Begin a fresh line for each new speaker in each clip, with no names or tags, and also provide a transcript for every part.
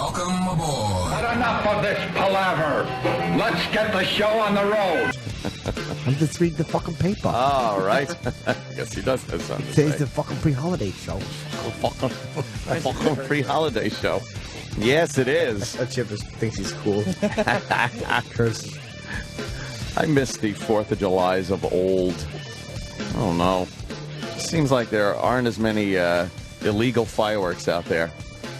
Welcome aboard.
But enough of this palaver. Let's get the show on the road.
I'm just reading the fucking paper.
All right. Yes, he does have something to
Today's
say.
the fucking pre-holiday show.
Fucking pre-holiday show. Yes, it is.
That Chip just thinks he's cool. Curses.
I miss the 4th of Julys of old. Oh, no. Seems like there aren't as many illegal fireworks out there.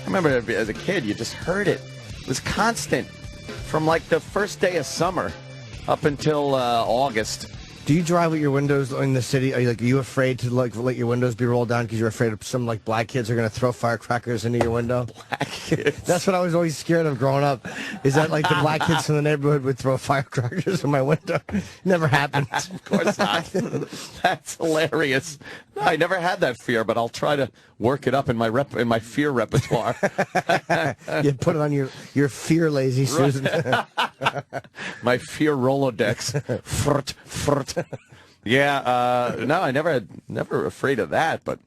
I remember as a kid, you just heard it. It was constant from like the first day of summer up until August.
Do you drive with your windows in the city? Are you afraid to let your windows be rolled down because you're afraid of some black kids are going to throw firecrackers into your window?
Black kids.
That's what I was always scared of growing up. Is that the black kids from the neighborhood would throw firecrackers in my window? Never happened.
Of course not. That's hilarious. No, I never had that fear, but I'll try to work it up in my fear repertoire.
You put it on your fear lazy Susan.
My fear Rolodex. Frut, frut. Yeah, no, I never afraid of that, but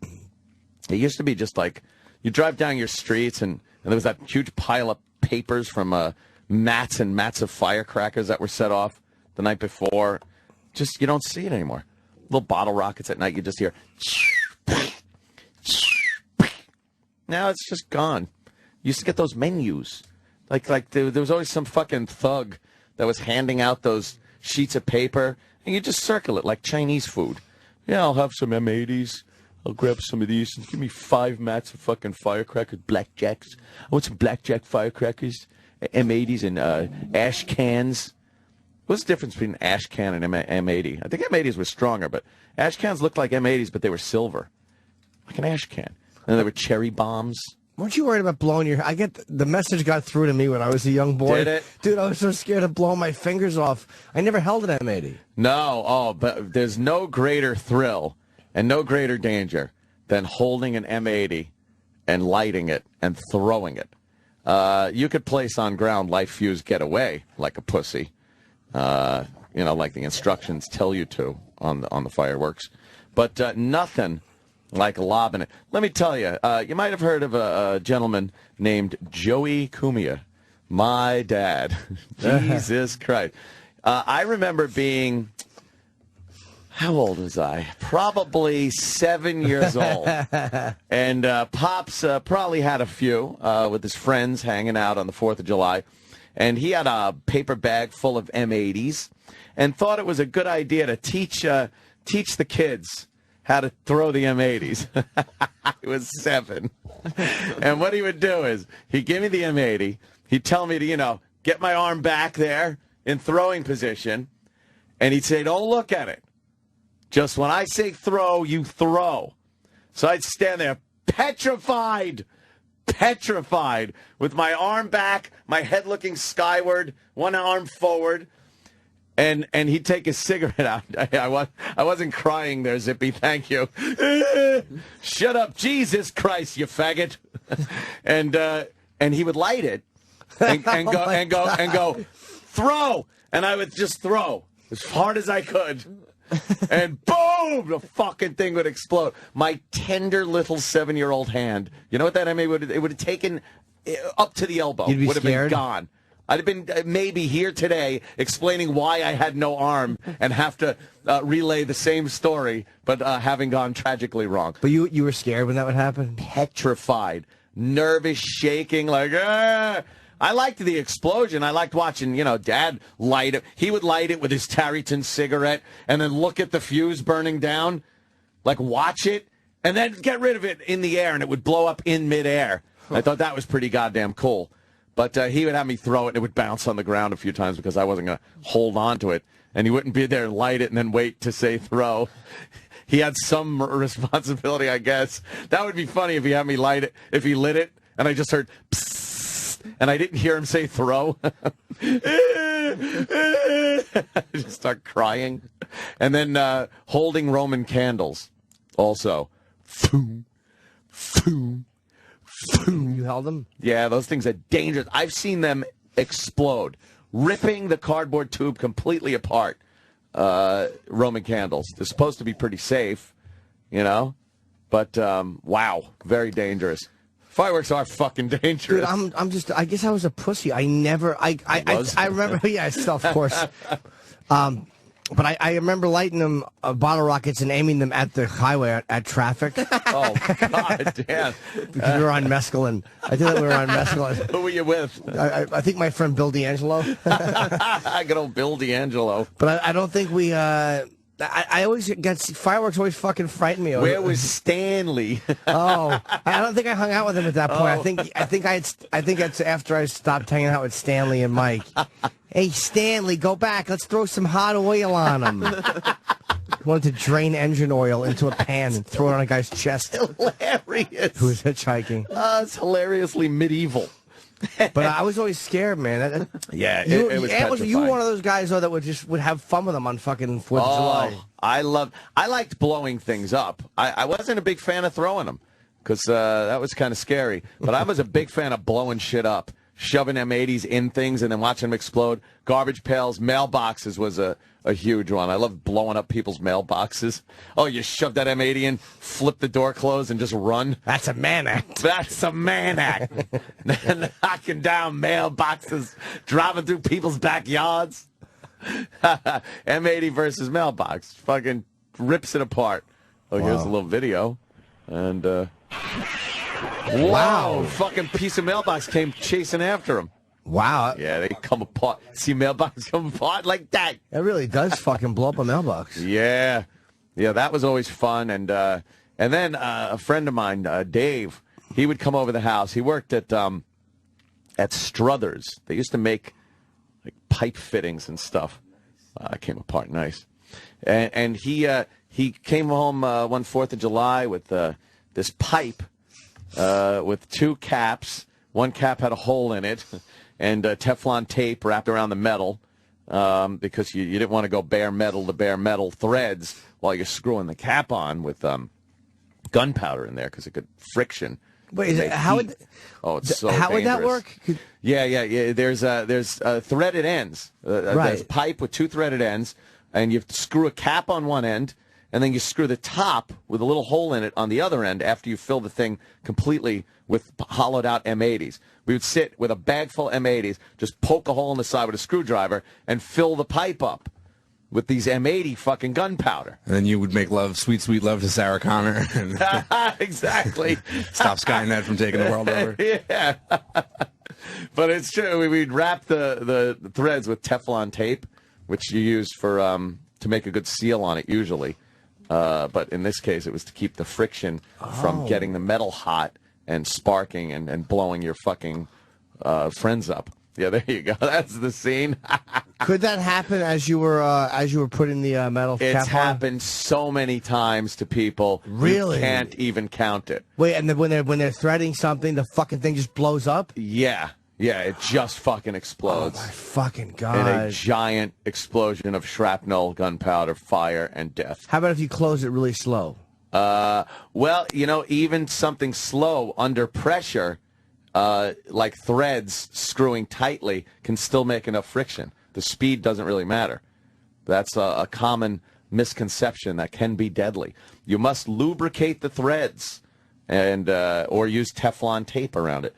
it used to be just like you drive down your streets and there was that huge pile of papers from mats and mats of firecrackers that were set off the night before. Just, you don't see it anymore. Little bottle rockets at night, you just hear. Now it's just gone. You used to get those menus. Like there was always some fucking thug that was handing out those sheets of paper, and you just circle it like Chinese food. Yeah, I'll have some M80s. I'll grab some of these and give me 5 mats of fucking firecrackers, blackjacks. I want some blackjack firecrackers, M80s, and ash cans. What's the difference between ash can and M80? I think M80s were stronger, but ash cans looked like M80s, but they were silver, like an ash can. And there were cherry bombs.
Weren't you worried about blowing your... the message got through to me when I was a young boy.
Did it?
Dude, I was so scared of blowing my fingers off. I never held an M80.
No, but there's no greater thrill and no greater danger than holding an M80 and lighting it and throwing it. You could place on ground, light fuse, get away like a pussy. Like the instructions tell you to on the fireworks. But nothing like lobbing it. Let me tell you, you might have heard of a gentleman named Joey Cumia. My dad. Jesus Christ. I remember being, how old was I? Probably 7 years old. And Pops probably had a few with his friends hanging out on the 4th of July. And he had a paper bag full of M80s and thought it was a good idea to teach the kids how to throw the M80s. I was 7. And what he would do is he'd give me the M80. He'd tell me to, get my arm back there in throwing position. And he'd say, don't look at it. Just when I say throw, you throw. So I'd stand there petrified, with my arm back, my head looking skyward, one arm forward. And he'd take his cigarette out. I wasn't crying there, Zippy. Thank you. Shut up, Jesus Christ, you faggot. And he would light it and go throw. And I would just throw as hard as I could. And boom, the fucking thing would explode. My tender little 7-year-old hand. You know what that I mean? It would have taken up to the elbow.
You'd be
would have
scared?
been gone. I'd have been maybe here today explaining why I had no arm and have to relay the same story, but having gone tragically wrong.
But you were scared when that would happen?
Petrified, nervous, shaking, like, ah! I liked the explosion. I liked watching, Dad light it. He would light it with his Tarryton cigarette and then look at the fuse burning down, like watch it, and then get rid of it in the air, and it would blow up in midair. I thought that was pretty goddamn cool. But he would have me throw it, and it would bounce on the ground a few times because I wasn't going to hold on to it. And he wouldn't be there and light it and then wait to say throw. He had some responsibility, I guess. That would be funny if he had me light it, if he lit it, and I just heard psst, and I didn't hear him say throw. I just start crying. And then holding Roman candles also. Foom, foom.
You held them?
Yeah, those things are dangerous. I've seen them explode, ripping the cardboard tube completely apart. Roman candles. They're supposed to be pretty safe, but wow, very dangerous. Fireworks are fucking dangerous.
Dude, I guess I was a pussy. I remember, yeah, still, of course. But I remember lighting them bottle rockets and aiming them at the highway at traffic.
Oh, God damn.
Because we were on mescaline. I think that we were on mescaline.
Who were you with?
I think my friend Bill D'Angelo.
Good old Bill D'Angelo.
But I don't think we... I always get... Fireworks always fucking frighten me.
Where was Stanley?
Oh, I don't think I hung out with him at that point.
Oh.
I think that's after I stopped hanging out with Stanley and Mike. Hey, Stanley, go back. Let's throw some hot oil on him. He wanted to drain engine oil into a pan and throw it on a guy's chest.
Hilarious.
Who was hitchhiking.
It's hilariously medieval.
But I was always scared, man.
Yeah, it was petrifying.
You were one of those guys, though, that would have fun with them on fucking 4th of July.
I liked blowing things up. I wasn't a big fan of throwing them because that was kind of scary. But I was a big fan of blowing shit up, shoving M80s in things and then watching them explode. Garbage pails, mailboxes was a huge one. I loved blowing up people's mailboxes. Oh, you shove that M80 in, flip the door closed, and just run.
That's a man act.
That's a man act. Knocking down mailboxes, driving through people's backyards. M80 versus mailbox. Fucking rips it apart. Oh,
wow.
Here's a little video. And,
wow.
Fucking piece of mailbox came chasing after him.
Wow.
Yeah, they come apart. See mailbox come apart like that.
That really does fucking blow up a mailbox.
Yeah. Yeah, that was always fun. And then a friend of mine, Dave, he would come over the house. He worked at Struthers. They used to make like pipe fittings and stuff. Came apart nice. And he came home one 4th of July with this pipe with 2 caps. One cap had a hole in it. And Teflon tape wrapped around the metal because you didn't want to go bare metal to bare metal threads while you're screwing the cap on with gunpowder in there because it could friction.
Wait,
it's so
how would that
dangerous.
work?
Yeah. There's threaded ends.
Right.
There's a pipe with 2 threaded ends, and you screw a cap on one end, and then you screw the top with a little hole in it on the other end after you fill the thing completely with hollowed out M80s. We would sit with a bag full of M80s, just poke a hole in the side with a screwdriver, and fill the pipe up with these M80 fucking gunpowder.
And then you would make love, sweet, sweet love to Sarah Connor. And
exactly.
Stop Skynet from taking the world over.
Yeah. But it's true. We'd wrap the threads with Teflon tape, which you use for to make a good seal on it usually. But in this case, it was to keep the friction from getting the metal hot and sparking and blowing your fucking friends up. Yeah, there you go. That's the scene.
Could that happen as you were putting the metal cap on?
It's happened so many times to people.
Really?
You can't even count it.
Wait, and then when they're threading something, the fucking thing just blows up?
Yeah, it just fucking explodes.
Oh my fucking
In
god!
a giant explosion of shrapnel, gunpowder, fire, and death.
How about if you close it really slow?
Well, even something slow under pressure, like threads screwing tightly, can still make enough friction. The speed doesn't really matter. That's a common misconception that can be deadly. You must lubricate the threads and or use Teflon tape around it.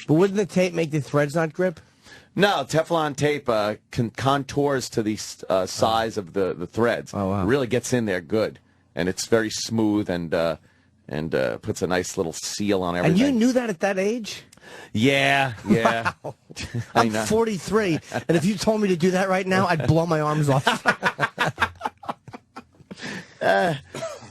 But wouldn't the tape make the threads not grip?
No, Teflon tape contours to the size of the threads.
Oh, wow.
It really gets in there good. And it's very smooth and puts a nice little seal on everything.
And you knew that at that age?
Yeah.
Wow. I'm 43, and if you told me to do that right now, I'd blow my arms off.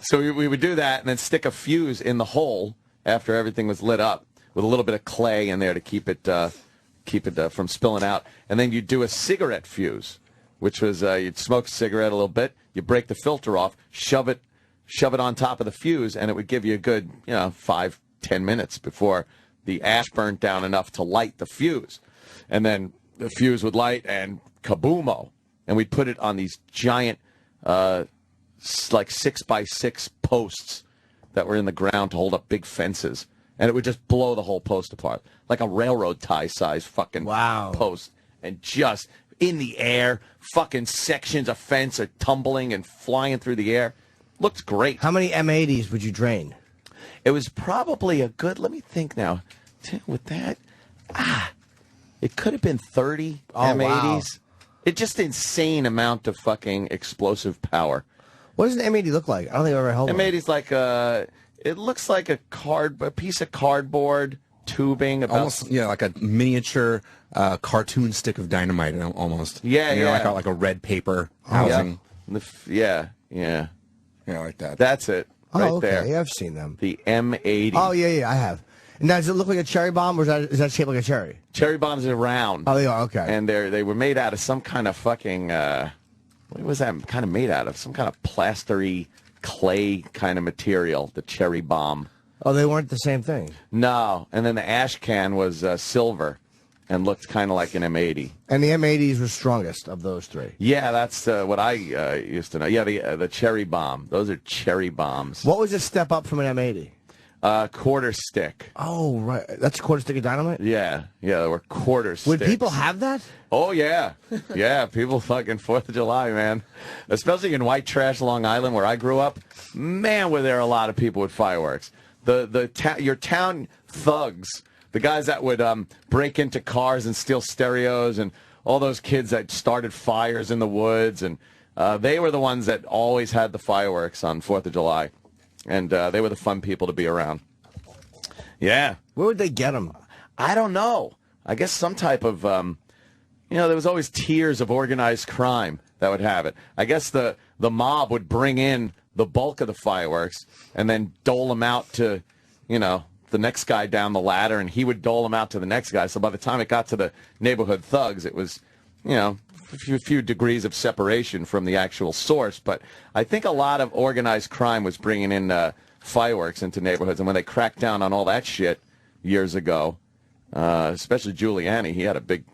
So we would do that and then stick a fuse in the hole after everything was lit up with a little bit of clay in there to keep it from spilling out. And then you'd do a cigarette fuse, which was you'd smoke a cigarette a little bit, you break the filter off, shove it on top of the fuse, and it would give you a good 5-10 minutes before the ash burnt down enough to light the fuse. And then the fuse would light and kaboomo. And we'd put it on these giant like 6x6 posts that were in the ground to hold up big fences. And it would just blow the whole post apart. Like a railroad tie size fucking post. And just in the air, fucking sections of fence are tumbling and flying through the air. Looked great.
How many M80s would you drain?
It was probably a good, let me think now, with that, it could have been 30 M80s.
Wow.
It's just insane amount of fucking explosive power.
What does an M80 look like? I don't think I've ever held one.
M80's like it looks like a piece of cardboard tubing. About,
Almost, yeah, like a miniature cartoon stick of dynamite, almost.
Yeah,
you know,
yeah.
like a red paper housing.
Yeah.
Yeah, like that.
That's it, right
okay.
there.
Yeah, I've seen them.
The M80.
Oh, yeah, I have. Now, does it look like a cherry bomb, or is that shaped like a cherry?
Cherry bombs are round.
Oh, they are, okay.
And they were made out of some kind of fucking, what was that kind of made out of? Some kind of plastery clay kind of material, the cherry bomb.
Oh, they weren't the same thing.
No. And then the ash can was silver and looked kind of like an M80.
And the M80s were strongest of those three.
Yeah, that's what I used to know. Yeah, the cherry bomb. Those are cherry bombs.
What was a step up from an M80?
Quarter stick.
Oh, right. That's a quarter stick of dynamite?
Yeah, they were quarter sticks.
Would people have that?
Oh, yeah. Yeah, people fucking 4th of July, man. Especially in white trash Long Island where I grew up. Man, were there a lot of people with fireworks. Your town thugs, the guys that would break into cars and steal stereos, and all those kids that started fires in the woods, and they were the ones that always had the fireworks on 4th of July. And they were the fun people to be around. Yeah.
Where would they get them?
I don't know. I guess some type of, there was always tiers of organized crime that would have it. I guess the mob would bring in the bulk of the fireworks and then dole them out to, the next guy down the ladder, and he would dole them out to the next guy. So by the time it got to the neighborhood thugs, it was, a few degrees of separation from the actual source. But I think a lot of organized crime was bringing in fireworks into neighborhoods. And when they cracked down on all that shit years ago, especially Giuliani, he had a big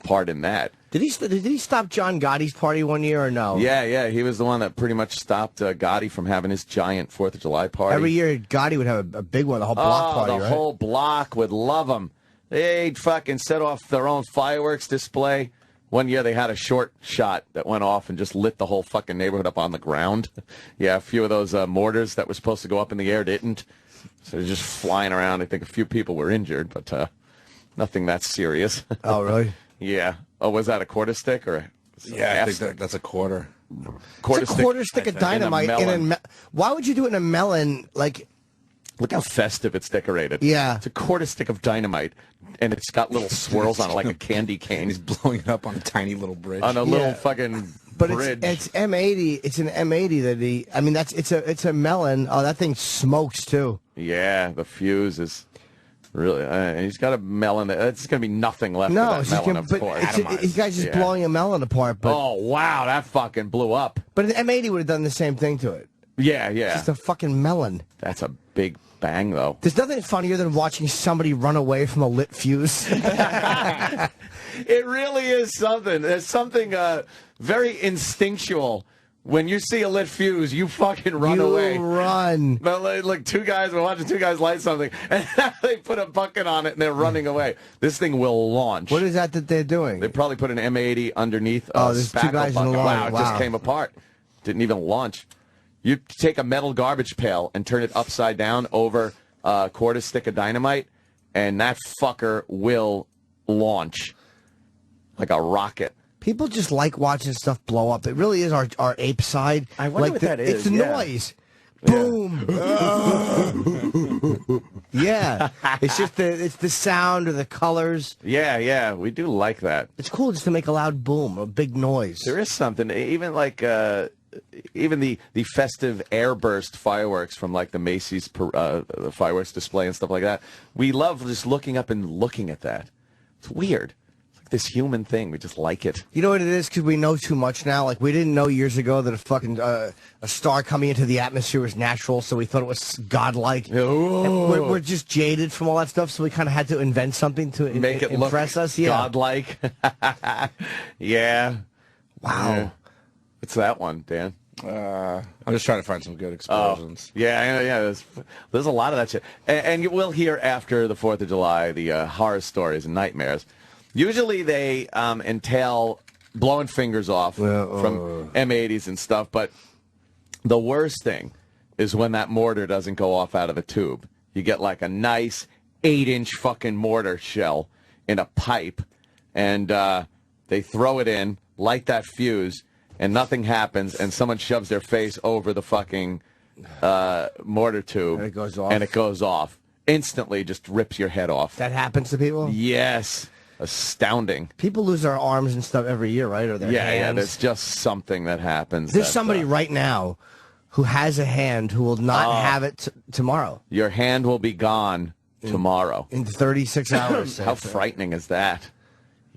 part in that.
Did he stop John Gotti's party one year or no?
Yeah. He was the one that pretty much stopped Gotti from having his giant 4th of July party.
Every year, Gotti would have a big one, the whole block party,
the
right?
whole block would love him. They'd fucking set off their own fireworks display. One year they had a short shot that went off and just lit the whole fucking neighborhood up on the ground. Yeah, a few of those mortars that were supposed to go up in the air didn't. So they're just flying around. I think a few people were injured, but nothing that serious.
Oh, really?
Yeah. Oh, was that a quarter stick or?
Yeah, I think that's a quarter.
It's a quarter stick of dynamite why would you do it in a melon? Like,
look how festive it's decorated.
Yeah.
It's a quarter stick of dynamite, and it's got little swirls on it like a candy cane.
He's blowing it up on a tiny little bridge.
On a little fucking bridge.
It's M80. It's an M80 that it's a melon. Oh, that thing smokes too.
Yeah, the fuse is really. He's got a melon. It's going to be nothing left of that melon, of course.
You guys just blowing a melon apart. But,
oh, wow, that fucking blew up.
But an M80 would have done the same thing to it.
Yeah.
It's just a fucking melon.
That's a big bang, though.
There's nothing funnier than watching somebody run away from a lit fuse.
It really is something. There's something very instinctual. When you see a lit fuse, you fucking run away.
You run.
But look, we're watching two guys light something, and they put a bucket on it, and they're running away. This thing will launch.
What is that they're doing?
They probably put an M80 underneath
there's two guys in the line.
Wow, it just came apart. Didn't even launch. You take a metal garbage pail and turn it upside down over a quarter stick of dynamite, and that fucker will launch like a rocket.
People just like watching stuff blow up. It really is our ape side.
I wonder what that is.
It's the noise. Boom. Yeah. It's just the sound or the colors.
Yeah, we do like that.
It's cool just to make a loud boom, a big noise.
There is something, even like even the festive airburst fireworks from like the Macy's fireworks display and stuff like that. We love just looking up and looking at that. It's weird. This human thing, we just like it.
You know what it is? Because we know too much now. Like, we didn't know years ago that a star coming into the atmosphere was natural, so we thought it was godlike. We're just jaded from all that stuff, so we kind of had to invent something to
make it
impress us.
Yeah. Godlike. Yeah.
Wow.
Yeah. What's that one, Dan?
I'm just trying to find some good explosions.
Yeah. There's a lot of that shit. And you will hear after the 4th of July the horror stories and nightmares. Usually they entail blowing fingers off from M80s and stuff, but the worst thing is when that mortar doesn't go off out of the tube. You get like a nice 8-inch fucking mortar shell in a pipe, and they throw it in, light that fuse, and nothing happens, and someone shoves their face over the fucking mortar tube.
And it goes off.
And it goes off. Instantly just rips your head off.
That happens to people?
Yes. Astounding.
People lose their arms and stuff every year, right? Or their hands.
Yeah, there's just something that happens.
There's somebody right now who has a hand who will not have it tomorrow.
Your hand will be gone tomorrow.
In 36 hours.
How frightening is that?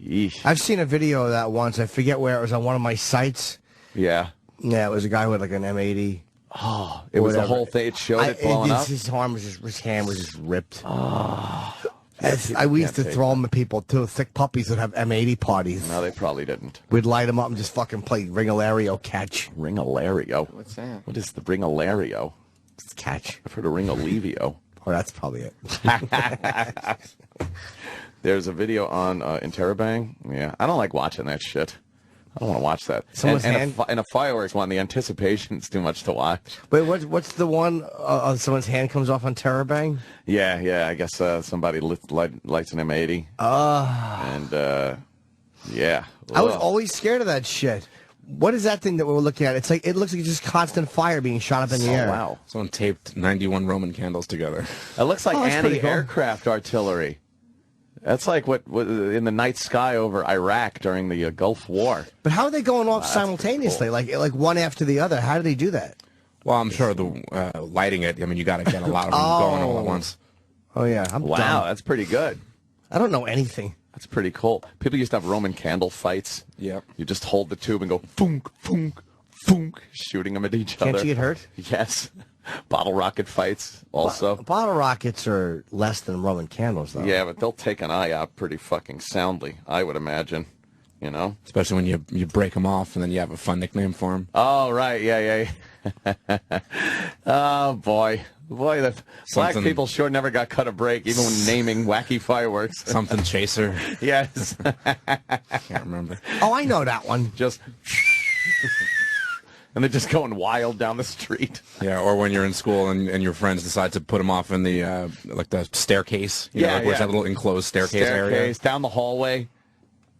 Yeesh.
I've seen a video of that once. I forget where. It was on one of my sites.
Yeah.
Yeah, it was a guy with like an M80.
Oh, it was the whole thing. It showed it blowing up.
His arm was just, his hand was just ripped.
Oh.
We used to throw them at people too. Thick puppies would have M80 parties.
No, they probably didn't.
We'd light them up and just fucking play Ring-a-Lario catch.
Ring-a-Lario?
What's that?
What is the Ring-a-Lario?
It's catch.
I've heard of Ring-a-Levio.
Oh, that's probably it.
There's a video on Interrobang. Yeah, I don't like watching that shit. I don't want to watch that.
Someone's
and a fireworks one, the anticipation's too much to watch.
Wait, what's the one? Someone's hand comes off on Terrorbang?
Yeah. I guess somebody lights an M80. And yeah.
I was always scared of that shit. What is that thing that we're looking at? It's like it looks like just constant fire being shot up in the air.
Wow.
Someone taped 91 Roman candles together.
It looks like
that's pretty cool.
anti-aircraft artillery. That's like what in the night sky over Iraq during the Gulf War.
But how are they going off simultaneously,
cool.
like one after the other? How do they do that?
Well, I'm sure the lighting it. I mean, you got to get a lot of them going all at once.
Oh yeah, I'm
Wow,
dumb.
that's pretty good.
I don't know anything.
That's pretty cool. People used to have Roman candle fights.
Yep.
You just hold the tube and go funk, funk, funk, shooting them at each other.
Can't you get hurt?
Yes. Bottle rocket fights also.
Bottle rockets are less than Roman candles, though.
Yeah, but they'll take an eye out pretty fucking soundly, I would imagine. You know?
Especially when you break them off and then you have a fun nickname for them.
Oh, right. Yeah. Oh, boy. Boy, the black people sure never got cut a break, even when naming wacky fireworks.
Something chaser.
Yes.
Can't remember.
Oh, I know that one.
Just... and they're just going wild down the street.
Yeah, or when you're in school and your friends decide to put them off in the like the staircase. You know, like where's that little enclosed staircase area?
Down the hallway.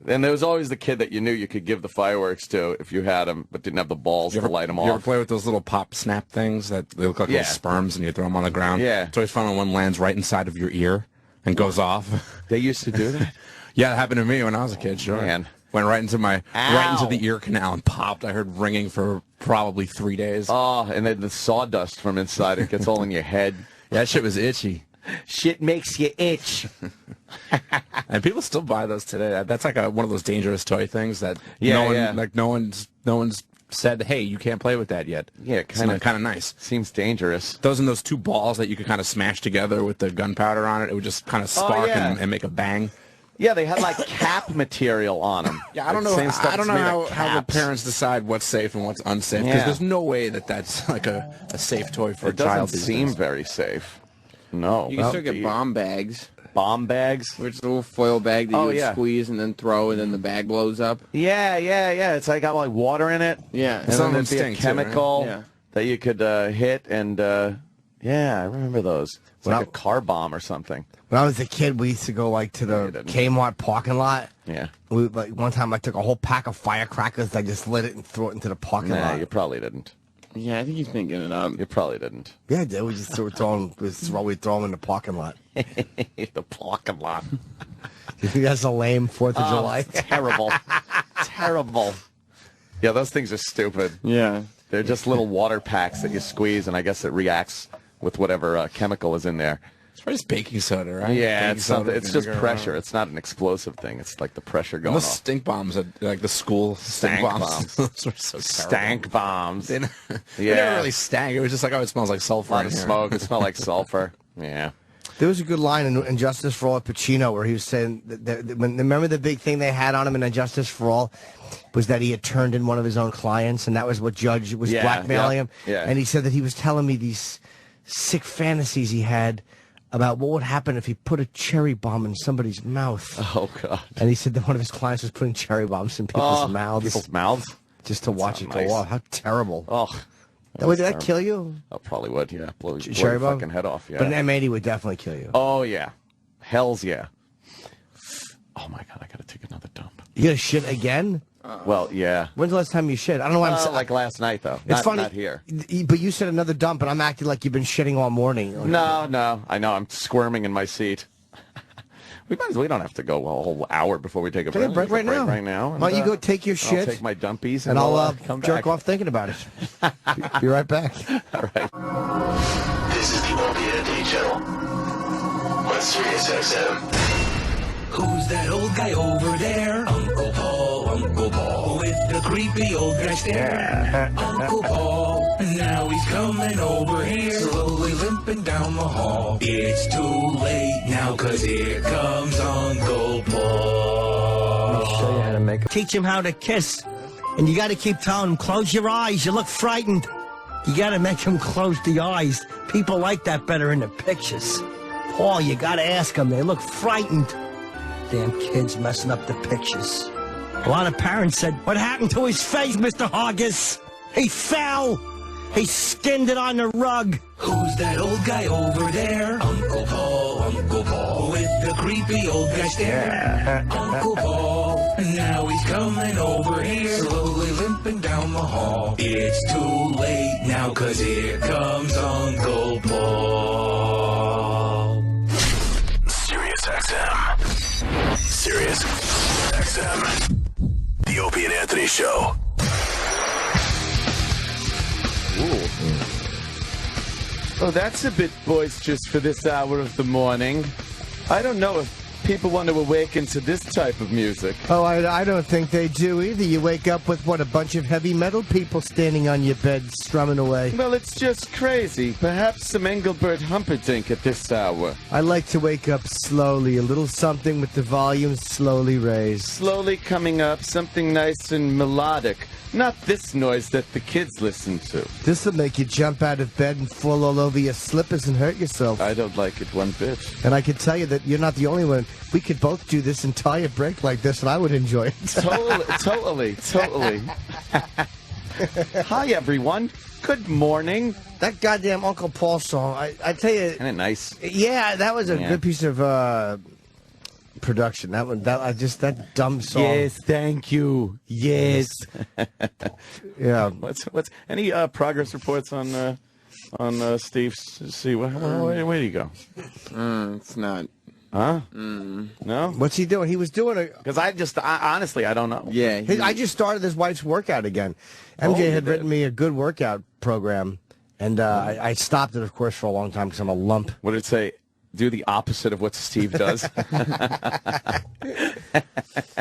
And there was always the kid that you knew you could give the fireworks to if you had them, but didn't have the balls to light them
You ever
off.
play with those little pop snap things that they look like little sperms and you throw them on the ground?
Yeah.
It's always fun when one lands right inside of your ear and goes off.
They used to do that?
Yeah, it happened to me when I was a kid, sure.
Man.
Went right into the ear canal and popped. I heard ringing for probably 3 days.
Oh, and then the sawdust from inside, it gets all in your head.
Yeah, that shit was itchy.
Shit makes you itch.
And people still buy those today. That's like one of those dangerous toy things that no one's said, hey, you can't play with that yet.
Yeah, kind of
nice.
Seems dangerous.
Those and those two balls that you could kind of smash together with the gunpowder on it. It would just kind of spark and make a bang.
Yeah, they had like cap material on them.
Yeah, I don't know how the parents decide what's safe and what's unsafe, because there's no way that's like a safe toy for a child.
It doesn't seem very safe. No.
You can still get bomb bags.
Bomb bags?
Which is a little foil bag that you would squeeze and then throw, and then the bag blows up.
Yeah. It's like got like water in it.
Yeah.
And then there'd be a chemical
right?
that you could hit, and I remember those. It's like a car bomb or something.
When I was a kid, we used to go like to the Kmart parking lot.
Yeah.
Like one time, I took a whole pack of firecrackers. I just lit it and threw it into the parking lot.
Nah, you probably didn't.
Yeah, I think he's making it up.
You probably didn't.
Yeah, I did. We just threw them. We throw them in the parking lot.
The parking lot.
You think that's a lame 4th of July?
Terrible. Terrible. Yeah, those things are stupid.
Yeah.
They're just little water packs that you squeeze, and I guess it reacts with whatever chemical is in there.
It's probably just baking soda, right?
Yeah,
baking
it's just pressure. It's not an explosive thing. It's like the pressure going
those
off.
Stink bombs, like the school stink bombs. Those were so
stank bombs.
They never really stank. It was just like, oh, it smells like sulfur.
A lot of smoke. It smelled like sulfur. Yeah.
There was a good line in Justice for All at Pacino where he was saying, remember the big thing they had on him in Justice for All was that he had turned in one of his own clients, and that was what Judge was blackmailing him.
Yeah.
And he said that he was telling me these sick fantasies he had about what would happen if he put a cherry bomb in somebody's mouth.
Oh, God.
And he said that one of his clients was putting cherry bombs in people's mouths.
People's mouths?
Just to watch it go off. How terrible.
Oh,
Would that kill you?
Oh, probably would, yeah. Blow
Cherry
your
bomb?
fucking head off, yeah.
But an M80 would definitely kill you.
Oh, yeah. Hell's yeah. Oh, my God, I got to take another dump.
You gonna shit again?
Well, yeah.
When's the last time you shit? I don't know why I'm saying.
Like last night, though.
It's funny.
Not here.
But you said another dump, and I'm acting like you've been shitting all morning.
No. I know. I'm squirming in my seat. We don't have to go a whole hour before we take a break.
Take a break right now.
Right now.
Why don't you go take your shit?
I'll take my dumpies
and I'll
come
jerk
back.
off thinking about it. Be right back.
All right.
This is the Opie Anthony Channel on Sirius XM.
Who's that old guy over there? Uncle Paul, with the creepy old guy stare. Uncle Paul, now he's coming over here, slowly limping down the hall. It's too late now, 'cause here comes Uncle Paul.
I'll show you how to make
Teach him how to kiss. And you got to keep telling him, close your eyes. You look frightened. You got to make him close the eyes. People like that better in the pictures. Paul, you got to ask them. They look frightened. Damn kids messing up the pictures. A lot of parents said, what happened to his face, Mr. Hoggis? He fell. He skinned it on the rug.
Who's that old guy over there? Uncle Paul, with the creepy old guy stare. Uncle Paul, now he's coming over here, slowly limping down the hall. It's too late now, 'cause here comes Uncle Paul.
Sirius XM. Sirius XM. The Opie and Anthony Show.
Oh, that's a bit boisterous for this hour of the morning. I don't know if people want to awaken to this type of music.
Oh, I don't think they do either. You wake up with, what, a bunch of heavy metal people standing on your bed strumming away.
Well, it's just crazy. Perhaps some Engelbert Humperdinck at this hour.
I like to wake up slowly, a little something with the volume slowly raised.
Slowly coming up, something nice and melodic. Not this noise that the kids listen to.
This will make you jump out of bed and fall all over your slippers and hurt yourself.
I don't like it one bit.
And I can tell you that you're not the only one. We could both do this entire break like this, and I would enjoy it.
Totally. Hi, everyone. Good morning.
That goddamn Uncle Paul song, I tell you...
Isn't it nice?
Yeah, that was a good piece of production. That dumb song.
Yes, thank you. Yes.
Yeah.
What's any progress reports on Steve? See, where do you go?
It's not.
Huh? No.
What's he doing? He was doing a...
Because honestly, I don't know.
Yeah.
I just started his wife's workout again. MJ had written me a good workout program, and I stopped it, of course, for a long time because I'm a lump.
What did it say? Do the opposite of what Steve does.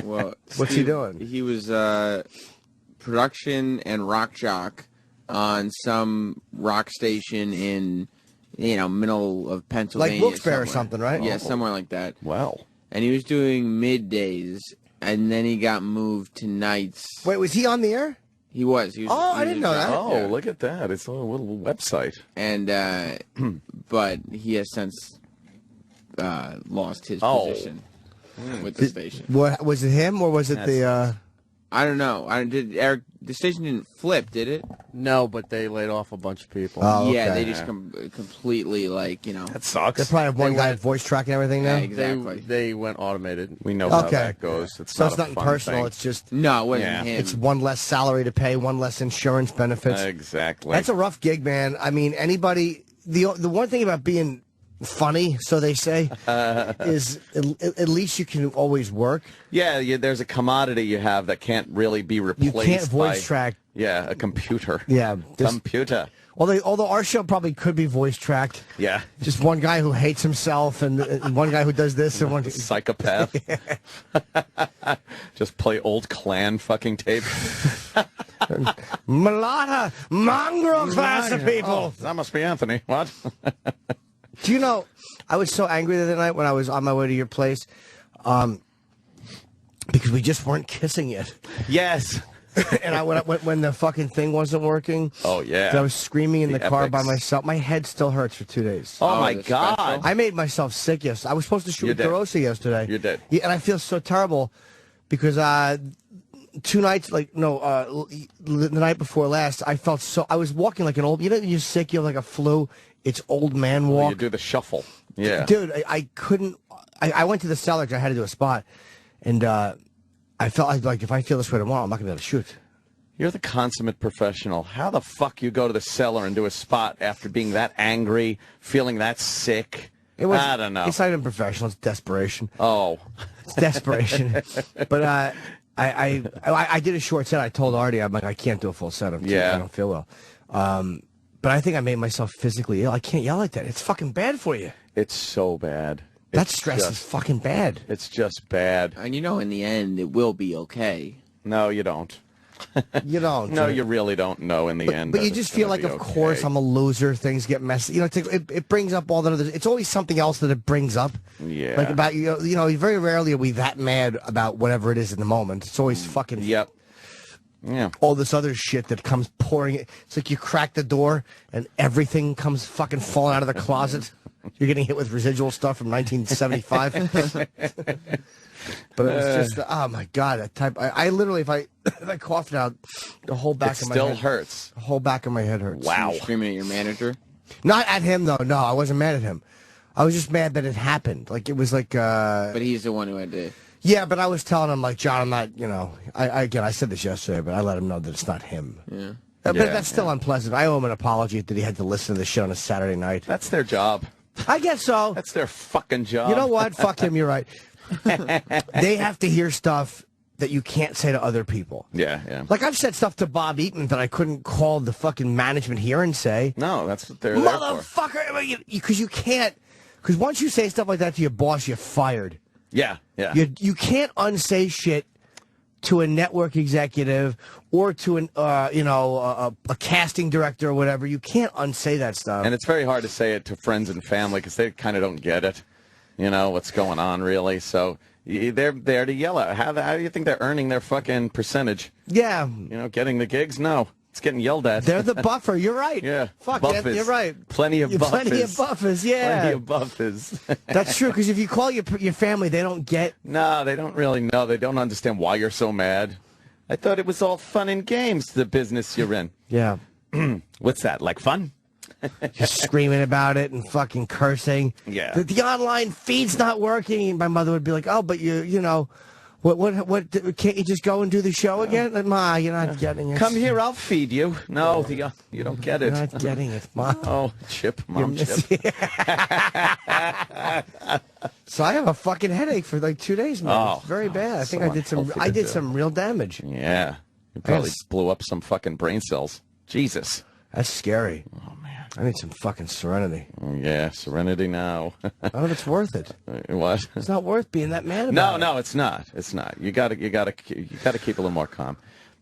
Well,
What's he doing?
He was production and rock jock on some rock station in, middle of Pennsylvania.
Like Wilkes-Barre or something, right?
Yeah, somewhere like that.
Well.
And he was doing middays, and then he got moved to nights.
Wait, was he on the air?
He was.
I didn't know that.
Oh, look at that. It's a little website.
And, but he has since lost his position with the station.
What, was it him, or was it the...
I don't know. The station didn't flip, did it?
No, but they laid off a bunch of people.
Oh,
Yeah,
okay.
they just completely,
That sucks.
They probably have one guy at voice tracking everything now?
Yeah, exactly.
They went automated.
We know how
Okay.
that goes. It's
So
not
it's
a
nothing
fun
personal,
thing.
it's just...
No, it wasn't
Yeah.
him.
It's one less salary to pay, one less insurance benefits.
Exactly.
That's a rough gig, man. I mean, anybody... The one thing about being funny, so they say, is at least you can always work.
Yeah, there's a commodity you have that can't really be replaced.
You can't voice
by,
track.
Yeah, a computer.
Yeah.
Computer.
Although our show probably could be voice tracked.
Yeah.
Just one guy who hates himself and one guy who does this and one...
Psychopath. Just play old Clan fucking tape.
Mulata, mongrel class of people.
Oh, that must be Anthony. What?
Do you know, I was so angry the other night when I was on my way to your place because we just weren't kissing yet.
Yes.
And when the fucking thing wasn't working.
Oh, yeah.
I was screaming in the car
epics.
by myself. My head still hurts for 2 days.
Oh, my
the
God.
special?
I made myself sick yesterday. I was supposed to shoot
You
with
did.
DeRosa yesterday.
You did.
Yeah, and I feel so terrible because 2 nights, the night before last, I was walking like an old, you're sick, you have like a flu, it's old man walk.
You do the shuffle. Yeah.
Dude, I couldn't, I went to the cellar because I had to do a spot, and I felt like if I feel this way tomorrow, I'm not going to be able to shoot.
You're the consummate professional. How the fuck you go to the cellar and do a spot after being that angry, feeling that sick? I don't know.
It's not even professional. It's desperation.
Oh.
It's desperation. But I did a short set. I told Artie, I'm like, I can't do a full set. I don't feel well. But I think I made myself physically ill. I can't yell like that. It's fucking bad for you.
It's so bad.
That stress is fucking bad.
It's just bad.
And in the end, it will be okay.
No, you don't.
You don't.
No, you really don't know in the end.
But you just feel like, of course, I'm a loser. Things get messy. It brings up all the other. It's always something else that it brings up.
Yeah.
Like about very rarely are we that mad about whatever it is in the moment. It's always fucking.
Yep. Yeah.
All this other shit that comes pouring. It's like you crack the door and everything comes fucking falling out of the closet. You're getting hit with residual stuff from 1975. But it was just, oh my God, that type. I literally, if I coughed out, the whole back of my head.
It still hurts.
The whole back of my head hurts.
Wow.
You're screaming at your manager?
Not at him, though. No, I wasn't mad at him. I was just mad that it happened. Like, it was like,
But he's the one who had to.
Yeah, but I was telling him, like, John, I'm not, I said this yesterday, but I let him know that it's not him.
Yeah.
But that's still unpleasant. I owe him an apology that he had to listen to this shit on a Saturday night.
That's their job.
I guess so.
That's their fucking job.
You know what? Fuck him, you're right. They have to hear stuff that you can't say to other people.
Yeah, yeah.
Like, I've said stuff to Bob Eaton that I couldn't call the fucking management here and say.
No, that's what they're there for.
Motherfucker! Because you can't. Because once you say stuff like that to your boss, you're fired.
Yeah, yeah.
You can't unsay shit to a network executive or to an a casting director or whatever. You can't unsay that stuff.
And it's very hard to say it to friends and family because they kind of don't get it. What's going on, really. So they're there to yell at. How do you think they're earning their fucking percentage?
Yeah.
Getting the gigs? No. It's getting yelled at.
They're the buffer. You're right.
Yeah.
Fuck,
buffers.
you're right.
Plenty of buffers.
Plenty of buffers, yeah.
Plenty of buffers.
That's true, because if you call your family, they don't get...
No, they don't really know. They don't understand why you're so mad. I thought it was all fun and games, the business you're in.
Yeah.
What's that, like fun?
Just screaming about it and fucking cursing.
Yeah.
The online feed's not working. And my mother would be like, oh, but what, can't you just go and do the show again? Like, Ma, you're not getting it.
Come here, I'll feed you. No, you don't get it.
You're not getting it, Ma.
Oh, Chip, Mom Chip.
So I have a fucking headache for like 2 days, man.
Oh,
it's very bad. I think
so
I did some real damage.
Yeah. You probably blew up some fucking brain cells. Jesus.
That's scary.
Oh, man.
I need some fucking serenity.
Yeah, serenity now.
I don't know if it's worth it.
What?
It's not worth being that mad about it.
No, it's not. It's not. You gotta keep a little more calm.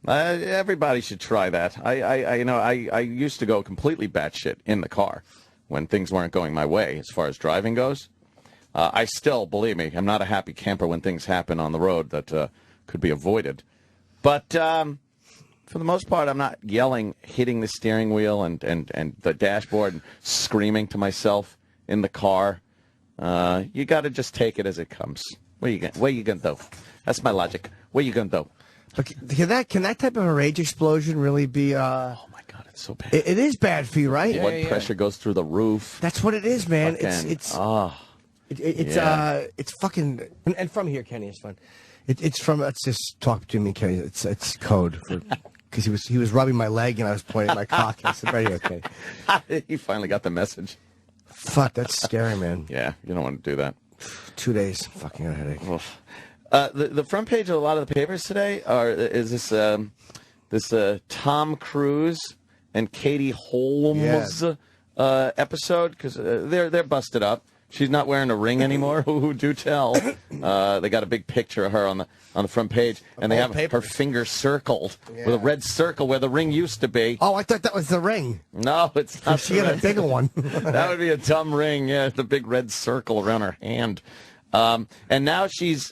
Everybody should try that. I used to go completely batshit in the car when things weren't going my way as far as driving goes. I still, believe me, I'm not a happy camper when things happen on the road that could be avoided. But for the most part, I'm not yelling, hitting the steering wheel and the dashboard and screaming to myself in the car. You got to just take it as it comes. What you gonna do? That's my logic. What you gonna do?
But can that type of a rage explosion really be?
Oh my God, it's so bad.
It is bad for you, right?
Blood pressure goes through the roof.
That's what it is, man. It's fucking. And from here, Kenny, it's fun. It's from. Let's just talk between me, Kenny. It's code for. Because he was rubbing my leg and I was pointing at my cock. I said, right here, Kenny.
He finally got the message.
Fuck, that's scary, man.
Yeah, you don't want to do that.
2 days, fucking headache.
The front page of a lot of the papers today is this Tom Cruise and Katie Holmes episode because they're busted up. She's not wearing a ring anymore. Who do tell? They got a big picture of her on the front page, and they have her finger circled with a red circle where the ring used to be.
Oh, I thought that was the ring.
No, it's not.
She had a bigger one.
That would be a dumb ring. Yeah, the big red circle around her hand. And now she's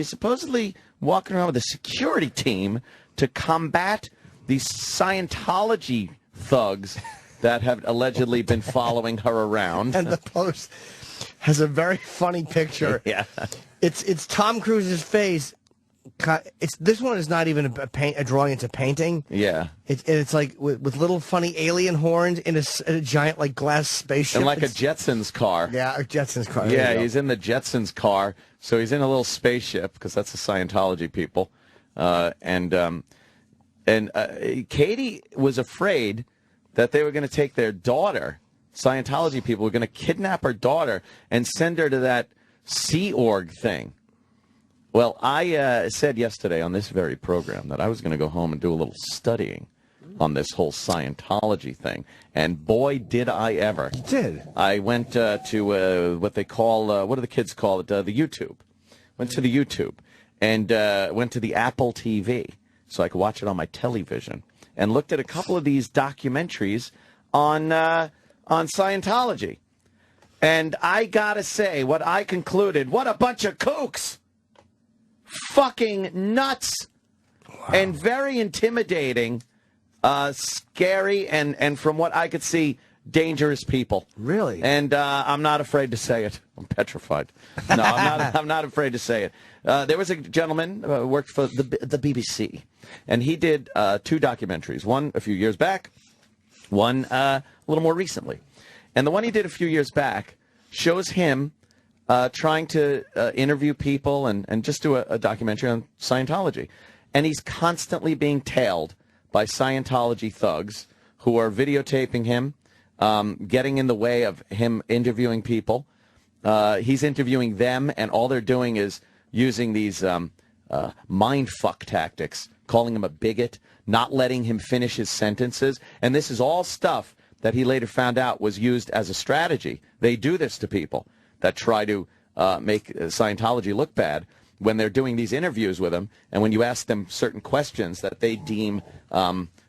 supposedly walking around with a security team to combat these Scientology thugs that have allegedly been following her around.
And the post has a very funny picture.
Yeah.
It's Tom Cruise's face this one is not even a drawing; it's a painting.
Yeah,
it's like with little funny alien horns in a giant like glass spaceship,
and like a Jetsons car.
Yeah, a Jetsons car.
Yeah, he's in the Jetsons car, so he's in a little spaceship because that's the Scientology people, and Katie was afraid that they were going to take their daughter. Scientology people were going to kidnap her daughter and send her to that Sea Org thing. Well, I said yesterday on this very program that I was going to go home and do a little studying on this whole Scientology thing. And boy, did I ever.
You did.
I went to what they call, what do the kids call it, the YouTube. Went to the YouTube and went to the Apple TV so I could watch it on my television and looked at a couple of these documentaries on Scientology. And I gotta say, what I concluded, what a bunch of kooks. Fucking nuts. Wow. And very intimidating, scary, and from what I could see, dangerous people.
Really?
And I'm not afraid to say it. I'm petrified. No, I'm not afraid to say it. There was a gentleman who worked for the BBC, and he did 2 documentaries, one a few years back, one a little more recently. And the one he did a few years back shows him trying to interview people and just do a documentary on Scientology. And he's constantly being tailed by Scientology thugs who are videotaping him, getting in the way of him interviewing people. He's interviewing them, and all they're doing is using these mind fuck tactics, calling him a bigot, not letting him finish his sentences. And this is all stuff that he later found out was used as a strategy. They do this to people that try to make Scientology look bad when they're doing these interviews with him. And when you ask them certain questions that they deem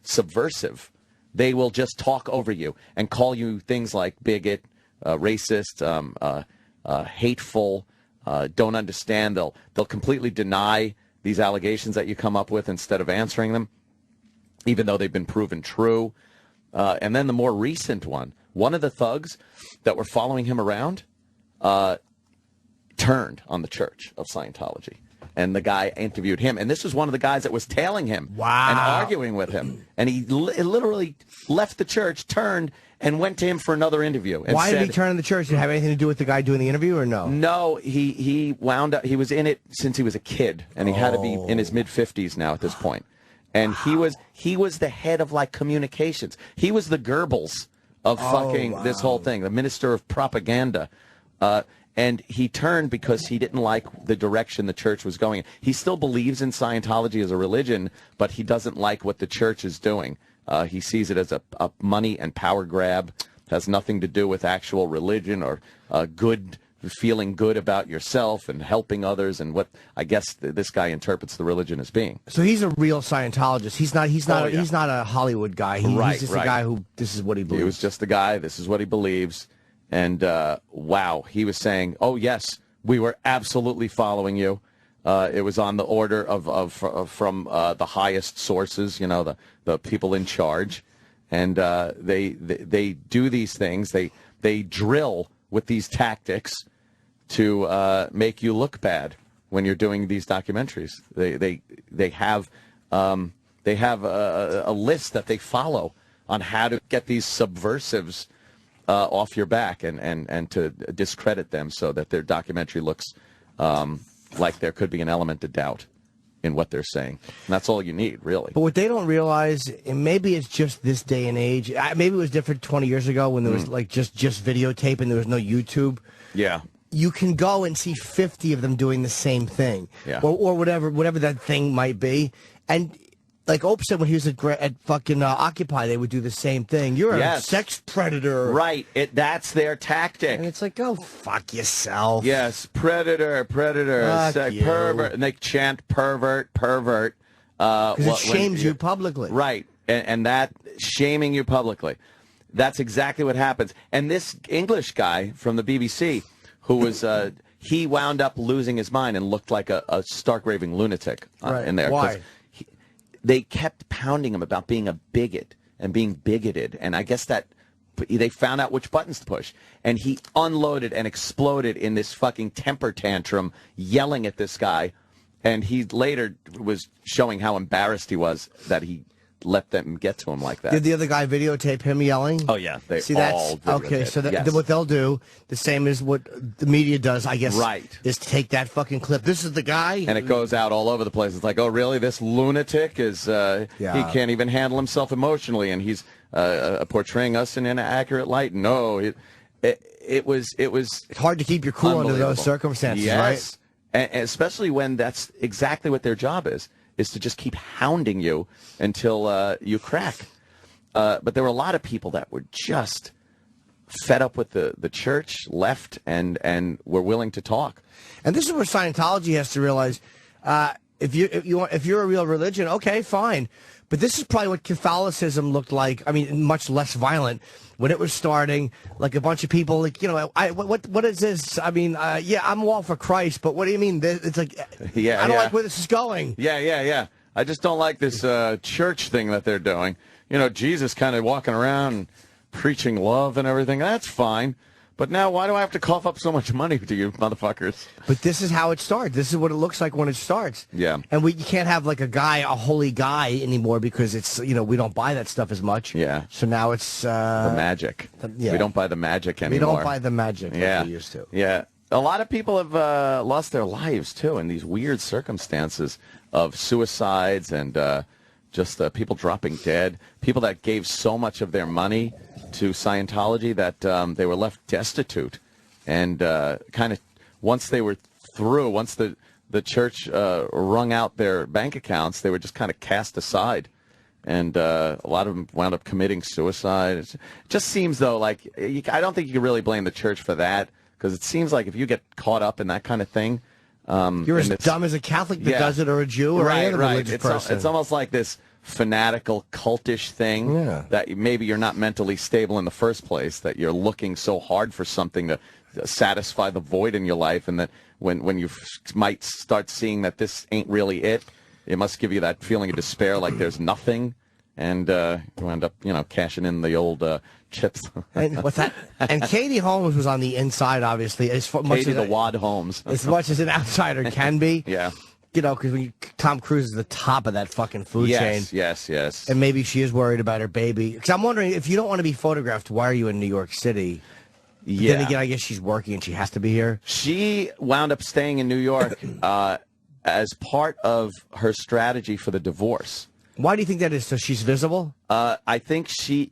subversive, they will just talk over you and call you things like bigot, racist, hateful, don't understand. They'll completely deny these allegations that you come up with instead of answering them, even though they've been proven true. And then the more recent one of the thugs that were following him around turned on the Church of Scientology. And the guy interviewed him. And this was one of the guys that was tailing him and arguing with him. And he literally left the church, turned, and went to him for another interview. And
why did he turn on the church? Did it have anything to do with the guy doing the interview or no?
No, he wound up, he was in it since he was a kid. And he had to be in his mid-50s now at this point. And he was the head of like communications. He was the Goebbels of fucking this whole thing, the minister of propaganda. And he turned because he didn't like the direction the church was going. He still believes in Scientology as a religion, but he doesn't like what the church is doing. He sees it as a money and power grab. It has nothing to do with actual religion or feeling good about yourself and helping others, and what I guess this guy interprets the religion as being.
So he's a real Scientologist. He's not a Hollywood guy. He's just a guy who this is what he believes.
He was just a guy. This is what he believes. And wow, he was saying, "Oh yes, we were absolutely following you. It was on the order from the highest sources, you know, the people in charge, and they do these things. They drill with these tactics to make you look bad when you're doing these documentaries. They have a list that they follow on how to get these subversives off your back and to discredit them so that their documentary looks like there could be an element of doubt in what they're saying. And that's all you need, really.
But what they don't realize, and maybe it's just this day and age, maybe it was different 20 years ago when there was like just videotape and there was no YouTube.
Yeah.
You can go and see 50 of them doing the same thing.
Yeah.
Or whatever that thing might be. And like Opie said when he was at fucking Occupy, they would do the same thing. You're a sex predator.
Right. That's their tactic.
And it's like, go fuck yourself.
Yes. Predator, pervert. And they chant pervert.
Because it shames you publicly.
Right. And that shaming you publicly. That's exactly what happens. And this English guy from the BBC who was... he wound up losing his mind and looked like a stark raving lunatic in there.
Why?
They kept pounding him about being a bigot and being bigoted. And I guess that they found out which buttons to push. And he unloaded and exploded in this fucking temper tantrum, yelling at this guy And he later was showing how embarrassed he was that he let them get to him like that.
Did the other guy videotape him yelling?
Oh, yeah. They
See,
all
that's okay. So
yes.
what they'll do, the same as what the media does, I guess,
right,
is take that fucking clip. This is the guy,
and it goes out all over the place. It's like, oh, really? This lunatic is he can't even handle himself emotionally, and he's portraying us in an inaccurate light. No, it was
it's hard to keep your cool under those circumstances,
yes.
right?
And especially when that's exactly what their job is to just keep hounding you until you crack. But there were a lot of people that were just fed up with the church, left, and were willing to talk.
And this is where Scientology has to realize, if you're a real religion, okay, fine. But this is probably what Catholicism looked like. I mean, much less violent when it was starting. Like a bunch of people, like, you know, what is this? I mean, yeah, I'm all for Christ, but what do you mean? It's like, I don't like where this is going.
Yeah. I just don't like this church thing that they're doing. You know, Jesus kind of walking around and preaching love and everything. That's fine. But now, why do I have to cough up so much money to you motherfuckers?
But this is how it starts. This is what it looks like when it starts.
Yeah.
And you can't have like a holy guy anymore because it's, you know, we don't buy that stuff as much.
Yeah.
So now it's...
the magic.
Yeah.
We don't buy the magic anymore.
We don't buy the magic like we used to.
Yeah. A lot of people have lost their lives, too, in these weird circumstances of suicides and just people dropping dead. People that gave so much of their money to Scientology that they were left destitute, and kind of once they were through, once the church wrung out their bank accounts, they were just kind of cast aside, and a lot of them wound up committing suicide. It just seems though like I don't think you can really blame the church for that, because it seems like if you get caught up in that kind of thing,
you're as dumb as a Catholic that does it, or a Jew, or any other religious person.
It's almost like this fanatical, cultish thing that maybe you're not mentally stable in the first place, that you're looking so hard for something to satisfy the void in your life, and that when you might start seeing that this ain't really it must give you that feeling of despair, like there's nothing, and you end up, cashing in the old chips.
And what's that? And Katie Holmes was on the inside, obviously.
Katie the Wad Holmes.
As much as an outsider can be.
Yeah.
You know, because Tom Cruise is the top of that fucking food chain.
Yes.
And maybe she is worried about her baby. Because I'm wondering, if you don't want to be photographed, why are you in New York City?
Yeah.
Then again, I guess she's working and she has to be here.
She wound up staying in New York as part of her strategy for the divorce.
Why do you think that is? So she's visible?
I think she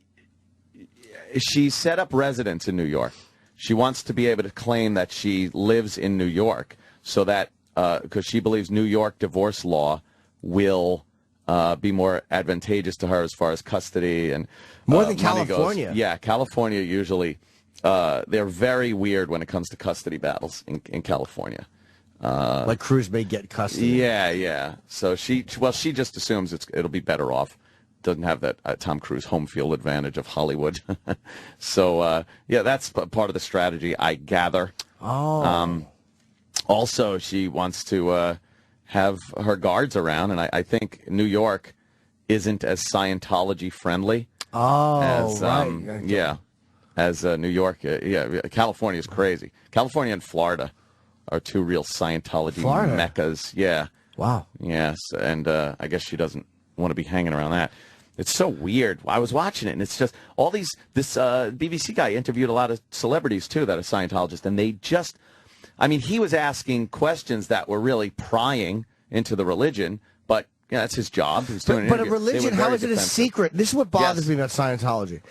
set up residence in New York. She wants to be able to claim that she lives in New York, so that because she believes New York divorce law will be more advantageous to her as far as custody and
more than California.
Goes. Yeah, California usually they're very weird when it comes to custody battles in California.
Like Cruise may get custody.
Yeah. So she just assumes it'll be better off. Doesn't have that Tom Cruise home field advantage of Hollywood. So that's part of the strategy, I gather.
Oh.
Also, she wants to have her guards around, and I think New York isn't as Scientology friendly.
Oh, right.
As New York. California is crazy. California and Florida are two real Scientology meccas. Yeah.
Wow.
Yes, and I guess she doesn't want to be hanging around that. It's so weird. I was watching it, and it's just all these. This BBC guy interviewed a lot of celebrities too that are Scientologists, and they just. I mean, he was asking questions that were really prying into the religion, but that's his job. He's doing
but a religion, how is it a secret? This is what bothers me about Scientology,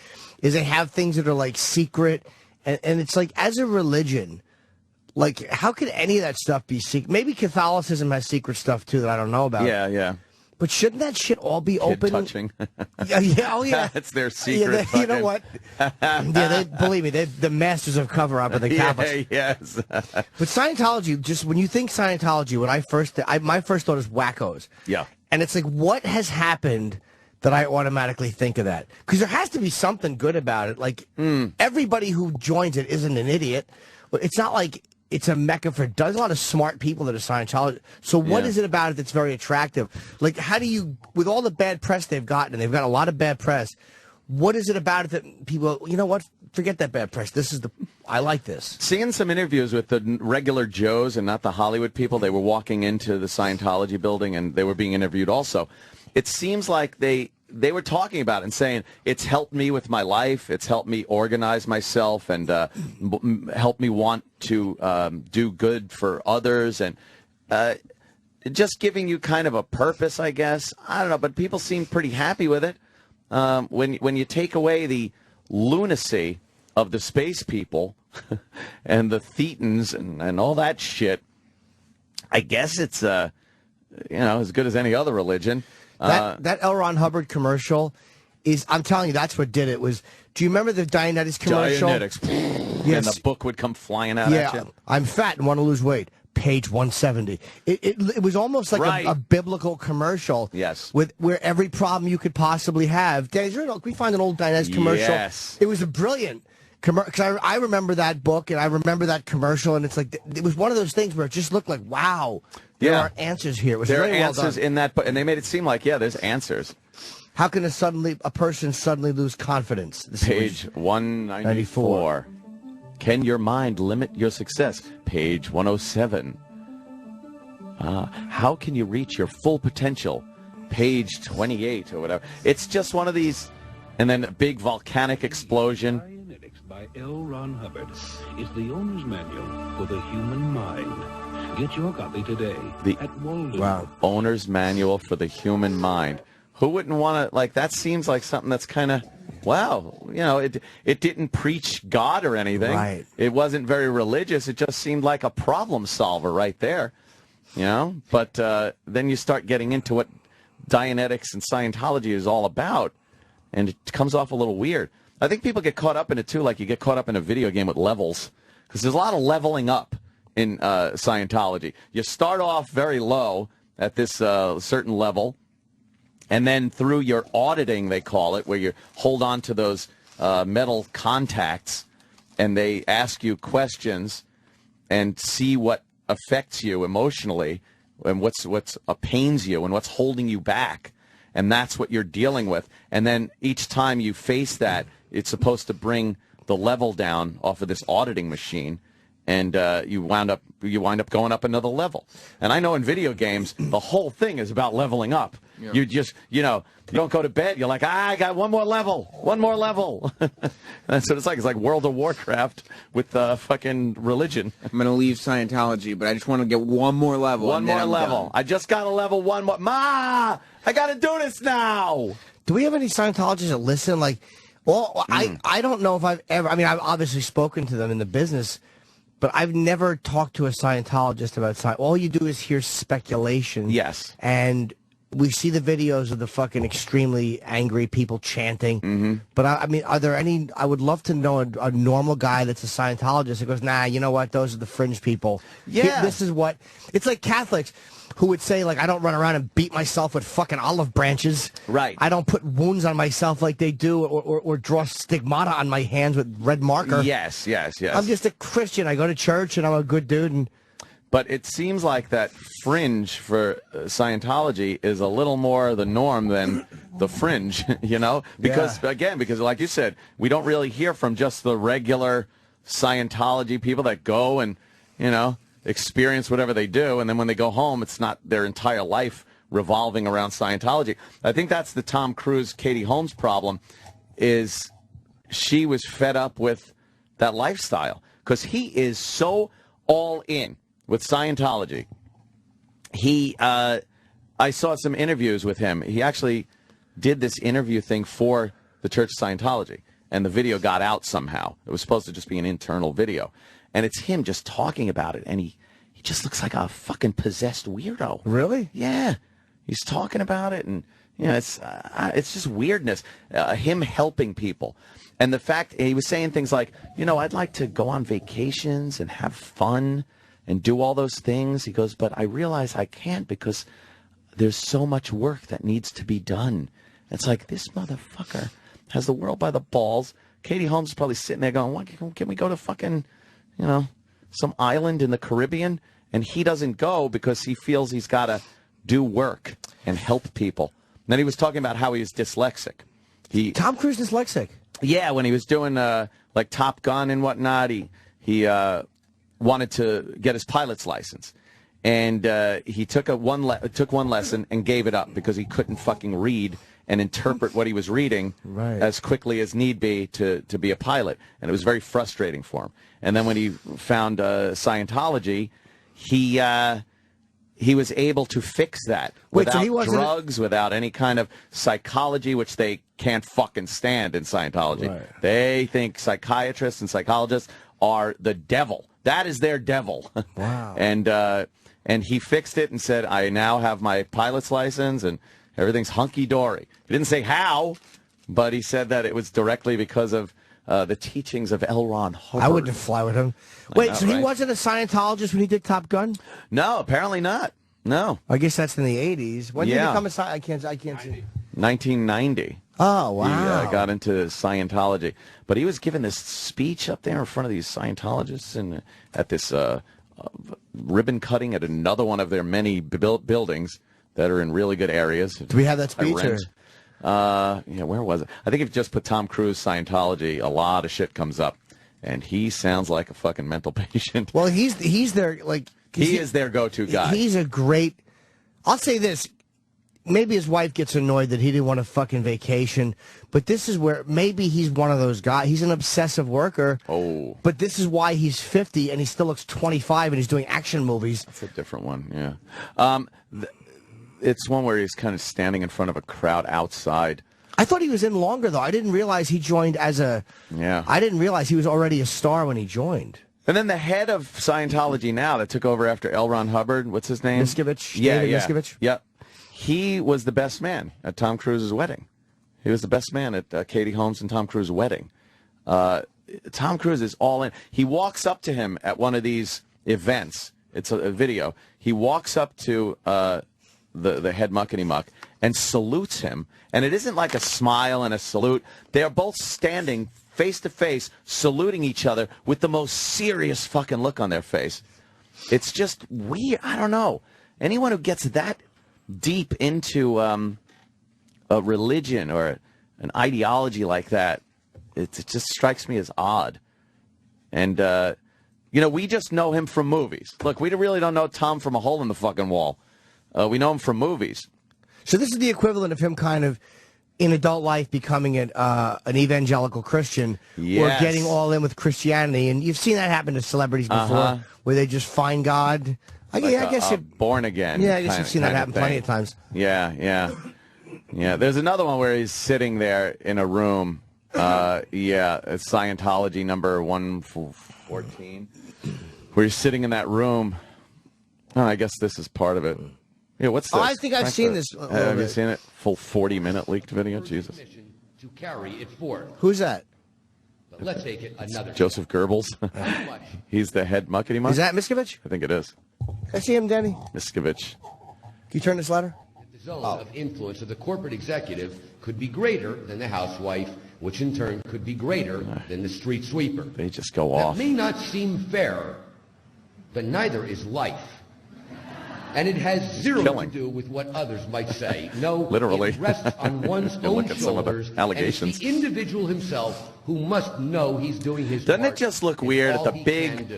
is they have things that are like secret, and it's like, as a religion, like, how could any of that stuff be secret? Maybe Catholicism has secret stuff too that I don't know about.
Yeah.
But shouldn't that shit all be open?
Touching.
Yeah.
That's their secret.
You know what? Believe me, they're the masters of cover-up of the Catholics.
Yes.
But Scientology, just when you think Scientology, my first thought is wackos.
Yeah.
And it's like, what has happened that I automatically think of that? Because there has to be something good about it. Like, everybody who joins it isn't an idiot. It's not like it's a mecca for a lot of smart people that are Scientology. So what is it about it that's very attractive? Like, how do you, with all the bad press they've gotten, and they've got a lot of bad press, What is it about it that people, you know what, forget that bad press. I like this.
Seeing some interviews with the regular Joes and not the Hollywood people, they were walking into the Scientology building and they were being interviewed also. It seems like they were talking about it and saying, it's helped me with my life, it's helped me organize myself and helped me want to do good for others and just giving you kind of a purpose, I guess. I don't know, but people seem pretty happy with it. When you take away the lunacy of the space people and the Thetans and all that shit, I guess it's as good as any other religion.
That L. Ron Hubbard commercial is, I'm telling you, that's what did it. Do you remember the Dianetics commercial?
Dianetics.
Yes.
And the book would come flying out at you.
I'm fat and want to lose weight. Page 170. It was almost like a biblical commercial.
Yes.
Where every problem you could possibly have. Can we find an old Dianetics commercial?
Yes.
It was a brilliant commercial. Because I remember that book and I remember that commercial, and it's like, it was one of those things where it just looked like, wow. There are answers here. It was
there
very
are answers in that book, and they made it seem like, there's answers.
How can a person suddenly lose confidence?
Page 194. Can your mind limit your success? Page 107. How can you reach your full potential? Page 28 or whatever. It's just one of these, and then a big volcanic explosion.
Dianetics by L. Ron Hubbard is the owner's manual for the human mind. Get your copy today at Walden.
Wow. Owner's Manual for the Human Mind. Who wouldn't want to, that seems like something that's kind of, it didn't preach God or anything.
Right.
It wasn't very religious. It just seemed like a problem solver right there, But then you start getting into what Dianetics and Scientology is all about, and it comes off a little weird. I think people get caught up in it, too, like you get caught up in a video game with levels, because there's a lot of leveling up in Scientology. You start off very low at this certain level, and then through your auditing, they call it, where you hold on to those metal contacts, and they ask you questions and see what affects you emotionally and what's pains you and what's holding you back. And that's what you're dealing with. And then each time you face that, it's supposed to bring the level down off of this auditing machine. And you wind up going up another level. And I know in video games, the whole thing is about leveling up. Yeah. You just, you don't go to bed. You're like, I got one more level. That's what it's like. It's like World of Warcraft with fucking religion.
I'm going to leave Scientology, but I just want to get one more level.
One more level. I just got a level one more. Ma, I got to do this now.
Do we have any Scientologists that listen? I don't know if I've ever, I've obviously spoken to them in the business, but I've never talked to a Scientologist about Scientology. All you do is hear speculation.
Yes.
And we see the videos of the fucking extremely angry people chanting. Mm-hmm. But, are there any... I would love to know a normal guy that's a Scientologist that goes, nah, you know what? Those are the fringe people.
Yeah.
This is what... It's like Catholics who would say, I don't run around and beat myself with fucking olive branches.
Right.
I don't put wounds on myself like they do or draw stigmata on my hands with red marker.
Yes. I'm
just a Christian. I go to church and I'm a good dude.
But it seems like that fringe for Scientology is a little more the norm than the fringe, Because, because like you said, we don't really hear from just the regular Scientology people that go and, experience whatever they do, and then when they go home, it's not their entire life revolving around Scientology. I think that's the Tom Cruise, Katie Holmes problem, is she was fed up with that lifestyle, because he is so all in with Scientology. I saw some interviews with him. He actually did this interview thing for the Church of Scientology, and the video got out somehow. It was supposed to just be an internal video. And it's him just talking about it, and he just looks like a fucking possessed weirdo.
Really?
Yeah. He's talking about it, and it's just weirdness. Him helping people. And the fact, he was saying things like, I'd like to go on vacations and have fun and do all those things. He goes, but I realize I can't because there's so much work that needs to be done. It's like, this motherfucker has the world by the balls. Katie Holmes is probably sitting there going, can we go to fucking... some island in the Caribbean, and he doesn't go because he feels he's got to do work and help people. And then he was talking about how he was dyslexic.
Tom Cruise dyslexic.
Yeah, when he was doing like Top Gun and whatnot, he wanted to get his pilot's license, and he took one lesson and gave it up because he couldn't fucking read and interpret what he was reading as quickly as need be to be a pilot, and it was very frustrating for him. And then when he found Scientology, he was able to fix that without drugs, without any kind of psychology, which they can't fucking stand in Scientology. Right. They think psychiatrists and psychologists are the devil. That is their devil. Wow. And he fixed it and said, I now have my pilot's license and everything's hunky-dory. He didn't say how, but he said that it was directly because of the teachings of L. Ron Hubbard.
I wouldn't fly with him. Wait, so he wasn't a Scientologist when he did Top Gun?
No, apparently not. No.
I guess that's in the 80s. When did he become a Scientologist? I can't see.
1990.
Oh, wow.
He got into Scientology. But he was giving this speech up there in front of these Scientologists and at this ribbon cutting at another one of their many buildings that are in really good areas.
Do we have that speech?
Yeah, where was it? I think if you just put Tom Cruise Scientology, a lot of shit comes up. And he sounds like a fucking mental patient.
Well, he's their, like...
He is their go-to guy.
He's a great... I'll say this. Maybe his wife gets annoyed that he didn't want a fucking vacation, but this is where maybe he's one of those guys. He's an obsessive worker.
Oh.
But this is why he's 50 and he still looks 25 and he's doing action movies.
That's a different one, yeah. It's one where he's kind of standing in front of a crowd outside.
I thought he was in longer, though. I didn't realize he joined as a...
Yeah.
I didn't realize he was already a star when he joined.
And then the head of Scientology now that took over after L. Ron Hubbard, what's his name?
Miscavige.
Yeah,
David Miscavige.
Yep. He was the best man at Tom Cruise's wedding. He was the best man at Katie Holmes and Tom Cruise's wedding. Tom Cruise is all in. He walks up to him at one of these events. It's a video. He walks up to the head muckety-muck and salutes him. And it isn't like a smile and a salute. They're both standing face to face, saluting each other with the most serious fucking look on their face. It's just weird. I don't know. Anyone who gets that deep into a religion or an ideology like that, it just strikes me as odd. And, we just know him from movies. Look, we really don't know Tom from a hole in the fucking wall. We know him from movies.
So this is the equivalent of him kind of, in adult life, becoming an evangelical Christian or getting all in with Christianity. And you've seen that happen to celebrities before, where they just find God. I guess you're
born again.
Yeah, I guess you've seen that happen plenty of times.
Yeah. There's another one where he's sitting there in a room. It's Scientology number 114, where he's sitting in that room. Oh, I guess this is part of it. Yeah, what's this?
Oh, I think I've seen this.
Have you seen it? Full 40-minute leaked video? Jesus.
To carry it forth.
Who's that?
But let's take it another
Joseph Goebbels. He's the head muckety-muck.
Is that Miscavige?
I think it is.
Can I see him, Danny?
Miscavige.
Can you turn this ladder?
The zone of influence of the corporate executive could be greater than the housewife, which in turn could be greater than the street sweeper.
They just go
That
off.
may not seem fair, but neither is life. And it has zero to do with what others might say. No,
literally.
It rests on one's own
Look at some of the
shoulders.
allegations.
And it's the individual himself who must know he's doing his
Doesn't
part.
it just look weird at the big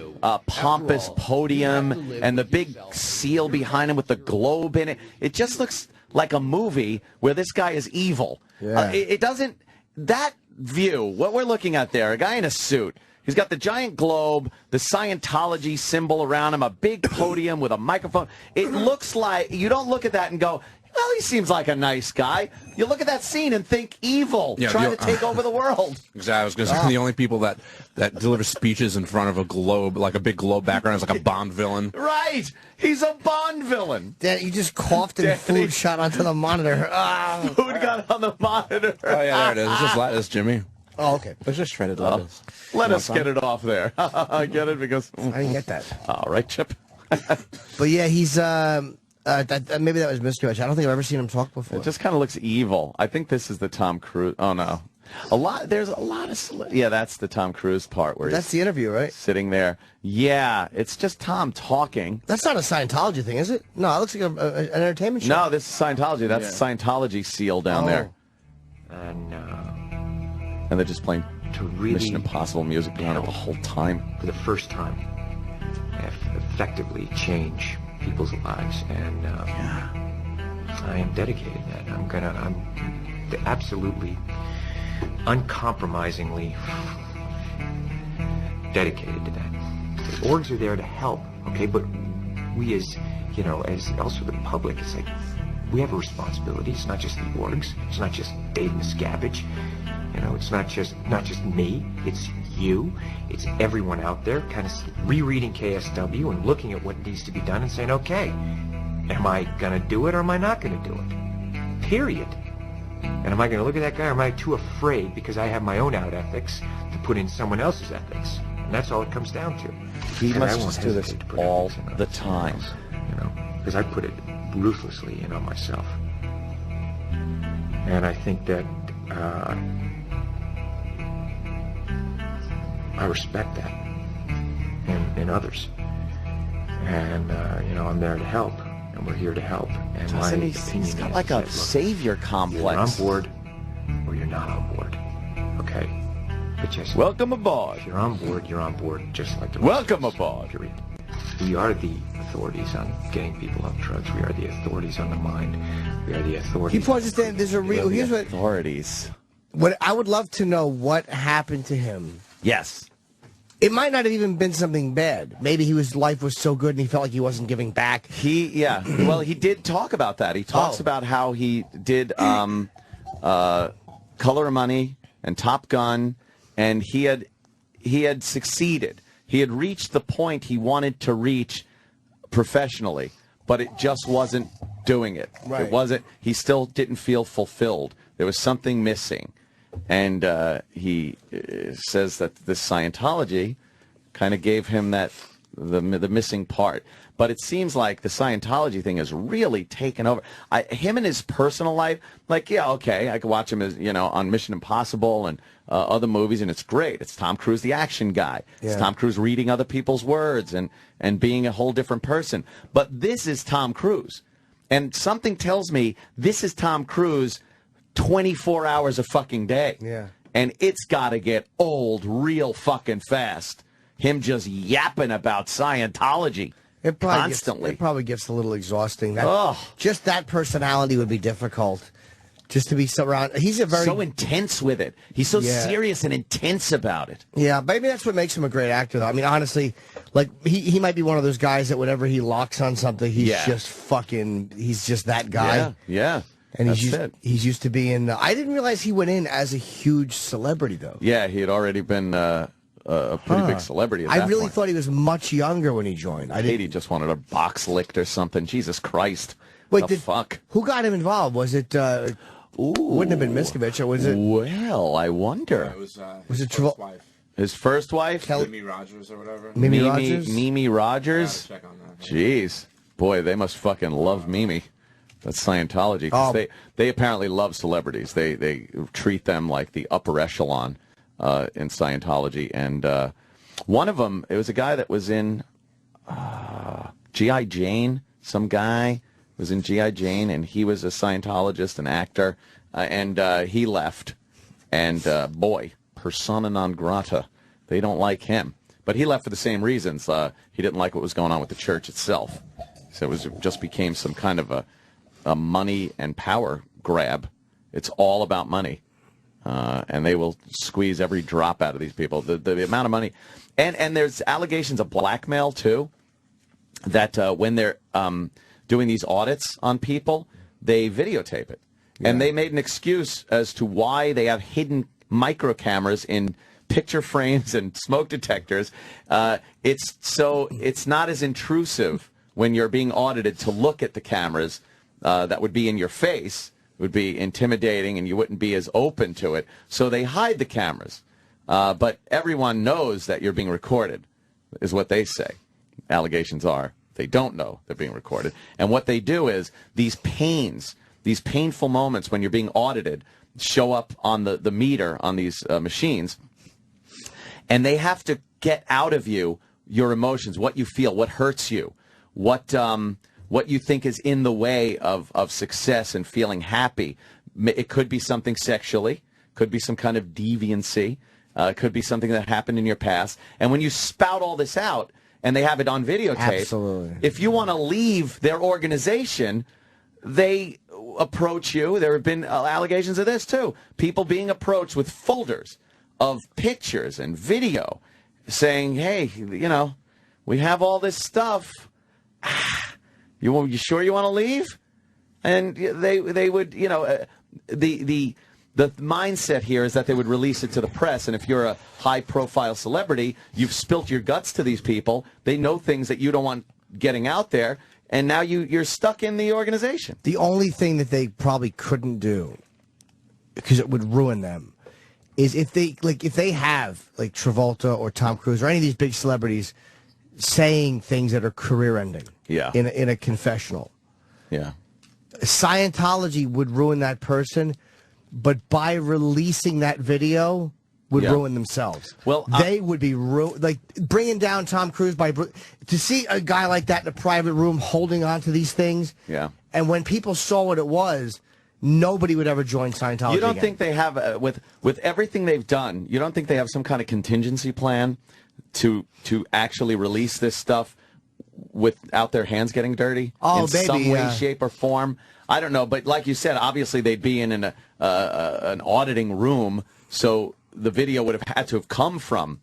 pompous podium and the big seal behind him with the globe in it? It just looks like a movie where this guy is evil.
Yeah.
It doesn't... That view, what we're looking at there, a guy in a suit... He's got the giant globe, the Scientology symbol around him, a big podium with a microphone. It looks like, you don't look at that and go, well, he seems like a nice guy. You look at that scene and think evil, trying to take over the world.
Exactly. I was going to say, the only people that deliver speeches in front of a globe, like a big globe background, is like a Bond villain.
Right. He's a Bond villain.
Dad, you just coughed and food shot onto the monitor.
Food got on the monitor.
Oh, yeah, there it is. It's just lettuce, Jimmy.
Oh, okay.
It's just shredded lettuce.
Let us get it off there. I get it because...
I didn't get that.
All right, Chip.
But yeah, he's... maybe that was Mr. I don't think I've ever seen him talk before.
It just kind of looks evil. I think this is the Tom Cruise... Oh, no. There's a lot of... Yeah, that's the Tom Cruise part where
that's the interview, right?
Sitting there. Yeah, it's just Tom talking.
That's not a Scientology thing, is it? No, it looks like an entertainment show.
No, this is Scientology. That's the Scientology seal down there.
And
And they're just playing
to really
Mission Impossible music behind it the whole time.
For the first time, effectively change people's lives, and I am dedicated to that. I'm absolutely, uncompromisingly dedicated to that. The orgs are there to help, okay, but we as also the public, it's like, we have a responsibility. It's not just the orgs. It's not just Dave Miscavige. It's not just me. It's you. It's everyone out there kind of rereading KSW and looking at what needs to be done and saying, okay, am I going to do it or am I not going to do it? Period. And am I going to look at that guy or am I too afraid because I have my own out ethics to put in someone else's ethics? And that's all it comes down to.
He must just do this all the time.
Because I put it ruthlessly on myself. And I think that I respect that in others. And, I'm there to help, and we're here to help. And
Doesn't he's got like a savior complex.
You're on board or you're not on board, okay? But just
welcome aboard.
If you're on board just like the
welcome aboard.
Period. We are the authorities on getting people off drugs. We are the authorities on the mind. We are the authorities.
People understand there's a real. Here's what
authorities.
What I would love to know what happened to him.
Yes.
It might not have even been something bad. Maybe his life was so good and he felt like he wasn't giving back.
Well, he did talk about that. He talks about how he did Color of Money and Top Gun, and he had succeeded. He had reached the point he wanted to reach professionally, but it just wasn't doing it.
Right.
It wasn't. He still didn't feel fulfilled. There was something missing. And he says that this Scientology kind of gave him the missing part. But it seems like the Scientology thing has really taken over. Him and his personal life, like, yeah, okay, I could watch him as on Mission Impossible and other movies, and it's great. It's Tom Cruise, the action guy. Yeah. It's Tom Cruise reading other people's words and being a whole different person. But this is Tom Cruise. And something tells me this is Tom Cruise 24 hours a fucking day.
Yeah.
And it's got to get old real fucking fast. Him just yapping about Scientology constantly.
It probably gets a little exhausting. Just that personality would be difficult. Just to be surrounded. He's so
intense with it. He's so serious and intense about it.
Yeah, maybe that's what makes him a great actor, though. I mean, honestly, like he might be one of those guys that whenever he locks on something, he's just that guy.
Yeah.
And he's used to being. I didn't realize he went in as a huge celebrity, though.
Yeah, he had already been a pretty big celebrity at that
I really
point.
thought he was much younger when he joined.
He just wanted a box licked or something. Jesus Christ.
Wait,
fuck?
Who got him involved? Was it... wouldn't have been Miscavige, or was it...
Well, I wonder.
Yeah,
was it
first wife?
His first wife?
Mimi Rogers or whatever.
Mimi Rogers?
Mimi Rogers?
Check on that.
Jeez. Boy, they must fucking love Mimi. That's Scientology. 'Cause they apparently love celebrities. They treat them like the upper echelon in Scientology. And one of them, it was a guy that was in G.I. Jane. Some guy was in G.I. Jane, and he was a Scientologist, an actor, and he left. And boy, persona non grata. They don't like him. But he left for the same reasons. He didn't like what was going on with the church itself. So it just became some kind of a money and power grab. It's all about money. And they will squeeze every drop out of these people. The amount of money. And there's allegations of blackmail, too, that when they're doing these audits on people, they videotape it. Yeah. And they made an excuse as to why they have hidden micro cameras in picture frames and smoke detectors. It's not as intrusive when you're being audited to look at the cameras that would be in your face. It would be intimidating, and you wouldn't be as open to it. So they hide the cameras. But everyone knows that you're being recorded, is what they say. Allegations are they don't know they're being recorded. And what they do is these painful moments when you're being audited show up on the meter on these machines. And they have to get out of you your emotions, what you feel, what hurts you, what you think is in the way of success and feeling happy. It could be something sexually, Could be some kind of deviancy. Could be something that happened in your past. And when you spout all this out, and they have it on videotape,
absolutely.
If you want to leave their organization, they approach you. There have been allegations of this, too. People being approached with folders of pictures and video saying, hey, you know, we have all this stuff. You sure you want to leave? And they would, you know, the mindset here is that they would release it to the press, and if you're a high-profile celebrity, you've spilt your guts to these people. They know things that you don't want getting out there, and now you're stuck in the organization.
The only thing that they probably couldn't do, because it would ruin them, is if they have like Travolta or Tom Cruise or any of these big celebrities saying things that are career-ending.
Yeah.
In a confessional.
Yeah.
Scientology would ruin that person, but by releasing that video would ruin themselves.
Well,
they would be like bringing down Tom Cruise to see a guy like that in a private room holding on to these things.
Yeah.
And when people saw what it was, nobody would ever join Scientology.
You don't
again.
think they have with everything they've done? You don't think they have some kind of contingency plan to actually release this stuff without their hands getting dirty in some way, shape, or form? I don't know, but like you said, obviously they'd be in an auditing room, so the video would have had to have come from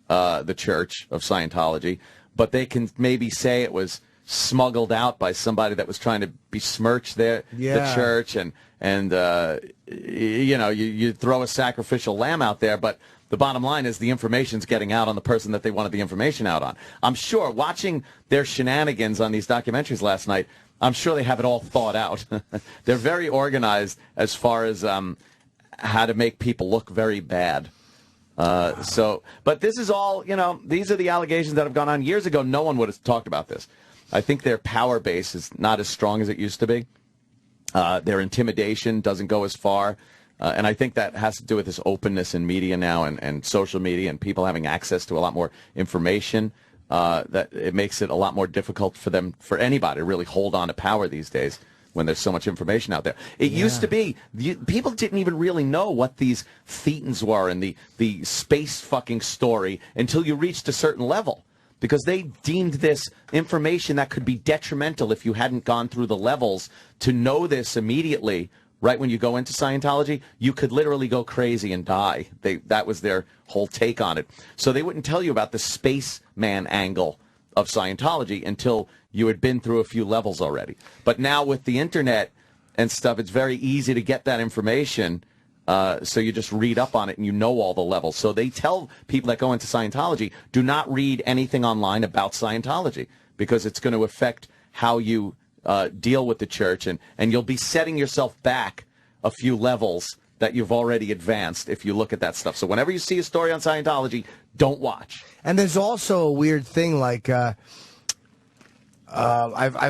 the Church of Scientology, but they can maybe say it was smuggled out by somebody that was trying to besmirch the church, and you know, you throw a sacrificial lamb out there, but the bottom line is the information's getting out on the person that they wanted the information out on. I'm sure, watching their shenanigans on these documentaries last night, I'm sure they have it all thought out. They're very organized as far as how to make people look very bad. But this is all, you know, these are the allegations that have gone on. Years ago, no one would have talked about this. I think their power base is not as strong as it used to be. Their intimidation doesn't go as far. And I think that has to do with this openness in media now and social media and people having access to a lot more information. That it makes it a lot more difficult for anybody to really hold on to power these days when there's so much information out there. It used to be, people didn't even really know what these thetans were and the space fucking story until you reached a certain level, because they deemed this information that could be detrimental if you hadn't gone through the levels to know this immediately. Right when you go into Scientology, you could literally go crazy and die. That was their whole take on it. So they wouldn't tell you about the spaceman angle of Scientology until you had been through a few levels already. But now with the internet and stuff, it's very easy to get that information. So you just read up on it and you know all the levels. So they tell people that go into Scientology, do not read anything online about Scientology, because it's going to affect how you deal with the church, and you'll be setting yourself back a few levels that you've already advanced if you look at that stuff. So whenever you see a story on Scientology, don't watch.
And there's also a weird thing, like I've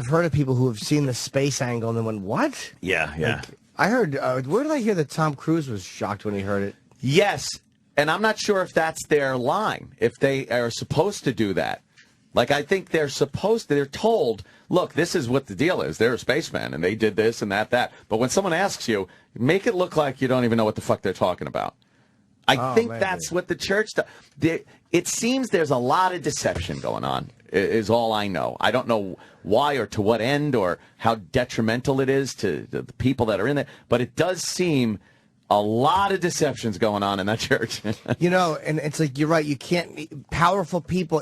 heard of people who have seen the space angle and then went, what?
Yeah.
Like, I heard, where did I hear that Tom Cruise was shocked when he heard it?
Yes, and I'm not sure if that's their line, if they are supposed to do that. Like, I think they're told, look, this is what the deal is. They're a spaceman, and they did this and that. But when someone asks you, make it look like you don't even know what the fuck they're talking about. I think that's what the church does. It seems there's a lot of deception going on, is all I know. I don't know why or to what end or how detrimental it is to the people that are in there, but it does seem a lot of deceptions going on in that church.
You know, and it's like, you're right, you can't, powerful people,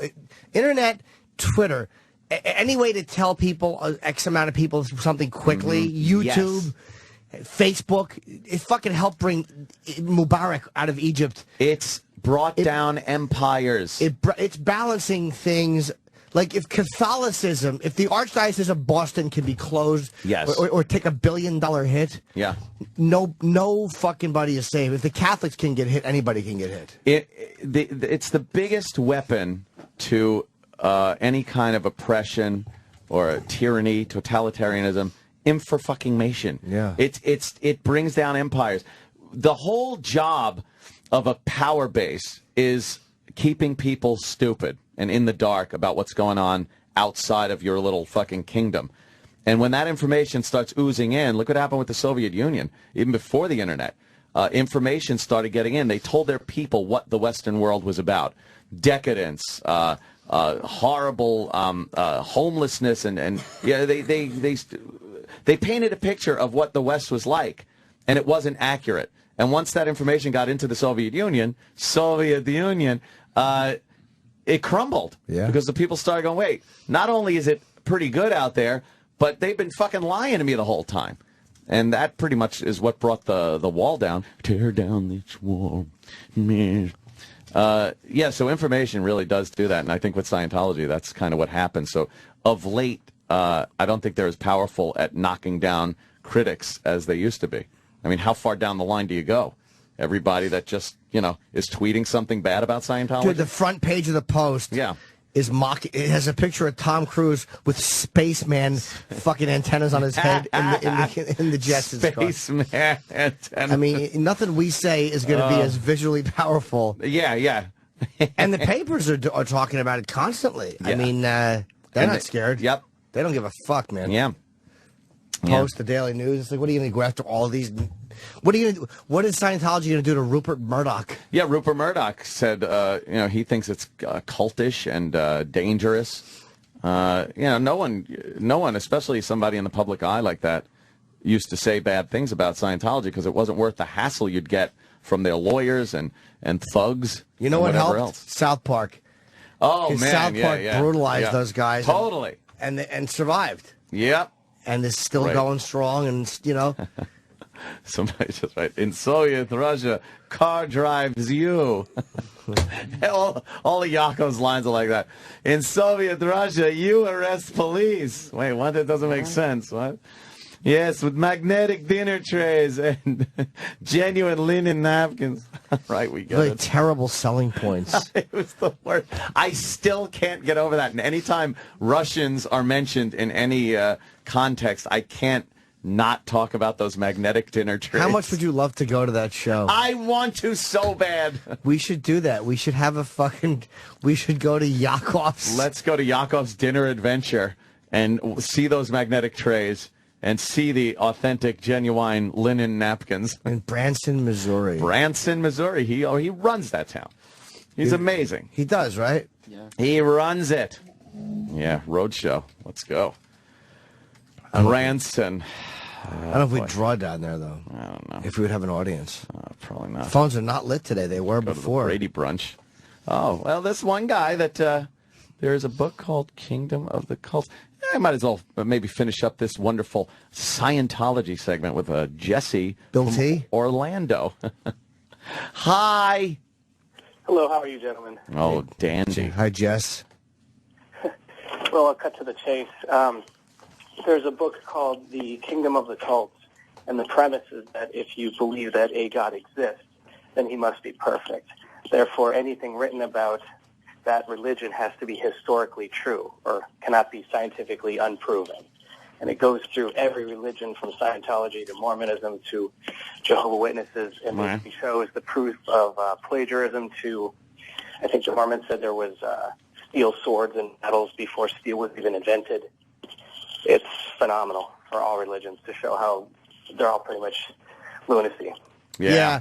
internet, Twitter, any way to tell people, X amount of people something quickly, YouTube, Facebook, it fucking helped bring Mubarak out of Egypt.
It's brought down empires.
It's balancing things. Like, if Catholicism, if the Archdiocese of Boston can be closed, or take $1 billion hit, no fucking body is safe. If the Catholics can get hit, anybody can get hit.
It's the biggest weapon to any kind of oppression or tyranny, totalitarianism, infra-fucking-mation.
Yeah.
It brings down empires. The whole job of a power base is keeping people stupid and in the dark about what's going on outside of your little fucking kingdom. And when that information starts oozing in, look what happened with the Soviet Union, even before the internet. information started getting in. They told their people what the Western world was about. Decadence, horrible homelessness, and yeah, they painted a picture of what the West was like, and it wasn't accurate. And once that information got into the Soviet Union, it crumbled.
Yeah.
Because the people started going, wait, not only is it pretty good out there, but they've been fucking lying to me the whole time. And that pretty much is what brought the wall down. Tear down this wall. Yeah, so information really does do that. And I think with Scientology, that's kind of what happened. So of late, I don't think they're as powerful at knocking down critics as they used to be. I mean, how far down the line do you go? Everybody that just, is tweeting something bad about Scientology?
Dude, the front page of the Post is it has a picture of Tom Cruise with spaceman fucking antennas on his head in the Jetsons car.
Spaceman antennas.
I mean, nothing we say is going to be as visually powerful.
Yeah.
And the papers are talking about it constantly. Yeah. I mean, they're not scared.
Yep.
They don't give a fuck, man.
Yeah.
Post, the Daily News. It's like, what are you going to go after all of these? What are you going to do? What is Scientology going to do to Rupert Murdoch?
Yeah, Rupert Murdoch said, he thinks it's cultish and dangerous. No one, especially somebody in the public eye like that, used to say bad things about Scientology because it wasn't worth the hassle you'd get from their lawyers and thugs.
You know what helped?
Else.
South Park.
Oh, man,
South Park brutalized those guys.
Totally.
And survived.
Yep.
And is still going strong, and
Somebody just right. In Soviet Russia, car drives you. all of Yakov's lines are like that. In Soviet Russia, you arrest police. Wait, what? That doesn't make sense. What? Yes, with magnetic dinner trays and genuine linen napkins. Right, we get
really
it.
Terrible selling points.
It was the worst. I still can't get over that. And anytime Russians are mentioned in any context, I can't not talk about those magnetic dinner trays.
How much would you love to go to that show?
I want to so bad.
We should do that. We should have we should go to Yakov's.
Let's go to Yakov's dinner adventure and see those magnetic trays and see the authentic, genuine linen napkins.
In Branson, Missouri.
Branson, Missouri. He runs that town. He's amazing.
He does, right?
Yeah.
He runs it. Yeah, roadshow. Let's go. Branson.
I don't know if we'd draw down there, though.
I don't know.
If we would have an audience.
Probably not.
Phones are not lit today. They were before.
Brady brunch. Oh, well, this one guy that there's a book called Kingdom of the Cults. I might as well maybe finish up this wonderful Scientology segment with Jesse
Bill T.
Orlando. Hi.
Hello, how are you, gentlemen?
Oh, dandy.
Hi, Jess.
Well, I'll cut to the chase. There's a book called The Kingdom of the Cults, and the premise is that if you believe that a God exists, then he must be perfect. Therefore, anything written about that religion has to be historically true or cannot be scientifically unproven. And it goes through every religion from Scientology to Mormonism to Jehovah's Witnesses, and basically shows the proof of plagiarism to, I think the Mormons said there was steel swords and battles before steel was even invented. It's phenomenal for all religions to show how they're all pretty much lunacy.
Yeah,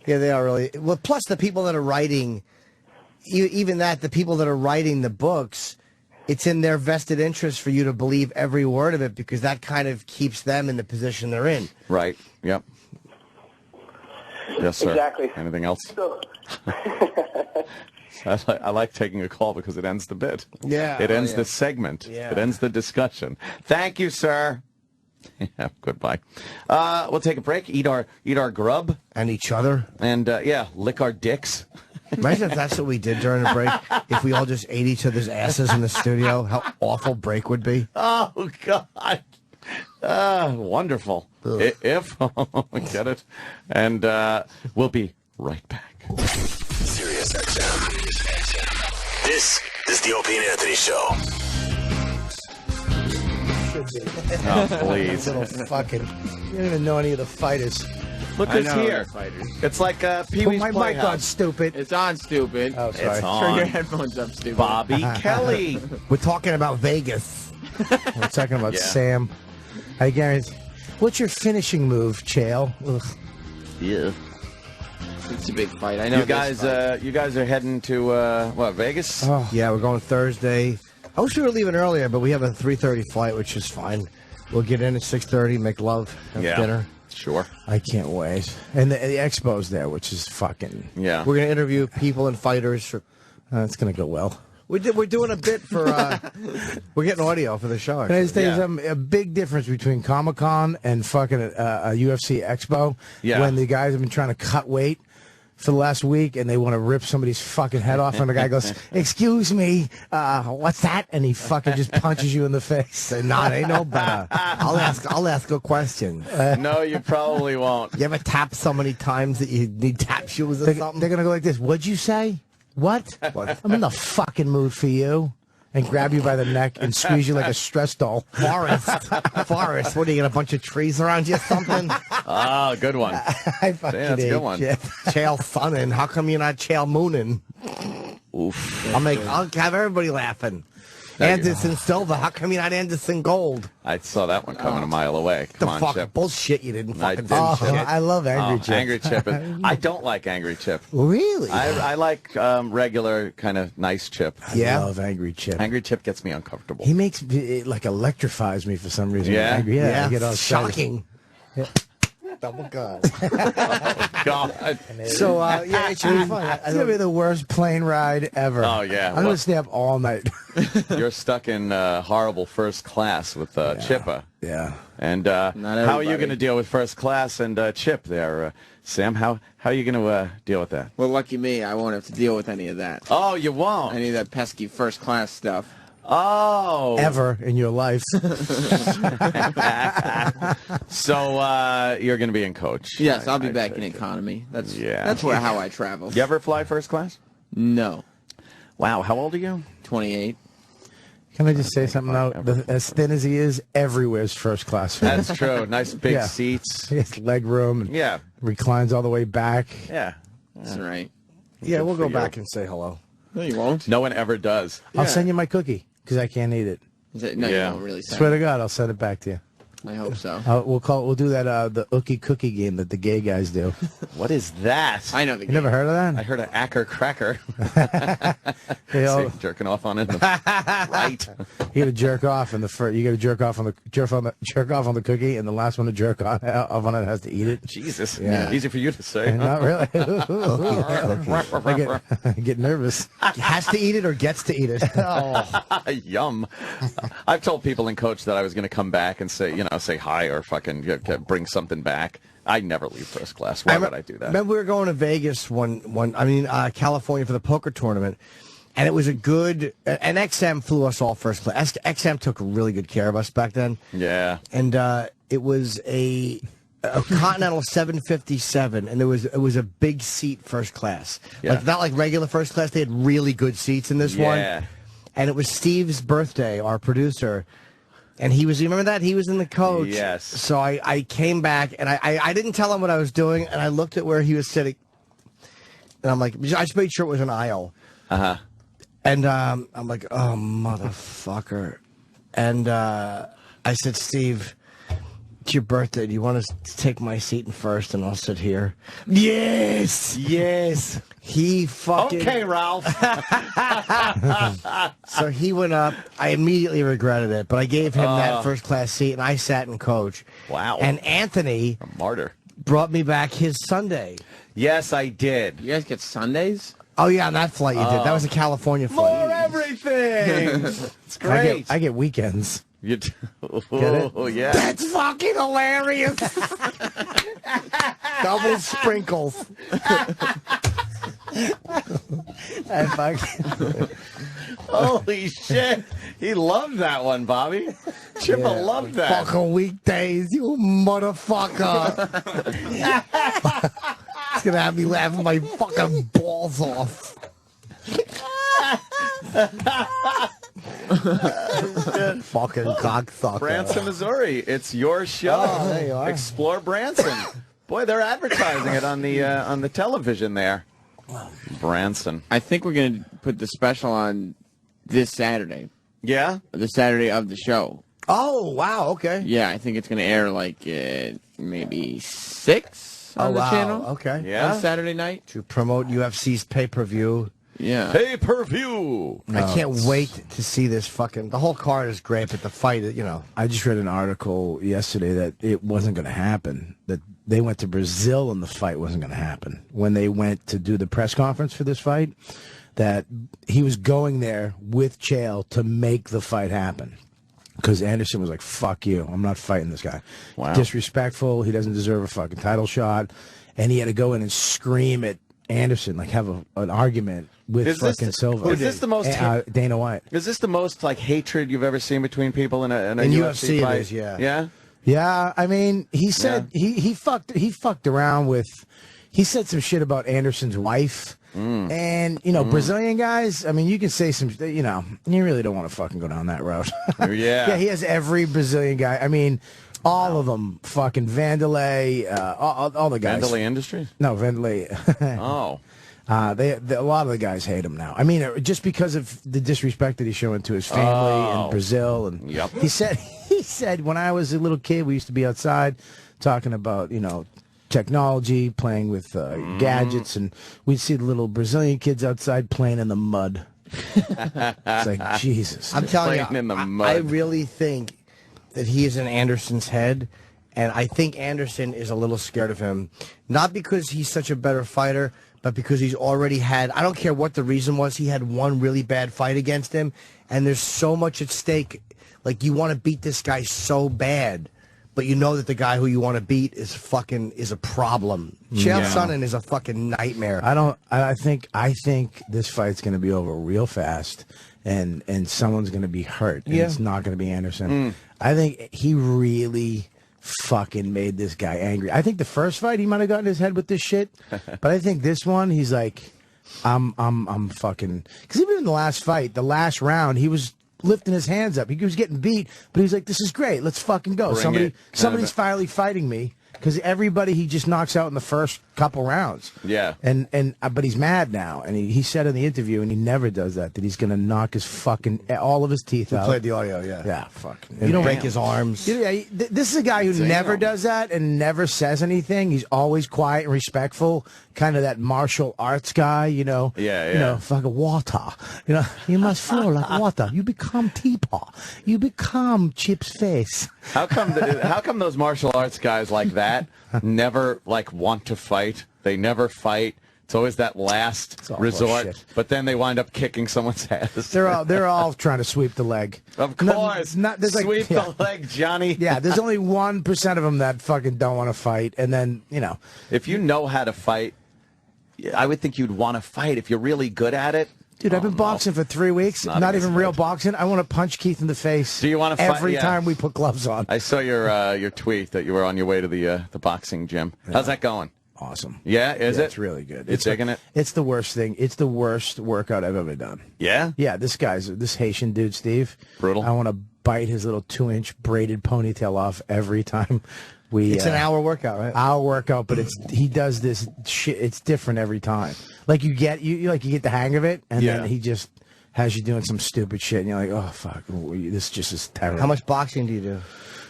they are really. Well, plus the people that are writing, the people that are writing the books, it's in their vested interest for you to believe every word of it because that kind of keeps them in the position they're in.
Right. Yep. Yes, sir.
Exactly.
Anything else?
So,
I like taking a call because it ends the bit.
Yeah.
It ends the segment.
Yeah.
It ends the discussion. Thank you, sir. Yeah, goodbye. We'll take a break, eat our grub.
And each other.
And, lick our dicks.
Imagine if that's what we did during a break. If we all just ate each other's asses in the studio, how awful break would be.
Oh, God. Wonderful. If get it. And we'll be right back.
Sirius XM. This is the Opie Anthony Show.
Oh, please.
Little fucking, you don't even know any of the fighters.
Look who's here. It's like Pee-wee's
my mic on, stupid.
It's on, stupid.
Oh, sorry.
It's on.
Turn your headphones up, stupid.
Bobby Kelly.
We're talking about Vegas. We're talking about Sam. Hey, Gary, what's your finishing move, Chael? Ugh.
Yeah.
It's a big fight. I know.
You guys are heading to what, Vegas?
Oh. Yeah, we're going Thursday. I wish we were leaving earlier, but we have a 3:30 flight, which is fine. We'll get in at 6:30, make love, have dinner.
Sure.
I can't wait. And the expo's there, which is fucking...
Yeah.
We're going to interview people and fighters. It's going to go well. We're doing a bit for... we're getting audio for the show. There's a big difference between Comic-Con and fucking a UFC expo.
Yeah.
When the guys have been trying to cut weight for the last week, and they want to rip somebody's fucking head off, and the guy goes, "Excuse me, what's that?" And he fucking just punches you in the face. And no, it ain't no better. I'll ask a question.
No, you probably won't.
You ever tap so many times that you need tap shoes or something? They're gonna go like this. What'd you say? What? I'm in the fucking mood for you. And grab you by the neck and squeeze you like a stress doll. Forrest, what are you, got a bunch of trees around you or something?
Ah, good one.
I fucking
that's a good one.
Chael sunning. How come you're not Chael mooning?
Oof.
I'll have everybody laughing. Anderson Silva, how come you're not Anderson Gold?
I saw that one coming a mile away. Come on, Chip.
Bullshit, you didn't fucking
I didn't, Chip.
I love Angry Chip.
Angry Chip. I don't like Angry Chip.
Really?
I like regular, kind of nice Chip.
I love Angry Chip.
Angry Chip gets me uncomfortable.
He makes it like electrifies me for some reason.
Yeah?
Angry. Yeah. I get all shocking. Yeah. Double gun.
God.
So, it should be fun. It's going to be the worst plane ride ever.
Oh, yeah.
I'm going to stay up all night.
You're stuck in horrible first class with Chippa.
Yeah.
And how are you going to deal with first class and Chip there, Sam? How are you going to deal with that?
Well, lucky me, I won't have to deal with any of that.
Oh, you won't?
Any of that pesky first class stuff.
Oh.
Ever in your life.
So you're going to be in coach.
Yes, I'll be back in economy. That's how I travel.
You ever fly first class?
No.
Wow, how old are you?
28.
Can I just say something now? As thin as he is, everywhere's first class.
That's true. Nice big seats.
He has leg room. And reclines all the way back.
Yeah.
That's right.
Yeah, we'll go back and say hello.
No, you won't.
No one ever does.
I'll send you my cookie because I can't eat it.
No, you won't really send
Swear to God, I'll send it back to you.
I hope so.
We'll do that the Ookie Cookie game that the gay guys do.
What is that?
I know the
You
game.
never heard of that?
I heard of Acker Cracker.
all-
Jerking off on it. Right.
You got to jerk off in the first. You got to jerk off on the cookie, and the last one to jerk off on it has to eat it.
Jesus.
Yeah.
Easy for you to say.
Not really. I get nervous. Has to eat it or gets to eat it. Oh.
Yum. I've told people in coach that I was going to come back and say hi or fucking bring something back. I never leave first class. Why would I do that?
Remember we were going to Vegas California for the poker tournament, and it was a good. And XM flew us all first class. XM took really good care of us back then.
Yeah.
And it was a Continental 757, and it was a big seat first class.
Yeah.
Like not like regular first class. They had really good seats in this one.
Yeah.
And it was Steve's birthday, our producer. And you remember that? He was in the coach.
Yes.
So I came back, and I didn't tell him what I was doing, and I looked at where he was sitting, and I'm like, I just made sure it was an aisle.
Uh-huh.
And I'm like, oh, motherfucker. And I said, Steve, it's your birthday. Do you want to take my seat in first, and I'll sit here? Yes! Yes! He fucking...
Okay, Ralph.
So he went up. I immediately regretted it, but I gave him that first class seat, and I sat in coach.
Wow.
And Anthony
A martyr.
brought me back his Sunday.
Yes, I did.
You guys get Sundays?
Oh, yeah, on that flight you did. That was a California flight.
More everything. It's great.
I get weekends.
You
Get it?
Oh, yeah.
That's fucking hilarious. Double sprinkles.
Holy shit. He loved that one, Bobby. Chippa loved that.
Fucking weekdays, you motherfucker. It's going to have me laughing my fucking balls off. Fucking cocksucker.
Branson, Missouri. It's your show.
Oh, there you are.
Explore Branson. Boy, they're advertising it on the television there. Branson.
I think we're going to put the special on this Saturday.
Yeah?
The Saturday of the show.
Oh, wow, okay.
Yeah, I think it's going to air like maybe 6. on the channel.
Okay.
Yeah.
On Saturday night.
To promote UFC's pay-per-view.
Yeah.
Pay-per-view.
I can't wait to see this fucking... The whole card is great, but the fight, you know...
I just read an article yesterday that it wasn't going to happen. That they went to Brazil and the fight wasn't going to happen. When they went to do the press conference for this fight, that he was going there with Chael to make the fight happen. Because Anderson was like, fuck you, I'm not fighting this guy.
Wow.
Disrespectful, he doesn't deserve a fucking title shot. And he had to go in and scream at Anderson, like have an argument with fucking Silva.
Is this the most...
Dana White.
Is this the most, like, hatred you've ever seen between people in a
UFC
fight?
it is, yeah.
Yeah?
Yeah, I mean, he said he fucked around with... He said some shit about Anderson's wife. And, you know, Brazilian guys, I mean, you can say some, you know, you really don't want to fucking go down that road. Yeah, he has every Brazilian guy. I mean, all of them, fucking Vanderlei, all the guys.
Vanderlei Industries?
No, Vanderlei.
Oh.
A lot of the guys hate him now. I mean, just because of the disrespect that he's showing to his family in Brazil. And he said, when I was a little kid, we used to be outside talking about, you know, technology, playing with gadgets, and we'd see the little Brazilian kids outside playing in the mud. It's like, Jesus.
I'm telling you,
in the mud.
I really think that he is in Anderson's head, and I think Anderson is a little scared of him. Not because he's such a better fighter, but because he's already had, I don't care what the reason was, he had one really bad fight against him, and there's so much at stake. Like, you want to beat this guy so bad, but you know that the guy who you want to beat is a problem. Chael Sonnen is a fucking nightmare.
I think this fight's going to be over real fast, and someone's going to be hurt. And it's not going to be Anderson. I think he really fucking made this guy angry. I think the first fight he might have gotten his head with this shit, but I think this one he's like, I'm fucking, because even in the last fight, the last round, he was lifting his hands up. He was getting beat, but he's like, this is great. Let's fucking go. Somebody's finally fighting me, because everybody he just knocks out in the first couple rounds.
Yeah.
But he's mad now, and he said in the interview, and he never does that he's going to knock his fucking, all of his teeth out.
We played the audio, yeah.
Yeah, fucking.
You don't break his arms.
Yeah, this is a guy who never does that and never says anything. He's always quiet and respectful, kind of that martial arts guy, you know.
Yeah.
You know, fucking water. You know, you must flow like water. You become teapot. You become Chip's face.
How come those martial arts guys like that never, like, want to fight? They never fight. It's always that last resort,
bullshit.
But then they wind up kicking someone's ass.
They're all trying to sweep the leg.
Of course. Sweep the leg, Johnny.
Yeah, there's only 1% of them that fucking don't want to fight. And then, you know.
If you know how to fight, I would think you'd want to fight. If you're really good at it.
Dude, I've been boxing for 3 weeks. Not even real boxing. I want to punch Keith in the face.
Do you want to fight?
Every time we put gloves on.
I saw your tweet that you were on your way to the boxing gym. How's that going?
Awesome.
Yeah, is it?
It's really good.
It's digging it?
It's the worst thing. It's the worst workout I've ever done.
Yeah?
Yeah, this Haitian dude, Steve.
Brutal.
I want to bite his little 2-inch braided ponytail off every time
it's an hour workout, right?
Hour workout, but he does this shit. It's different every time. Like you get the hang of it, and then he just has you doing some stupid shit, and you're like, oh fuck, this just is terrible.
How much boxing do you do?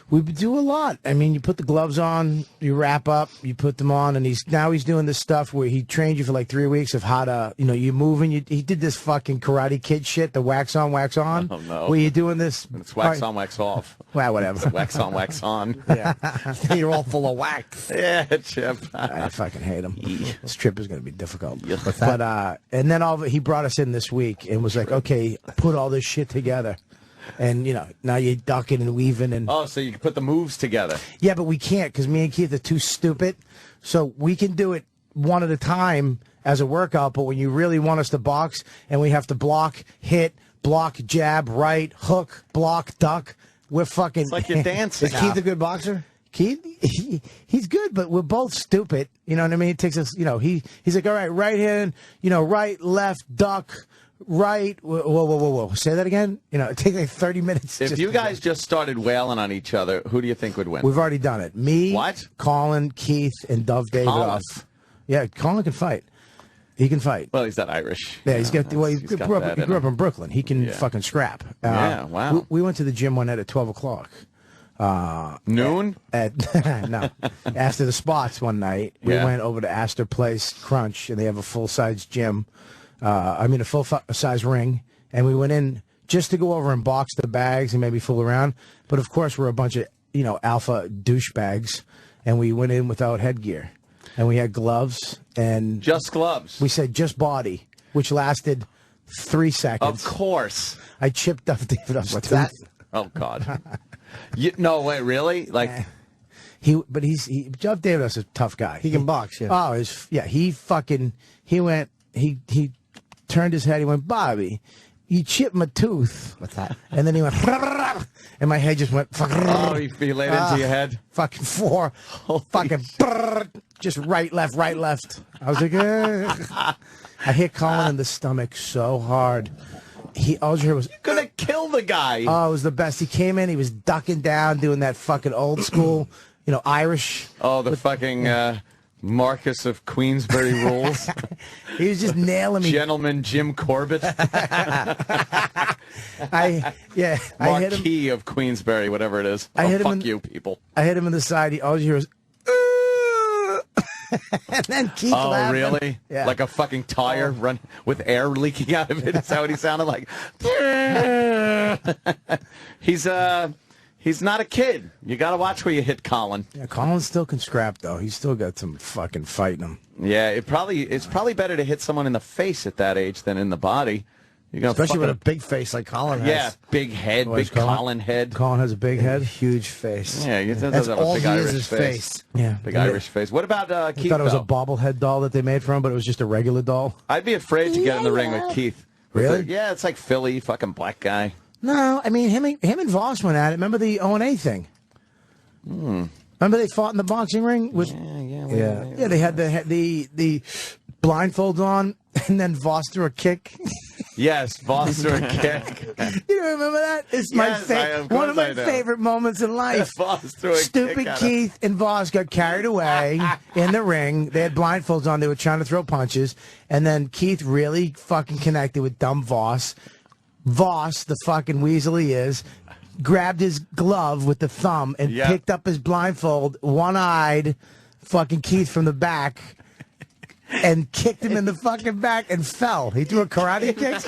We do a lot. I mean, you put the gloves on, you wrap up, you put them on, and he's doing this stuff where he trained you for like 3 weeks of how to, you know, you move, and he did this fucking Karate Kid shit, the wax on, wax on.
Oh no!
Where you doing this?
It's wax on, wax off.
Well, whatever.
It's wax on, wax on.
Yeah.
You're all full of wax.
Yeah, Chip.
I fucking hate him. This trip is going to be difficult. But and then he brought us in this week and was like, okay, put all this shit together. And, you know, now you're ducking and weaving. And
so you can put the moves together.
Yeah, but we can't because me and Keith are too stupid. So we can do it one at a time as a workout, but when you really want us to box and we have to block, hit, block, jab, right, hook, block, duck, we're fucking...
It's like you're dancing.
Is Keith a good boxer?
Keith, he's good, but we're both stupid. You know what I mean? It takes us, you know, he's like, all right, right hand, you know, right, left, duck... Right, whoa. Say that again? You know, it takes like 30 minutes.
If you guys just started wailing on each other, who do you think would win?
We've already done it. Me, Colin, Keith, and Dove Davidoff. Yeah, Colin can fight. He can fight.
Well, he's that Irish.
Yeah, he grew up in Brooklyn. He can fucking scrap.
Yeah, wow.
We went to the gym one night at 12 o'clock.
Noon?
No. After the spots one night, we went over to Astor Place Crunch, and they have a full-size gym. A full-size ring. And we went in just to go over and box the bags and maybe fool around. But, of course, we're a bunch of, alpha douchebags. And we went in without headgear. And we had gloves. And
just gloves?
We said just body, which lasted 3 seconds.
Of course.
I chipped up David.
What's that?
Oh, God. No, wait, really? Like,
Jeff Davis is a tough guy.
He can box, yeah.
Oh, he turned his head. He went, Bobby, you chipped my tooth.
What's that?
And then he went, and my head just went.
Oh, he laid into your head.
Fucking 4, just right, left. I was like, I hit Colin in the stomach so hard. All you heard was
gonna kill the guy.
Oh, it was the best. He came in, he was ducking down, doing that fucking old school, Irish.
Oh, the fucking Marcus of Queensberry rules.
He was just nailing me.
Gentleman Jim Corbett.
I hit him.
Marquis of Queensberry, whatever it is. Fuck you, people.
I hit him in the side. All you hear was, and then keep laughing.
Oh, really?
Yeah.
Like a fucking tire run with air leaking out of it. Is that what he sounded like? He's not a kid. You got to watch where you hit Colin.
Yeah, Colin still can scrap though. He's still got some fucking fighting him.
Yeah, it's probably better to hit someone in the face at that age than in the body.
Especially with a big face like Colin has.
Yeah, big head, big Colin head.
Colin has a big head,
huge face.
Yeah, he does
That's
have
all
a big
he
Irish
is his face.
Yeah,
big Irish face. What about Keith?
I thought it was
though?
a bobblehead doll that they made for him, but it was just a regular doll.
I'd be afraid to get in the ring with Keith.
Really?
Yeah, it's like Philly, fucking black guy.
No, I mean him and Voss went at it. Remember the O&A thing? Remember they fought in the boxing ring with? Yeah. They had the blindfolds on, and then Voss threw a kick.
Yes, Voss threw a kick.
You remember that? It's one of my favorite moments in life.
Voss threw a
Stupid
kick
Keith and Voss got carried away in the ring. They had blindfolds on. They were trying to throw punches, and then Keith really fucking connected with dumb Voss. Voss, the fucking weasel he is, grabbed his glove with the thumb and picked up his blindfold, one-eyed fucking Keith from the back, and kicked him in the fucking back and fell. He threw a karate kick,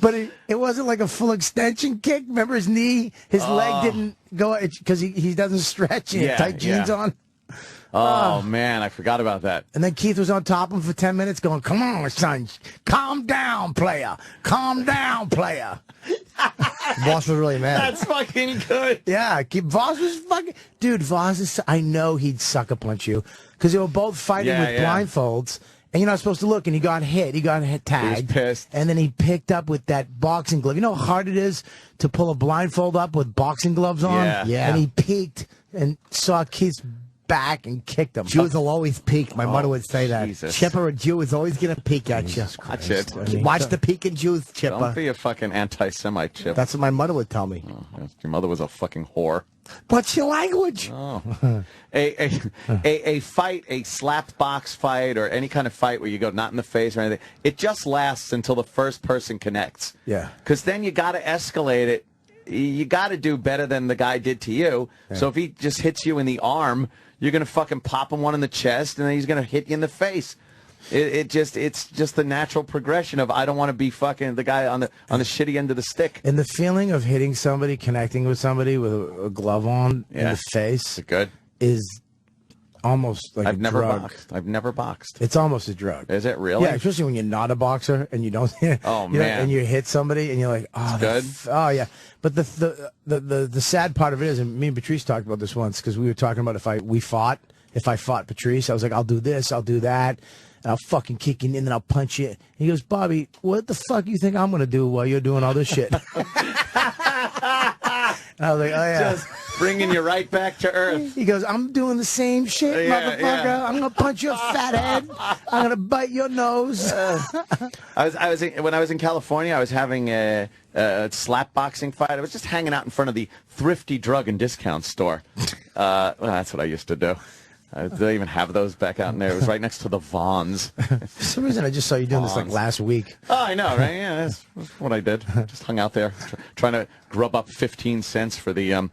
but it wasn't like a full extension kick. Remember his knee, his leg didn't go because he doesn't stretch. He had tight jeans on.
Oh, man, I forgot about that.
And then Keith was on top of him for 10 minutes going, come on, son, calm down, player. Calm down, player.
Voss was really mad.
That's fucking good.
Yeah, Voss was fucking... Dude, Voss is... I know he'd sucker punch you because they were both fighting with blindfolds. And you're not supposed to look, and he got hit. He got tagged.
He was pissed.
And then he picked up with that boxing glove. You know how hard it is to pull a blindfold up with boxing gloves on?
Yeah.
And he peeked and saw Keith's back and kicked him.
Jews will always peek. My mother would say that.
Jesus.
Chipper, a Jew is always going to peek at you.
Watch it.
Watch the peeking Jews, Chipper.
Don't be a fucking anti-Semite, Chip.
That's what my mother would tell me.
Your mother was a fucking whore.
What's your language?
Oh. A fight, a slap box fight, or any kind of fight where you go not in the face or anything, it just lasts until the first person connects.
Yeah.
Because then you got to escalate it. You got to do better than the guy did to you.
Yeah.
So if he just hits you in the arm, you're going to fucking pop him one in the chest, and then he's going to hit you in the face. It's just the natural progression of I don't want to be fucking the guy on the shitty end of the stick.
And the feeling of hitting somebody, connecting with somebody with a glove on in the face is almost like
I've
a
never
drug.
boxed. I've never boxed.
It's almost a drug.
Is it really?
Yeah, especially when you're not a boxer and you don't.
Oh,
man!
man.
And you hit somebody and you're like, oh,
good.
Oh yeah. But the sad part of it is, and me and Patrice talked about this once because we were talking about if I fought Patrice, I was like, I'll do this, I'll do that. And I'll fucking kick you in and I'll punch you. And he goes, Bobby, what the fuck you think I'm going to do while you're doing all this shit? And I was like, oh, yeah.
Just bringing you right back to earth.
He goes, I'm doing the same shit, motherfucker. Yeah. I'm going to punch your fat head. I'm going to bite your nose.
When I was in California, I was having a slap boxing fight. I was just hanging out in front of the Thrifty Drug and Discount Store. Well, that's what I used to do. Do they even have those back out in there? It was right next to the Vons.
For some reason, I just saw you doing this like last week.
Oh, I know, right? Yeah, that's what I did. Just hung out there trying to grub up 15 cents for the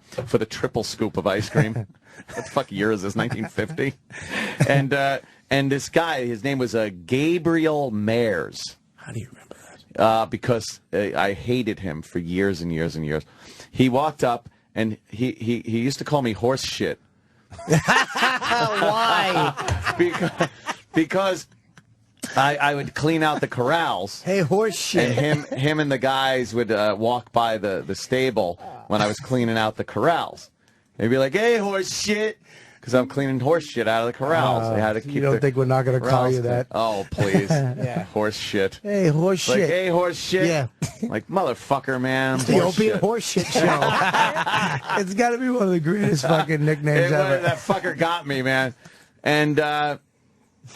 triple scoop of ice cream. What the fuck year is this? 1950. And this guy, his name was Gabriel Mayers.
How do you remember that?
Because I hated him for years and years and years. He walked up and he used to call me horse shit.
Why?
Because I would clean out the corrals.
Hey, horse shit.
And him and the guys would walk by the stable when I was cleaning out the corrals. They'd be like, "Hey, horse shit," because I'm cleaning horse shit out of the corrals. I had to keep.
You don't think we're not going to call you that?
Oh, please. Yeah. Horse shit.
Hey, horse shit.
Like, hey, horse shit.
Yeah.
Like, motherfucker, man.
It's the Opie and Horse Shit show.
It's got to be one of the greatest fucking nicknames ever.
That fucker got me, man. And I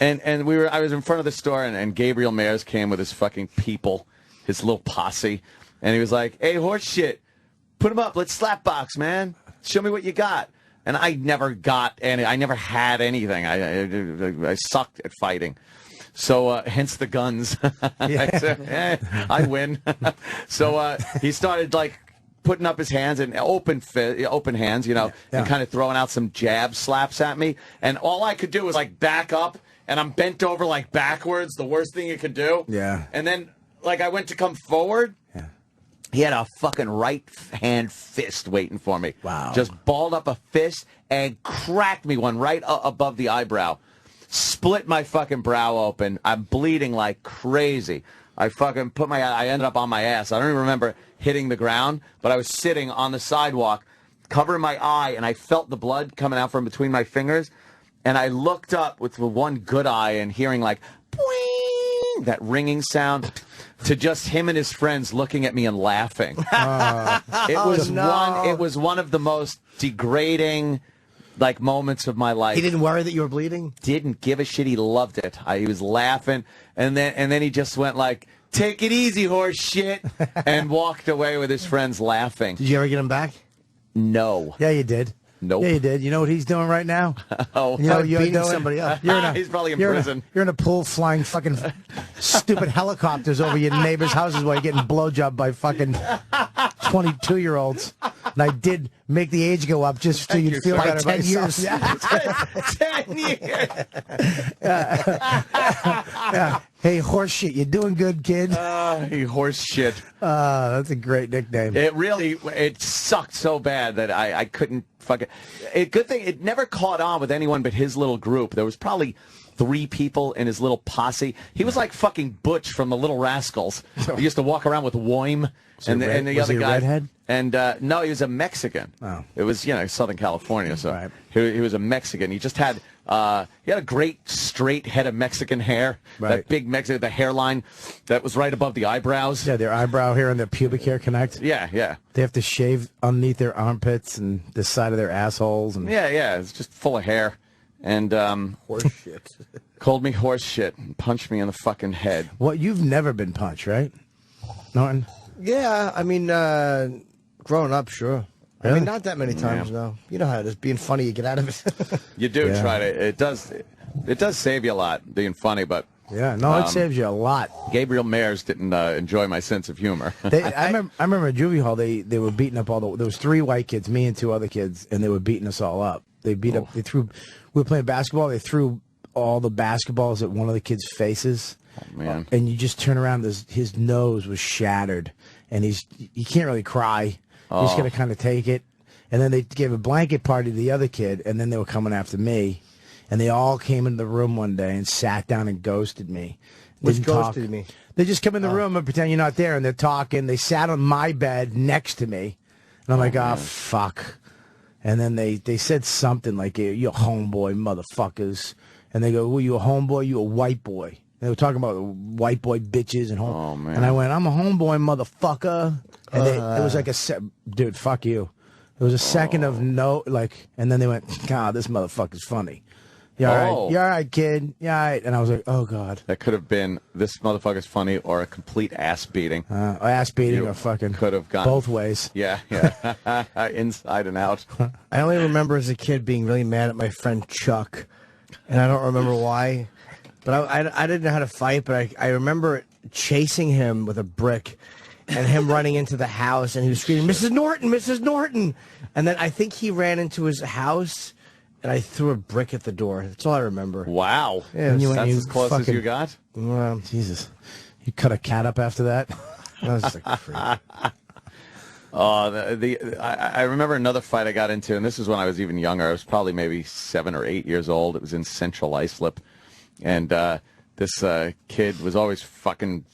was in front of the store, and Gabriel Mayers came with his fucking people, his little posse, and he was like, "Hey, horse shit, put him up. Let's slap box, man. Show me what you got." And I never got any. I never had anything. I sucked at fighting. So hence the guns. I win. So he started like putting up his hands and open hands, you know, and kind of throwing out some jab slaps at me. And all I could do was like back up, and I'm bent over like backwards. The worst thing you could do.
Yeah.
And then like I went to come forward. Yeah. He had a fucking right hand fist waiting for me.
Wow.
Just balled up a fist and cracked me one right above the eyebrow. Split my fucking brow open. I'm bleeding like crazy. I fucking I ended up on my ass. I don't even remember hitting the ground, but I was sitting on the sidewalk, covering my eye, and I felt the blood coming out from between my fingers. And I looked up with the one good eye and hearing like, boing, that ringing sound, to just him and his friends looking at me and laughing. It was one of the most degrading like moments of my life.
He didn't worry that you were bleeding?
Didn't give a shit. He loved it. He was laughing, and then he just went like, "Take it easy, horse shit," and walked away with his friends laughing.
Did you ever get him back?
No.
Yeah, you did.
Nope.
Yeah, you did. You know what he's doing right now?
Oh,
you know you're
beating
doing?
somebody up.
He's probably in prison.
You're in a pool flying fucking stupid helicopters over your neighbors' houses while you're getting blowjob by fucking 22-year-olds. And I did make the age go up just so you'd feel better about
10 years.
yourself.
10 years.
Yeah. Hey, horse shit, you doing good, kid?
Hey, horse shit.
That's a great nickname.
It sucked so bad that I couldn't fucking. Good thing it never caught on with anyone but his little group. There was probably 3 people in his little posse. He was like fucking Butch from the Little Rascals. He used to walk around with Woim and the other guy.
Redhead?
And no, he was a Mexican.
Oh.
It was Southern California, so
Right.
he was a Mexican. He just had a great straight head of Mexican hair.
Right.
That big Mexican, the hairline that was right above the eyebrows.
Yeah, their eyebrow hair and their pubic hair connect.
Yeah.
They have to shave underneath their armpits and the side of their assholes. And
Yeah, it's just full of hair. And
horse shit.
called me horse shit and punched me in the fucking head.
Well, you've never been punched, right, Norton?
Yeah, I mean, growing up, sure.
Really?
I mean, not that many times, no. You know how it is. Being funny, you get out of it.
You do try to. It does save you a lot being funny, but
Yeah, no, it saves you a lot.
Gabriel Mayers didn't enjoy my sense of humor.
I remember at juvie hall they were beating up there was 3 white kids, me and 2 other kids, and they were beating us all up. They beat up. We were playing basketball. They threw all the basketballs at one of the kids' faces.
Oh, man.
And you just turn around. His nose was shattered, and he can't really cry.
Oh.
He's going to kind of take it. And then they gave a blanket party to the other kid, and then they were coming after me. And they all came into the room one day and sat down and ghosted me.
Which ghosted me?
They just come in the room and pretend you're not there, and they're talking. They sat on my bed next to me. And I'm like, oh, fuck. And then they said something like, you're a homeboy, motherfuckers. And they go, well, you a homeboy? You a white boy? They were talking about white boy bitches and home.
Oh, man.
And I went, I'm a homeboy, motherfucker. And it was like dude, fuck you. It was a second of no, like, and then they went, God, this motherfucker's funny. Yeah, all right. You all right, kid? Yeah, all right. And I was like, oh, God.
That could have been this motherfucker's funny or a complete ass beating.
Ass beating or fucking
could have gone
both ways.
Yeah. Inside and out.
I only remember as a kid being really mad at my friend Chuck, and I don't remember why. But I didn't know how to fight, but I remember chasing him with a brick and him running into the house, and he was screaming, Mrs. Norton, Mrs. Norton. And then I think he ran into his house, and I threw a brick at the door. That's all I remember.
Wow.
Yeah,
that's as close as you got?
Well,
Jesus. You cut a cat up after that?
I was just like, freak.
I remember another fight I got into, and this is when I was even younger. I was probably maybe 7 or 8 years old. It was in Central Islip. And this kid was always fucking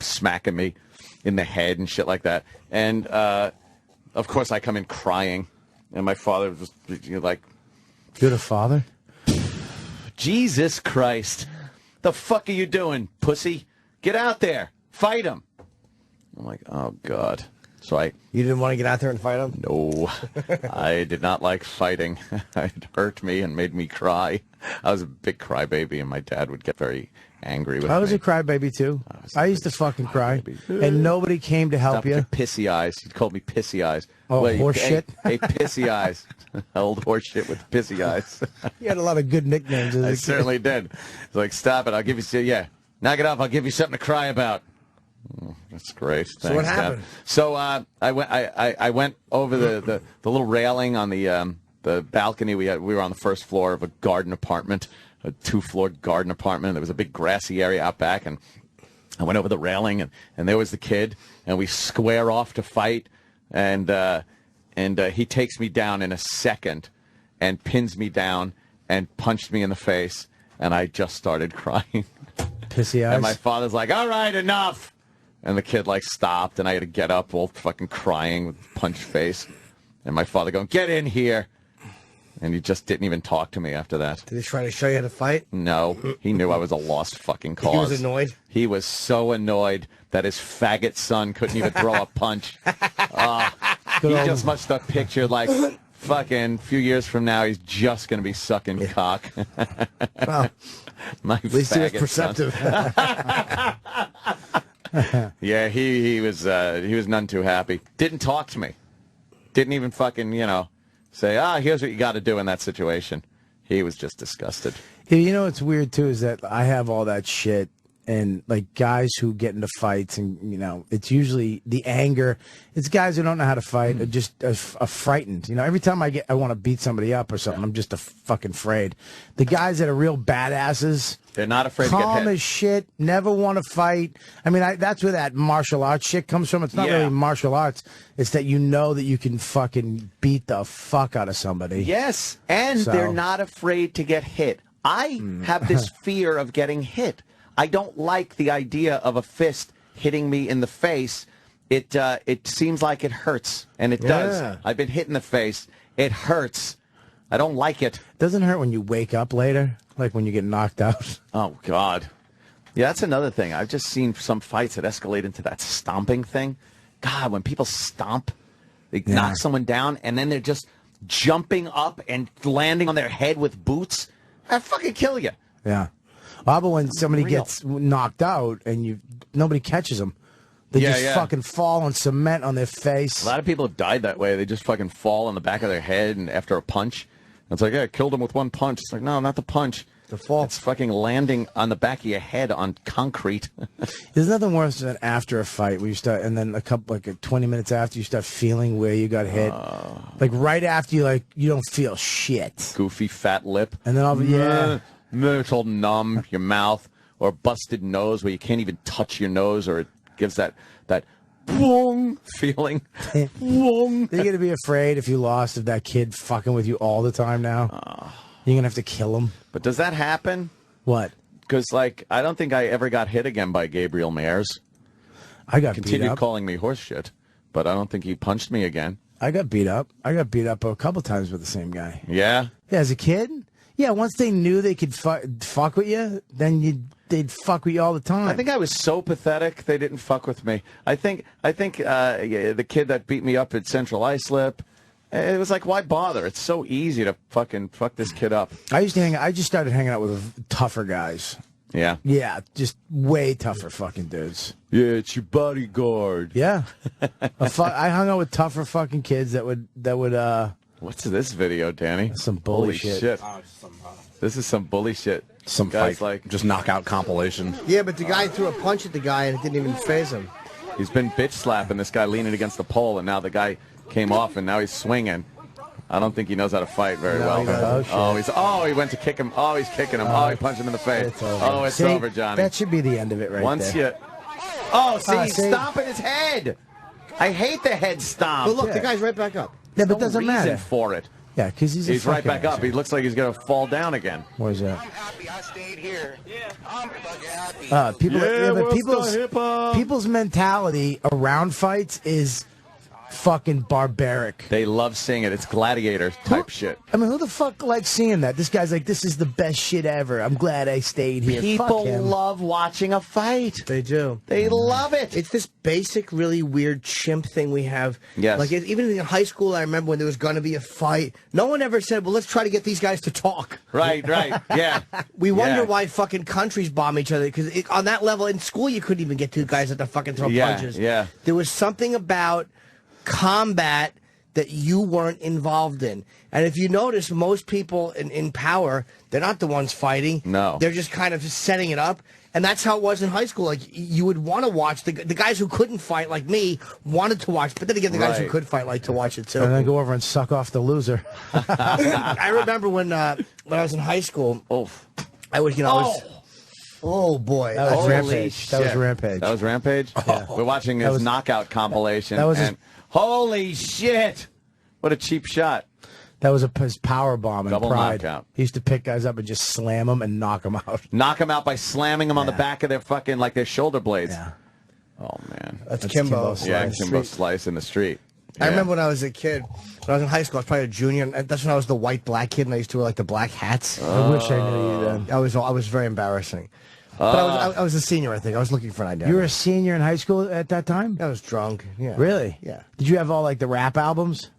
smacking me in the head and shit like that. And, of course, I come in crying. And my father was like...
You're the father?
Jesus Christ. The fuck are you doing, pussy? Get out there. Fight him. I'm like, oh, God. So
You didn't want to get out there and fight him?
No. I did not like fighting. It hurt me and made me cry. I was a big crybaby, and my dad would get very angry with me.
I was a crybaby, too. I used to fucking cry. And nobody came to help you.
Your pissy eyes. He called me pissy eyes.
Oh, horse shit?
Hey, pissy eyes. Old horse shit with pissy eyes.
You had a lot of good nicknames.
I certainly did. It's like, stop it. I'll give you, knock it off. I'll give you something to cry about. Oh, that's great. Thanks,
so what happened?
Dad. So I went over the little railing on the balcony. We were on the first floor of a garden apartment, a 2-floor garden apartment. There was a big grassy area out back, and I went over the railing, and there was the kid, and we square off to fight, and he takes me down in a second, and pins me down, and punched me in the face, and I just started crying.
Pissy eyes.
And my father's like, all right, enough. And the kid, stopped, and I had to get up all fucking crying with punched face. And my father going, get in here. And he just didn't even talk to me after that.
Did he try to show you how to fight?
No. He knew I was a lost fucking cause.
He was annoyed?
He was so annoyed that his faggot son couldn't even throw a punch. He just must have pictured, fucking few years from now, he's just going to be sucking cock.
Well,
my
at least he was
faggot
perceptive.
Yeah, he was none too happy. Didn't talk to me. Didn't even fucking, say, here's what you got to do in that situation. He was just disgusted.
Yeah, you know what's weird, too, is that I have all that shit, and, guys who get into fights, and, it's usually the anger. It's guys who don't know how to fight or just are frightened. Every time I want to beat somebody up or something, I'm just fucking afraid. The guys that are real badasses...
They're not afraid to get hit.
Calm as shit, never want to fight. I mean, that's where that martial arts shit comes from. It's not really martial arts. It's that you know that you can fucking beat the fuck out of somebody.
Yes, and they're not afraid to get hit. I have this fear of getting hit. I don't like the idea of a fist hitting me in the face. It seems like it hurts, and it does. I've been hit in the face. It hurts. I don't like it.
Doesn't hurt when you wake up later, like when you get knocked out.
Oh, God. Yeah, that's another thing. I've just seen some fights that escalate into that stomping thing. God, when people stomp, they knock someone down, and then they're just jumping up and landing on their head with boots. I'd fucking kill you.
Yeah. Well, but when somebody gets knocked out and nobody catches them, they just fucking fall on cement on their face.
A lot of people have died that way. They just fucking fall on the back of their head and after a punch. It's like, I killed him with one punch. It's like, no, not the punch.
The fall.
It's fucking landing on the back of your head on concrete.
There's nothing worse than after a fight where you start, and then 20 minutes after you start feeling where you got hit. Right after you don't feel shit.
Goofy fat lip.
And then
it's all numb, your mouth, or busted nose where you can't even touch your nose, or it gives that boom feeling. Boom.
You're gonna be afraid if you lost of that kid fucking with you all the time now. You're gonna have to kill him.
But does that happen?
What?
Because I don't think I ever got hit again by Gabriel Mayers.
I got
continued
beat up.
Calling me horse shit, but I don't think he punched me again.
I got beat up. I got beat up a couple times with the same guy.
Yeah.
Yeah, as a kid. Yeah, once they knew they could fuck with you, then they'd fuck with you all the time.
I think I was so pathetic they didn't fuck with me. I think the kid that beat me up at Central Islip, It was like, why bother? It's so easy to fucking fuck this kid up.
I just started hanging out with tougher guys.
Yeah.
Yeah, just way tougher fucking dudes.
Yeah, it's your bodyguard.
Yeah. I hung out with tougher fucking kids that would.
What's this video, Danny?
Some bully
Holy shit. This is some bully shit.
Some
guys
fight, like just knockout compilation.
Yeah, but the guy threw a punch at the guy and it didn't even faze him.
He's been bitch slapping this guy leaning against the pole, and now the guy came off, and now he's swinging. I don't think he knows how to fight very well. He went to kick him. Oh, he's kicking him. He punched him in the face. It's over, Johnny.
That should be the end of it right there.
He's stomping his head. I hate the head stomp.
But look, the guy's right back up.
Yeah, but it doesn't matter.
For it.
Yeah, because he's
right back up. He looks like he's going to fall down again.
Where's that?
I'm happy I stayed here. Yeah, I'm fucking happy.
People's mentality around fights is fucking barbaric.
They love seeing it. It's gladiator type shit.
I mean, who the fuck likes seeing that? This guy's like, this is the best shit ever. I'm glad I stayed here.
People love watching a fight.
They do.
They love it.
It's this basic, really weird chimp thing we have.
Yes.
Like, even in high school, I remember when there was going to be a fight, no one ever said, well, let's try to get these guys to talk.
Right, yeah.
We wonder why fucking countries bomb each other, because on that level, in school, you couldn't even get two guys that fucking throw punches.
Yeah.
There was something about combat that you weren't involved in. And if you notice, most people in power, they're not the ones fighting.
No.
They're just kind of setting it up. And that's how it was in high school. Like, you would want to watch. The guys who couldn't fight, like me, wanted to watch. But then again, the guys who could fight like to watch it, too.
And then go over and suck off the loser.
I remember when I was in high school, I was, oh, boy.
That was Rampage. That was Rampage.
That was Rampage?
Yeah.
We're watching his knockout compilation.
That was
holy shit! What a cheap shot.
That was his power bomb in
Double
Pride.
knockout.
He used to pick guys up and just slam them and knock them out.
Knock them out by slamming them on the back of their fucking, like their shoulder blades.
Yeah.
Oh, man.
That's Kimbo.
Yeah, Kimbo Slice in the street.
I remember when I was a kid, when I was in high school, I was probably a junior, and that's when I was the white-black kid, and I used to wear, like, the black hats.
I wish I knew you then.
I was very embarrassing. But I was a senior, I think. I was looking for an identity.
You were a senior in high school at that time?
I was drunk, yeah.
Really?
Yeah.
Did you have all, like, the rap albums?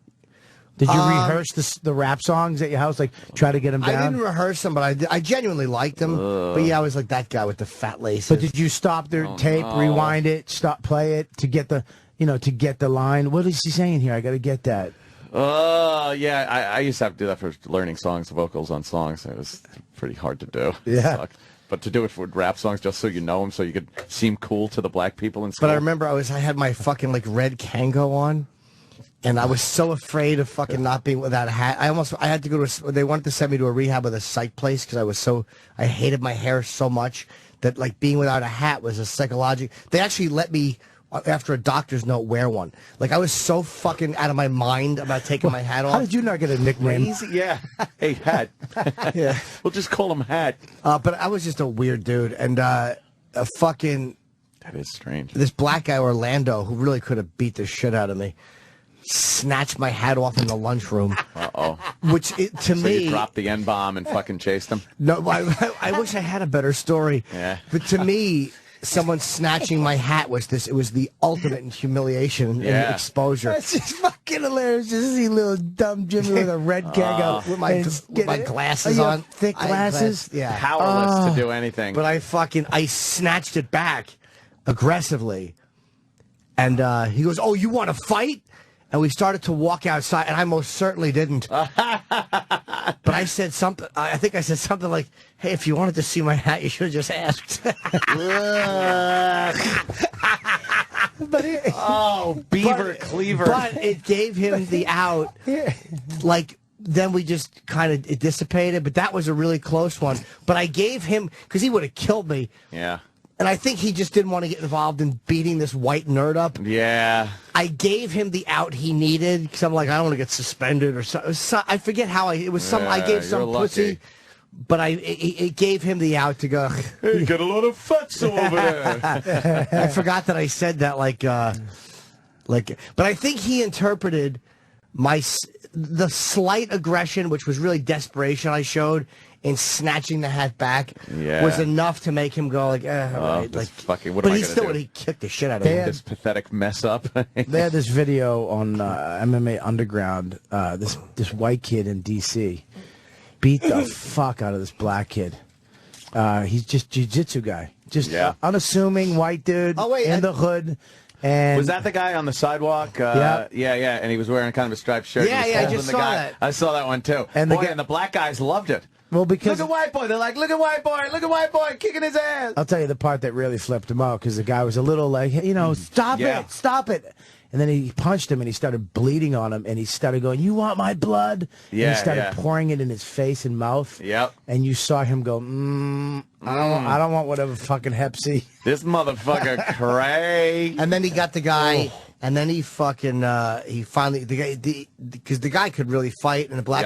Did you rehearse the rap songs at your house, like, try to get them down?
I didn't rehearse them, but I genuinely liked them. But yeah, I was like that guy with the fat laces.
But did you stop their tape, rewind it, play it to get the line? What is he saying here? I got to get that.
Yeah, I used to have to do that for learning songs, vocals on songs. It was pretty hard to do.
Yeah.
But to do it for rap songs just so you know them, so you could seem cool to the black people in school.
But I remember I had my fucking like red Kango on, and I was so afraid of fucking not being without a hat. I had to go to they wanted to send me to a rehab with a psych place because I hated my hair so much that like being without a hat was a psychological. They actually let me, after a doctor's note, wear one. Like, I was so fucking out of my mind about taking my hat off.
How did you not get a nickname?
Crazy, yeah. Hey, Hat.
Yeah.
We'll just call him Hat.
But I was just a weird dude. And a fucking...
That is strange.
This black guy, Orlando, who really could have beat the shit out of me, snatched my hat off in the lunchroom.
Uh-oh.
Which, to me...
So you dropped the N-bomb and fucking chased him?
No, I wish I had a better story.
Yeah.
But to me... Someone snatching my hat it was the ultimate in humiliation and exposure.
That's just fucking hilarious. Just see little dumb Jimmy with a red Kango.
With my glasses on.
Thick glasses?
Yeah.
Powerless to do anything.
But I snatched it back aggressively. And he goes, "Oh, you want to fight?" And we started to walk outside, and I most certainly didn't. But I said something. I think I said something like, "Hey, if you wanted to see my hat, you should have just asked."
Beaver Cleaver.
But it gave him the out. Like, then we just kind of it dissipated. But that was a really close one. But I gave him, because he would have killed me.
Yeah.
And I think he just didn't want to get involved in beating this white nerd up.
Yeah.
I gave him the out he needed because I'm like, I don't want to get suspended or something. I forget how I gave some pussy, but it gave him the out to go.
Hey, you got a lot of futs over there.
I forgot that I said that but I think he interpreted the slight aggression, which was really desperation I showed in snatching the hat back, was enough to make him go like, right. Like,
fucking, what
but
am I
he
gonna
still
do?
would he kicked the shit out of him.
This pathetic mess up.
They had this video on MMA Underground. This white kid in D.C. beat the fuck out of this black kid. He's just jiu-jitsu guy, just unassuming white dude in the hood. And
was that the guy on the sidewalk?
Yeah.
Yeah, and he was wearing kind of a striped shirt.
Yeah,
He was
I
holding
just
the
saw
guy.
that.
I saw that one too.
And
And the black guys loved it.
Well, because
look at white boy. They're like, look at white boy kicking his ass.
I'll tell you the part that really flipped him out, because the guy was a little like, hey, stop it. And then he punched him, and he started bleeding on him, and he started going, you want my blood?
Yeah,
and he started pouring it in his face and mouth.
Yep.
And you saw him go, I don't want whatever fucking Hep C.
This motherfucker cray.
And then he got the guy, and then he fucking, he finally, because the guy could really fight, and the black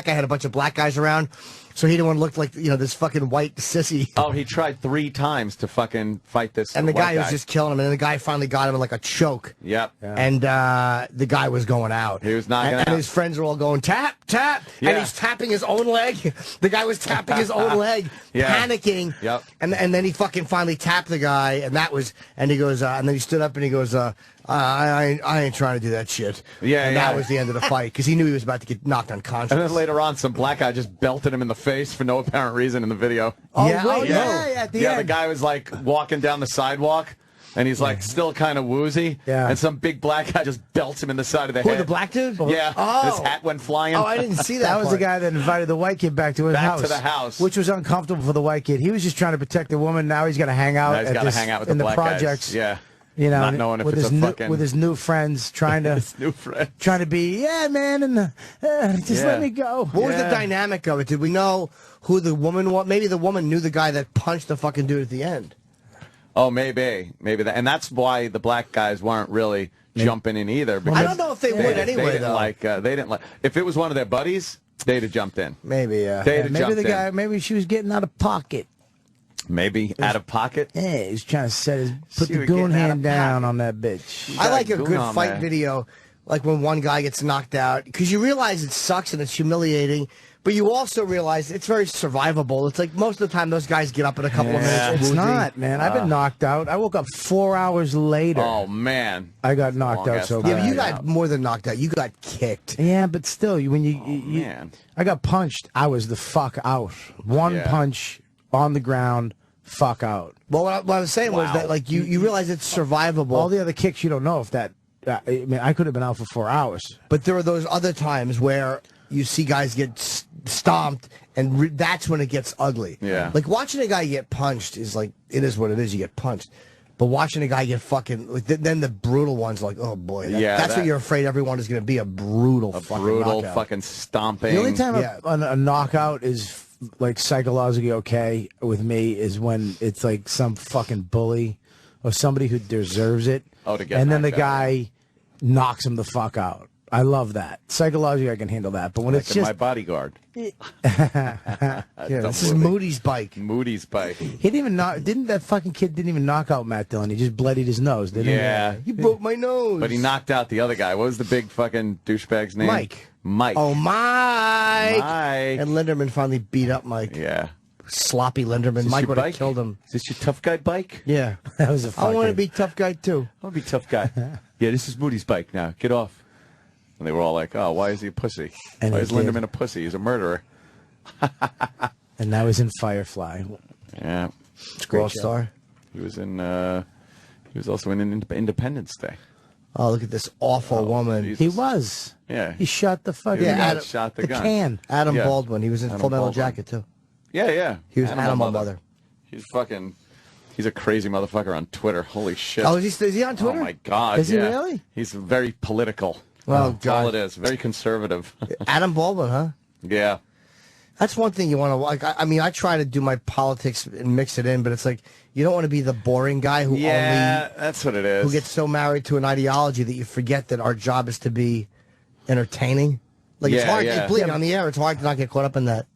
guy had a bunch of black guys around, so he didn't want to look like, this fucking white sissy.
Oh, he tried 3 times to fucking fight this
And the
white
guy was just killing him, and then the guy finally got him in like a choke.
Yep.
And the guy was going out.
He was knocking out.
And his friends were all going, tap, tap.
Yeah.
And he's tapping his own leg. The guy was tapping his own leg, panicking.
Yep.
And then he fucking finally tapped the guy, and he goes, and then he stood up and he goes, I ain't trying to do that shit.
Yeah,
and
yeah.
that was the end of the fight, because he knew he was about to get knocked unconscious.
And then later on, some black guy just belted him in the face for no apparent reason in the video.
At the end.
The guy was like walking down the sidewalk, and he's like still kind of woozy.
Yeah.
And some big black guy just belts him in the side of the
Who,
head.
the black dude?
Yeah.
Oh.
His hat went flying.
Oh, I didn't see that.
That was the
part.
guy that invited the white kid back to his house.
To the house.
Which was uncomfortable for the white kid. He was just trying to protect the woman. Now he's got to hang out
Now he's got to hang out with
in
the
the
black
projects.
guys. Yeah.
Not
knowing if
with
it's
his
a fucking...
with his new friends, trying to trying to be, man, and just let me go.
What was the dynamic of it? Did we know who the woman was? Maybe the woman knew the guy that punched the fucking dude at the end.
Oh, maybe that, and that's why the black guys weren't really jumping in either. Because
I don't know if they would anyway, though.
They didn't like. If it was one of their buddies, they'd have jumped in.
Maybe, yeah.
They'd have
Maybe
jumped
the guy,
in.
maybe she was getting out of pocket.
Maybe out of pocket.
Yeah, he's trying to put
She
the
was
goon
getting out
hand
of
down on that bitch.
I like a
goon
good
on
fight
there.
video, like when one guy gets knocked out, because you realize it sucks and it's humiliating, but you also realize it's very survivable. It's like most of the time those guys get up in a couple of minutes.
It's
woozy.
not, man. I've been knocked out. I woke up 4 hours later.
Oh man,
I got knocked out so
Yeah,
bad.
but you got more than knocked out. You got kicked.
Yeah, but still, when you
man.
I got punched. I was the fuck out. One punch on the ground. Fuck out.
Well, what I was saying was that, like, you realize it's survivable.
All the other kicks, you don't know if that. I mean, I could have been out for 4 hours.
But there are those other times where you see guys get stomped, and that's when it gets ugly.
Yeah.
Like, watching a guy get punched is like, it is what it is. You get punched. But watching a guy get fucking, like, then the brutal one's like, oh boy, that's what you're afraid everyone is going to be, a brutal fucking knockout.
fucking stomping.
The only time a knockout is like psychologically okay with me is when it's like some fucking bully or somebody who deserves it.
Oh, to get
and then the
knocked out.
guy knocks him the fuck out. I love that. Psychologically, I can handle that. But when
Like
it's
in
just
my bodyguard.
Yeah, this is Moody's bike.
Moody's bike.
he didn't even knock. Didn't that fucking kid didn't even knock out Matt Dillon? He just bloodied his nose. Didn't
Yeah.
You broke my nose.
But he knocked out the other guy. What was the big fucking douchebag's name?
Mike.
Mike.
Oh, Mike.
Mike.
And Linderman finally beat up Mike.
Yeah.
Sloppy Linderman.
Is this
Mike
your
would have
bike?
killed him.
Is this your tough guy bike?
Yeah.
That was a fucking.
I want to be tough guy, too.
I want to be tough guy. Yeah, this is Moody's bike now. Get off. And they were all like, oh, why is he a pussy?
And
why
he
is
did.
Linderman a pussy? He's a murderer.
And now he's in Firefly.
Yeah.
It's a great
World
show.
Star.
He was in. He was also in Independence Day.
Oh, look at this awful woman.
Jesus.
He was.
Yeah.
He shot the fucking.
Yeah,
Adam-
shot the gun.
can.
Adam
Yeah.
Baldwin. He was in
Adam
Full Metal
Baldwin.
Jacket, too.
Yeah, yeah.
He was Animal Mother.
He's fucking. He's a crazy motherfucker on Twitter. Holy shit.
Oh, is he on Twitter?
Oh my God!
Is he
yeah.
really?
He's very political.
Oh,
That's all
God.
it is. Very conservative.
Adam Baldwin, huh?
Yeah.
That's one thing you want to like. I mean, I try to do my politics and mix it in, but it's like you don't want to be the boring guy who
That's what it is.
who gets so married to an ideology that you forget that our job is to be entertaining. Like it's
Yeah,
hard.
yeah.
Believe me, on the air, it's hard to not get caught up in that.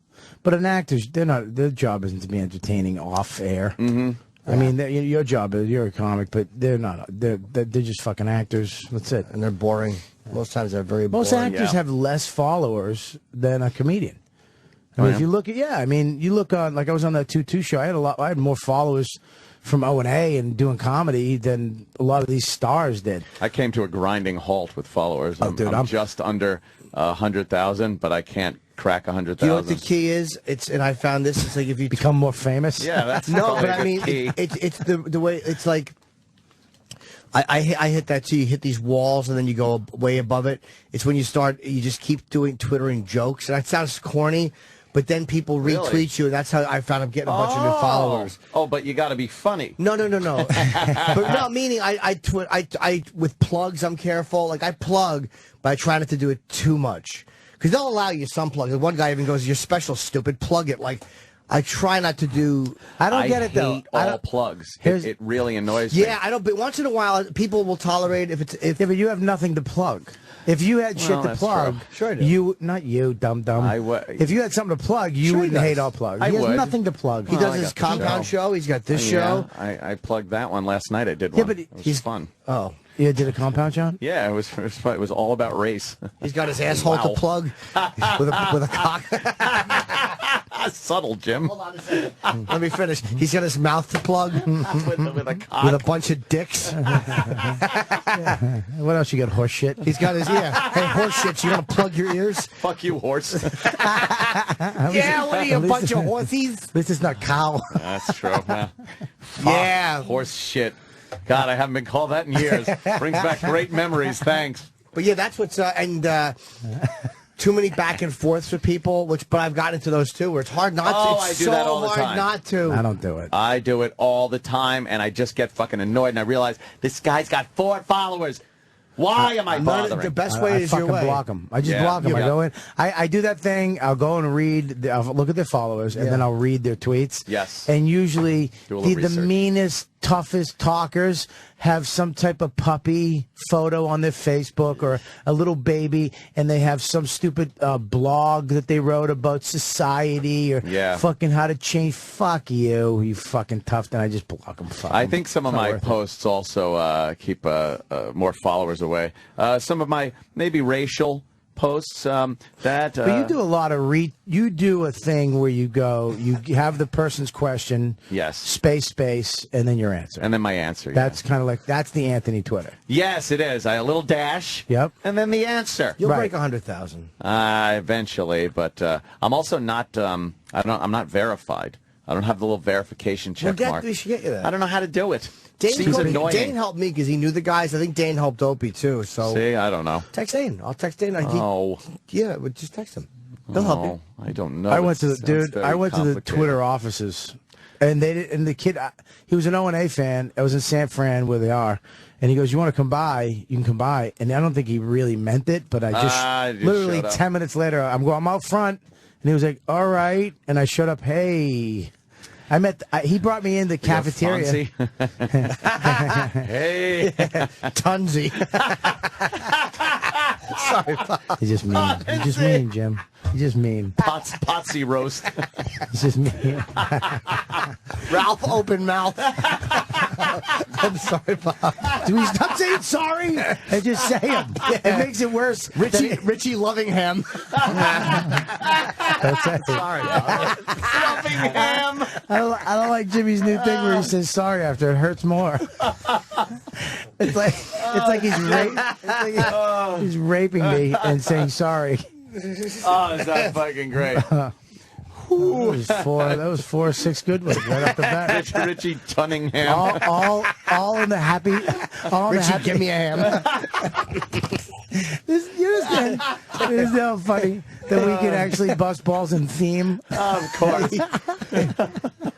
But an actor's, they're not. Their job isn't to be entertaining off air.
Mm-hmm.
I mean, your job is you're a comic, but they're not. They're just fucking actors. That's it.
And they're boring. Most times they're very boring.
Most actors have less followers than a comedian. I mean, if you look at you look on, like I was on that 2-2 show. I had more followers from O&A and doing comedy than a lot of these stars did.
I came to a grinding halt with followers. I'm just under 100,000, but I can't crack 100,000.
You know what the key is? And I found this. It's like if you
become more famous.
Yeah, that's
no,
probably
but
a
I
good
mean,
key.
it's the way it's like. I hit that too. You hit these walls and then you go way above it. It's when you just keep doing twittering jokes, and that sounds corny. But then people retweet you, and that's how I found I'm getting a bunch of new followers.
Oh, but you got to be funny.
No. But no, meaning I with plugs, I'm careful. Like I plug, but I try not to do it too much. Because they'll allow you some plugs. One guy even goes, "You're special, stupid. Plug it." Like I try not to do.
I don't get it though.
Hate all plugs. It really annoys me.
Yeah, I don't. But once in a while, people will tolerate if.
Yeah, but you have nothing to plug. If you had shit to
that's
plug,
true.
Sure I do.
Not you, dumb.
I would.
If you had something to plug, you
Sure he
wouldn't
does.
hate all plugs.
I
He has
would.
nothing to plug.
He
Oh,
does
I
his
got the
compound show. He's got this show.
I plugged that one last night. I did
Yeah,
one.
but
it was
he's
fun.
Oh,
you did a compound show?
Yeah, it was fun. It was all about race.
he's got his asshole
Wow.
to plug with a cock.
Subtle, Jim.
Hold on a second. Let me finish. He's got his mouth to plug
with a cock.
with a bunch of dicks.
What else you got? Horse shit?
He's got his Hey, horse shit. You gonna plug your ears?
Fuck you, horse.
Yeah, what are you, a bunch of horsies?
At least it's not cow.
That's true. Yeah.
Yeah.
Horse shit. God, I haven't been called that in years. Brings back great memories. Thanks.
But yeah, that's what's too many back and forths with people. But I've gotten into those too, where it's hard not to.
I
It's
do
so
that all the
hard
time.
not to.
I don't do it.
I do it all the time, and I just get fucking annoyed, and I realize this guy's got 4 followers. Why am I bothering?
The best way
I
is your
fucking
way.
block them. I just
Yeah.
block them. I
Yeah.
go in. I do that thing. I'll go and read. I'll look at their followers, and then I'll read their tweets.
Yes.
And usually,
Do a little
the
research.
meanest, toughest talkers have some type of puppy photo on their Facebook or a little baby, and they have some stupid blog that they wrote about society or fucking how to change. Fuck you, you fucking tough. Then I just block them.
I think some of my posts also keep more followers away. Some of my maybe racial posts that.
But you do a lot of you do a thing where you go, you have the person's question,
yes,
space, and then your answer,
and then my answer.
That's kind of like that's the Anthony Twitter.
Yes, it is. A little dash.
Yep.
And then the answer.
You'll break 100,000.
Eventually, but I'm also not. I'm not verified. I don't have the little verification check mark.
We should get you that.
I don't know how to do it.
Seems
annoying.
Dane helped me because he knew the guys. I think Dane helped Opie too. So
see, I don't know.
Text Dane. I'll text Dane.
Yeah,
but just text him. He'll help you.
I don't know.
I went to the Twitter offices, and the kid, he was an O&A fan. I was in San Fran where they are, and he goes, "You want to come by? You can come by." And I don't think he really meant it, but I just literally 10 minutes later, I'm out front, and he was like, "All right," and I showed up. Hey. He brought me in the cafeteria.
Hey,
Tunzi. Sorry, Pop.
He's just mean. He's just mean, Jim. He's just mean.
Potsy roast.
He's just mean.
Ralph open mouth. I'm sorry, Pop.
Do we stop saying sorry and just say him? It makes it worse.
Richie Lovingham.
That's it.
Sorry, Pop.
Lovingham.
I don't like Jimmy's new thing where he says sorry after it hurts more. It's like he's raping me and saying sorry.
Oh, is that fucking great?
That was 4 or 6 good ones right off the bat.
Richie Tunningham.
All in the happy. All in the
Richie,
happy.
give me a ham.
It is so funny that we can actually bust balls in theme.
Of course.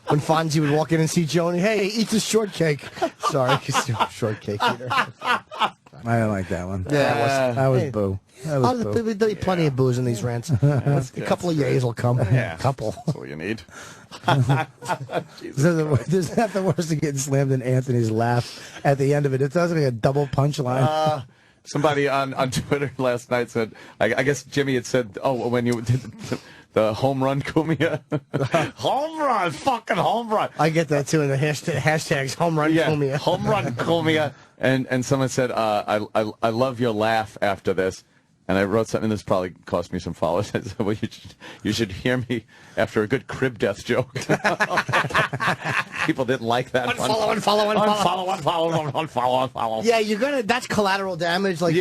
When Fonzie would walk in and see Joni, hey, eat the shortcake. Sorry, because you're a shortcake eater.
I don't like that one.
Yeah,
that was boo. That was boo.
There'll be plenty of booze in these rants. A couple of yays will come.
Yeah.
A couple.
That's all you need.
There's not the worst of getting slammed in Anthony's laugh at the end of it. It sounds like a double punchline.
Somebody on Twitter last night said, I guess Jimmy had said, when you did the home run Kumia. Home run, fucking home run.
I get that too in the hashtags home run Kumia.
Home run Kumia. And someone said, I love your laugh after this. And I wrote something. This probably cost me some followers. I said, well, you should hear me after a good crib death joke. People didn't like that.
Unfollow. Yeah, you're gonna. That's collateral damage. Like,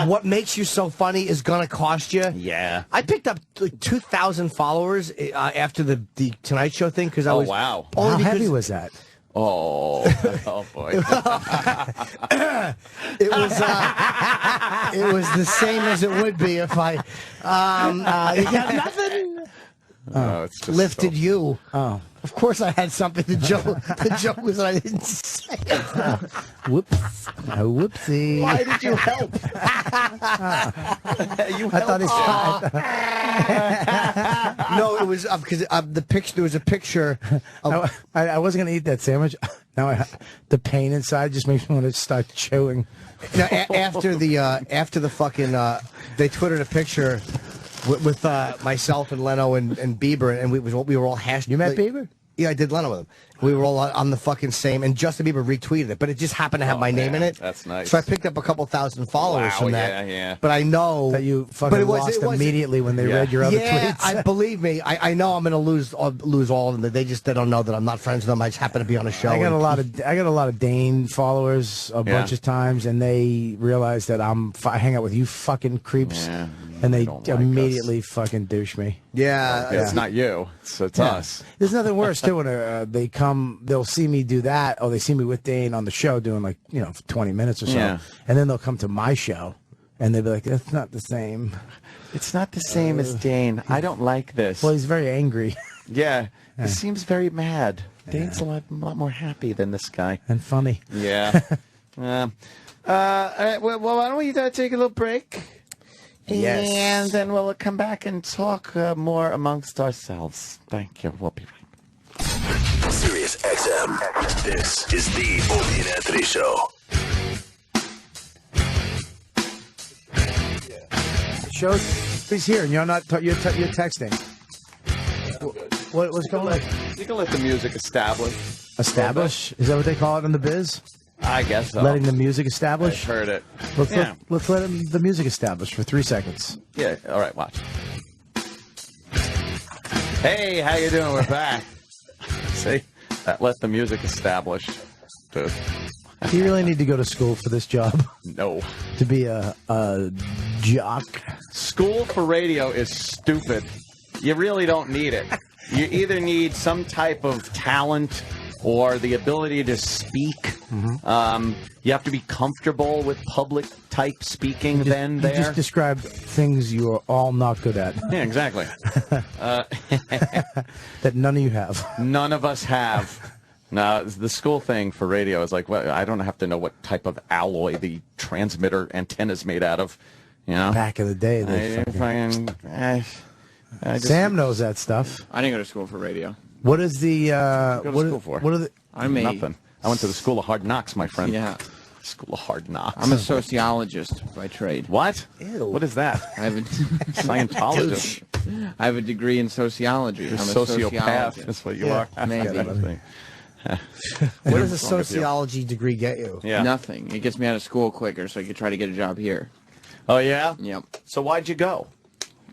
what makes you so funny is gonna cost you.
Yeah.
I picked up like 2,000 followers after the Tonight Show thing because I was.
Wow.
How heavy was that?
Oh boy!
It was the same as it would be if I. You got nothing.
It's just
Lifted you.
Oh,
of course I had something. The joke was that I didn't say it.
Whoops! Whoopsie!
Why did you help?
No, it was because the picture. There was a picture.
I wasn't gonna eat that sandwich. Now the pain inside just makes me want to start chewing.
Now, after the fucking they twittered a picture with myself and Leno and Bieber, and we were all hashed.
You met Bieber?
Yeah, I did Leno with him. We were all on the fucking same, and Justin Bieber retweeted it, but it just happened to have my name in it.
That's nice.
So I picked up a couple thousand followers from that.
Yeah.
But I know
that you fucking lost immediately when they read your other tweets.
Yeah, believe me, I know I'm going to lose all of them. They don't know that I'm not friends with them. I just happen to be on a show.
I got a lot of Dane followers a bunch of times, and they realize that I hang out with you fucking creeps, and they immediately fucking douche me.
Yeah,
it's not you. It's us.
There's nothing worse too when they come. They'll see me do that, or they see me with Dane on the show doing 20 minutes or so, and then they'll come to my show, and they'll be like, "That's not the same.
It's not the same as Dane. I don't like this."
Well, he's very angry.
Yeah, he seems very mad. Dane's a lot more happy than this guy.
And funny.
Yeah. All right, well, why don't we take a little break?
Yes.
And then we'll come back and talk more amongst ourselves. Thank you. We'll be right back.
Sirius XM. This is the Opie and Anthony Show.
The show's here, and you're not. You're texting. What's going on?
You can let the music establish.
Establish? Is that what they call it in the biz?
I guess so.
Letting the music establish?
I've heard it.
Let's let the music establish for 3 seconds.
Yeah, all right, watch. Hey, how you doing? We're back. See? Let the music establish. Dude.
Do you really need to go to school for this job?
No.
To be a jock?
School for radio is stupid. You really don't need it. You either need some type of talent or the ability to speak. Mm-hmm. You have to be comfortable with public-type speaking. You
just described things you are all not good at.
Yeah, exactly.
That none of you have.
None of us have. Now, the school thing for radio is like, well, I don't have to know what type of alloy the transmitter antenna is made out of. You know?
Back in the day, Sam knows that stuff.
I didn't go to school for radio.
What is the
go to school for?
What are the?
Nothing. I went to the School of Hard Knocks, my friend.
Yeah.
School of Hard Knocks.
I'm a sociologist by trade.
What?
Ew.
What is that?
I have a
Scientologist.
I have a degree in sociology.
You're
I'm a
sociopath. That's what you are.
Maybe.
What does a sociology degree get you?
Yeah.
Nothing. It gets me out of school quicker, so I could try to get a job here.
Oh yeah.
Yep.
So why'd you go?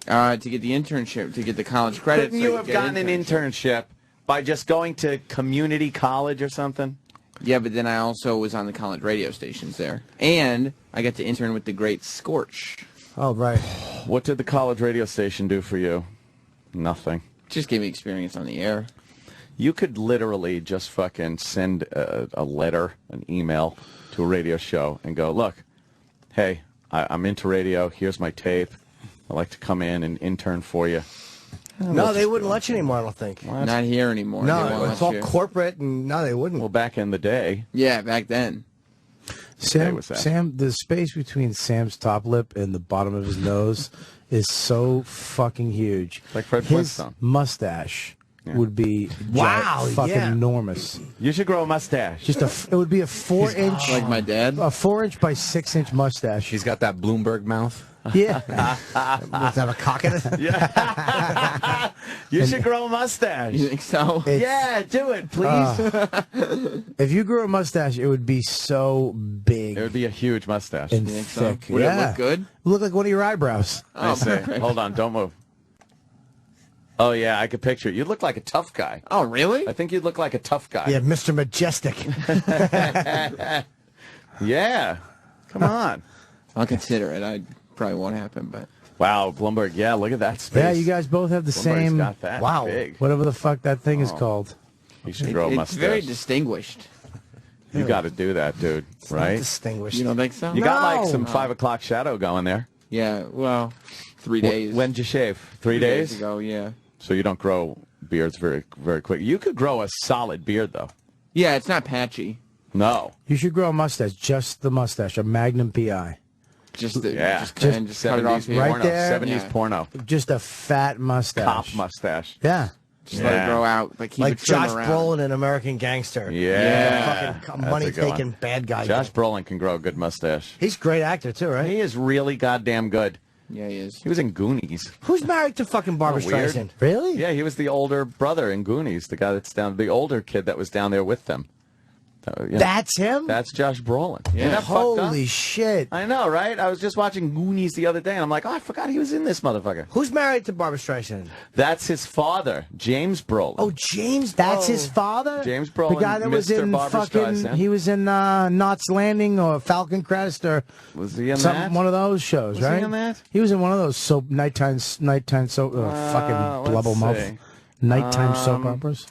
To get the internship, to get the college credit.
Couldn't you have gotten an internship by just going to community college or something?
Yeah, but then I also was on the college radio stations there. And I got to intern with the great Scorch.
Oh, right.
What did the college radio station do for you? Nothing.
Just gave me experience on the air.
You could literally just fucking send a letter, an email to a radio show and go, look, hey, I'm into radio. Here's my tape. I'd like to come in and intern for you.
No, they wouldn't let you anymore, I don't think.
What?
Not here anymore.
No, it's all corporate, and no, they wouldn't.
Well, back in the day.
Yeah, back then.
Sam, the space between Sam's top lip and the bottom of his nose is so fucking huge.
Like Fred
His
Flintstone.
mustache would be fucking enormous.
You should grow a mustache.
It would be a 4-inch,
like my dad,
a 4-inch by 6-inch mustache.
He's got that Bloomberg mouth.
Yeah.
Must have a cock in it.
Yeah. You should grow a mustache.
You think so?
Yeah, do it, please.
If you grew a mustache, it would be so big.
It would be a huge mustache.
And thick.
Would it look good?
Look like one of your eyebrows.
I say, hold on, don't move. Oh, yeah, I could picture it. You look like a tough guy.
Oh, really?
I think you'd look like a tough guy.
Yeah, Mr. Majestic.
Yeah. Come on.
I'll consider it. I probably won't happen, but...
Wow, Bloomberg, yeah, look at that space.
Yeah, you guys both have the
Bloomberg's
same.
got that big.
Whatever the fuck that thing is called.
You should grow a mustache.
It's very distinguished.
You got to do that, dude, right?
Distinguished.
You don't think so?
You got like some 5 o'clock shadow going there.
Yeah, well, 3 days.
When'd you shave? 3 days?
ago, yeah.
So you don't grow beards very, very quick. You could grow a solid beard, though.
Yeah, it's not patchy.
No.
You should grow a mustache, just the mustache, a Magnum PI.
Just cut it off
70s
here.
right
porno.
there.
70s
Yeah.
porno.
Just a fat mustache.
Cop mustache.
Yeah.
Just let it grow out. Like
Josh Brolin in American Gangster.
Yeah.
Fucking
That's a good
money-taking
one.
bad guy.
Josh Brolin can grow a good mustache.
He's a great actor, too, right?
He is really goddamn good.
Yeah, he is.
He was in Goonies.
Who's married to fucking Barbara
Weird.
Streisand?
Really?
Yeah, he was the older brother in Goonies, the guy that's down, the older kid that was down there with them.
That's him?
That's Josh Brolin.
Yeah.
Isn't that fucked up?
Holy shit.
I know, right? I was just watching Goonies the other day, and I'm like, oh, I forgot he was in this motherfucker.
Who's married to Barbara Streisand?
That's his father, James Brolin.
Oh, James.
That's his father?
James Brolin,
The guy that was
Mr.
in
Barbra
fucking,
Streisand.
he was in Knots Landing or Falcon Crest or
Was he in that?
one of those shows,
Was he
right?
in that?
He was in one of those nighttime soap, fucking
let's
blubble mouth,
see.
nighttime soap operas.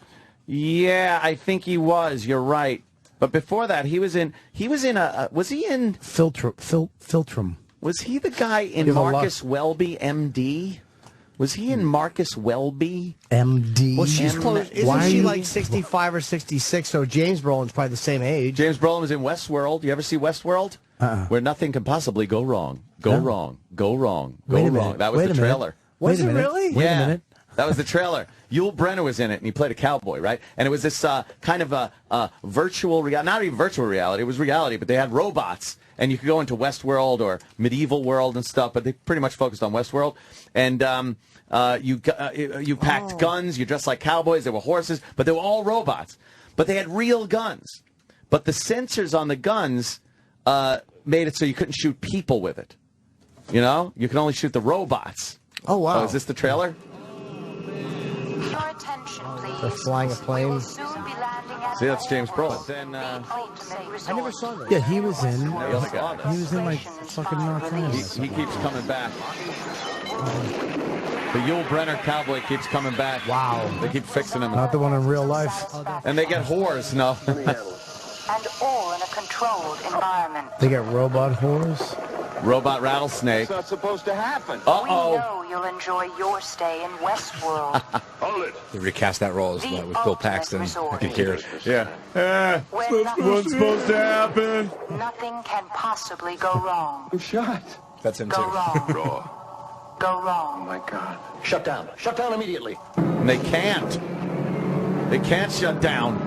Yeah, I think he was. You're right. But before that, was he in
Filtrum.
Was he the guy in
You have a
Marcus Welby, MD? Was he in Marcus Welby?
MD.
Well, she's close.
Why
Isn't she
are
like
you-
65 or 66? So James Brolin's probably the same age.
James Brolin was in Westworld. You ever see Westworld? Where nothing can possibly go wrong. Go wrong. Go wrong. Go
Wait a
wrong.
minute.
That was
Wait
the
a minute.
trailer.
Was
Wait a
it
minute.
really?
Wait
Yeah.
a minute.
That was the trailer. Yul Brynner was in it, and he played a cowboy, right? And it was this kind of a virtual reality, not even virtual reality, it was reality, but they had robots, and you could go into Westworld or medieval world and stuff, but they pretty much focused on Westworld. And you packed guns, you dressed like cowboys, there were horses, but they were all robots. But they had real guns. But the sensors on the guns made it so you couldn't shoot people with it. You know? You could only shoot the robots.
Oh, wow.
Oh, is this the trailer?
Your attention, please.
They're flying a plane.
Soon be landing at
See, that's James Brolin. Then,
I never saw that.
Yeah, he was in.
Never saw this.
He was in like fucking Knots Landing.
He keeps coming back. The Yul Brynner cowboy keeps coming back.
Wow.
They keep fixing him.
Not the one in real life.
And they get whores, no.
and all in a controlled environment.
They got robot whores.
Robot rattlesnake.
That's not supposed to happen.
We know you'll enjoy your stay in Westworld.
Hold it.
They recast that role with Bill Paxton. I could hear it.
Yeah.
When
What's supposed to happen?
nothing can possibly go wrong.
I'm shot.
That's him
Go
too.
wrong.
Raw.
Go
Oh
wrong.
my God.
Shut down. Shut down immediately.
And they can't. They can't shut down.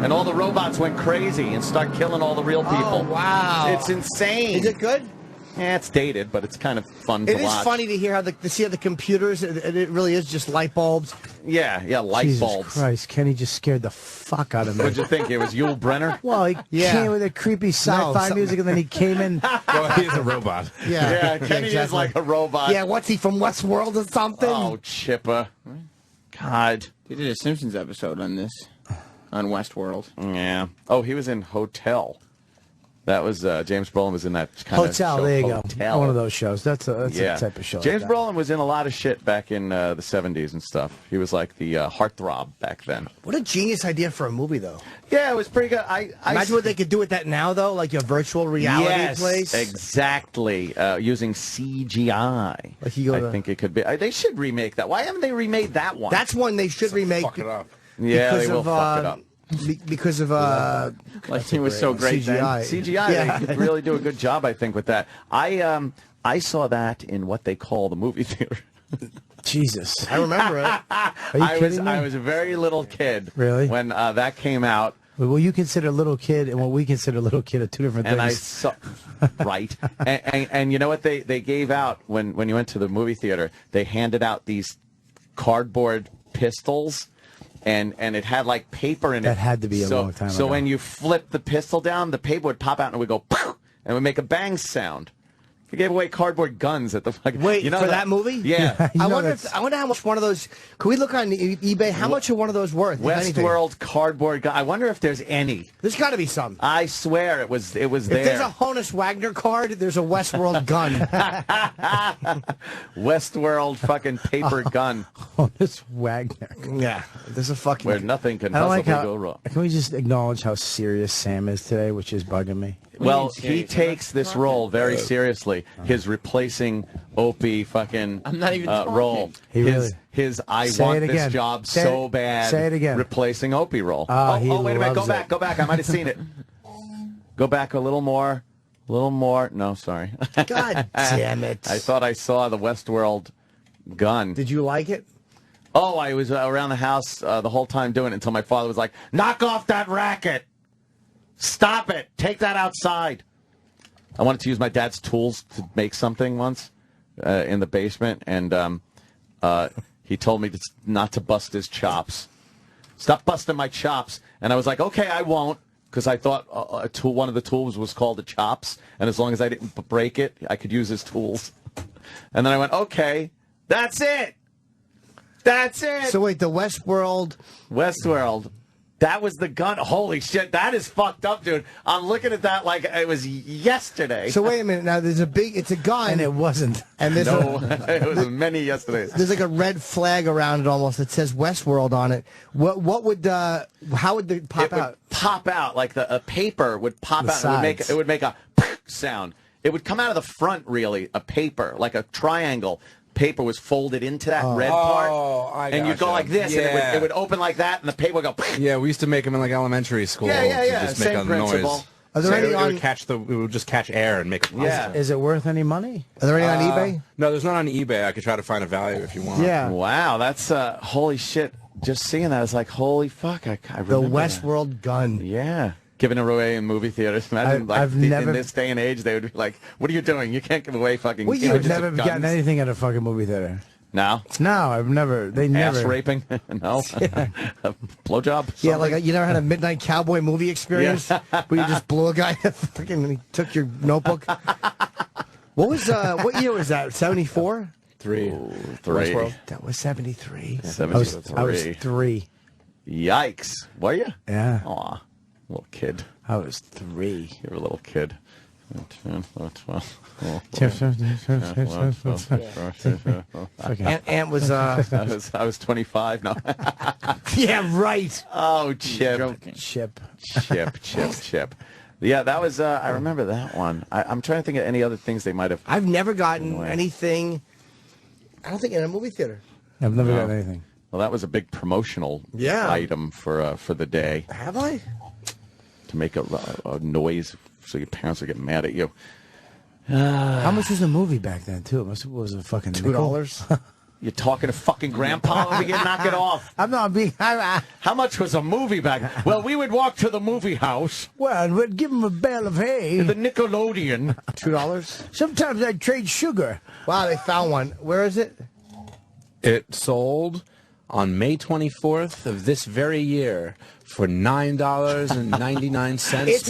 And all the robots went crazy and start killing all the real people.
Oh, wow.
It's insane.
Is it good?
Yeah, it's dated, but it's kind of fun to
It is
watch.
funny to hear how to see how the computers, it really is just light bulbs.
Yeah, light
Jesus
bulbs.
Christ, Kenny just scared the fuck out of me.
What'd you think? It was Yul Brynner?
Well, he
Yeah.
came with a creepy sci-fi
something-
music, and then he came in.
Well, he's a robot.
Yeah, Kenny is
exactly.
like a robot.
Yeah, what's he from Westworld or something?
Oh, Chipper. God.
They did a Simpsons episode on this, on Westworld.
Yeah. Oh, he was in Hotel. That was James Brolin was in that kind of
Hotel,
show.
there you
Hotel.
go. One of those shows. That's a type of show.
James
like that.
Brolin was in a lot of shit back in the 70s and stuff. He was like the heartthrob back then.
What a genius idea for a movie, though.
Yeah, it was pretty good.
Imagine what they could do with that now, though, like a virtual reality place.
Exactly. Using CGI.
Like you go
I
to-
think it could be. They should remake that. Why haven't they remade that one?
That's one they should remake.
Fuck it up.
Yeah,
because
they will
of,
fuck it up.
Because of
Like it was so great
CGI.
CGI,
Yeah.
they could really do a good job, I think, with that. I saw that in what they call the movie theater.
Jesus.
I remember it.
Are you kidding me?
I was a very little kid.
Really?
When that came out.
Well, you consider little kid and what we consider little kid are two different things.
And I saw, right. And you know what they gave out when you went to the movie theater? They handed out these cardboard pistols, and it had like paper in it.
That had to be a long time ago.
So when you flip the pistol down, the paper would pop out and it would go, pow, and it would make a bang sound. They gave away cardboard guns at the fucking...
Wait,
you know
for that movie?
Yeah.
I wonder how much one of those... Could we look on eBay? How much are one of those worth?
Westworld cardboard gun. I wonder if there's any.
There's got to be some.
I swear it was there.
If there's a Honus Wagner card, there's a Westworld gun.
Westworld fucking paper gun.
Honus Wagner.
Yeah. There's a fucking...
Where nothing can
I don't
possibly
like
go wrong.
Can we just acknowledge how serious Sam is today, which is bugging me?
Well, he takes this role very seriously. His replacing Opie fucking
I'm not even
role. His I want this job so bad.
Say it again.
Replacing Opie role.
Oh,
wait a minute. Go back. Go back. I might have seen it. Go back a little more. A little more. No, sorry.
God damn it.
I thought I saw the Westworld gun.
Did you like it?
Oh, I was around the house the whole time doing it until my father was like, knock off that racket. Stop it. Take that outside. I wanted to use my dad's tools to make something once in the basement, and he told me not to bust his chops. Stop busting my chops. And I was like, okay, I won't, because I thought one of the tools was called the chops, and as long as I didn't break it, I could use his tools. And then I went, okay, that's it. That's it.
So wait, the Westworld.
That was the gun. Holy shit, that is fucked up, dude. I'm looking at that like it was yesterday.
So wait a minute. Now it's a gun,
and it wasn't.
And there's
it was many yesterdays.
There's like a red flag around it almost that says Westworld on it. What would how would it pop out?
Would pop out like a paper would pop out. And it would make a sound. It would come out of the front, really, a paper like a triangle. Paper was folded into that red part, and you'd go like this, and it would open like that, and the paper would go.
Yeah, we used to make them in like elementary school.
Yeah.
Just
Same
make a
principle.
noise.
Are there any on?
It would just catch air and make.
Yeah.
Is it worth any money?
Are there any on eBay?
No, there's not on eBay. I could try to find a value if you want.
Yeah.
Wow, that's holy shit. Just seeing that, it's like holy fuck. I remember
the Westworld gun.
Yeah. Giving it away in movie theaters. Imagine, in this day and age, they would be like, "What are you doing? You can't give away fucking."
Well, you've never gotten anything at a fucking movie theater.
No.
I've never. They never.
Ass raping? No. Blowjob?
Yeah, like you never had a midnight cowboy movie experience where you just blew a guy fucking and he took your notebook. What year was that? 74?
3.
That was 73.
73.
I was 3.
Yikes. Were you?
Yeah.
Aw. Little kid.
I was 3.
You were a little kid.
Aunt was
I was 25. No.
Yeah, right.
Oh, Chip.
Chip.
Yeah, that was. I remember that one. I'm trying to think of any other things they might have.
I've never gotten anything. I don't think in a movie theater.
I've never gotten anything.
Well, that was a big promotional item for the day.
Have I?
To make a noise so your parents would get mad at you.
How much was a movie back then, too? It was a fucking
$2.
You're talking to fucking grandpa over here? Knock it off.
I'm not being...
How much was a movie back? Well, we would walk to the movie house.
Well, and we'd give him a bale of hay.
The Nickelodeon.
$2?
Sometimes I'd trade sugar.
Wow, they found one. Where is it?
It sold on May 24th of this very year for $9.99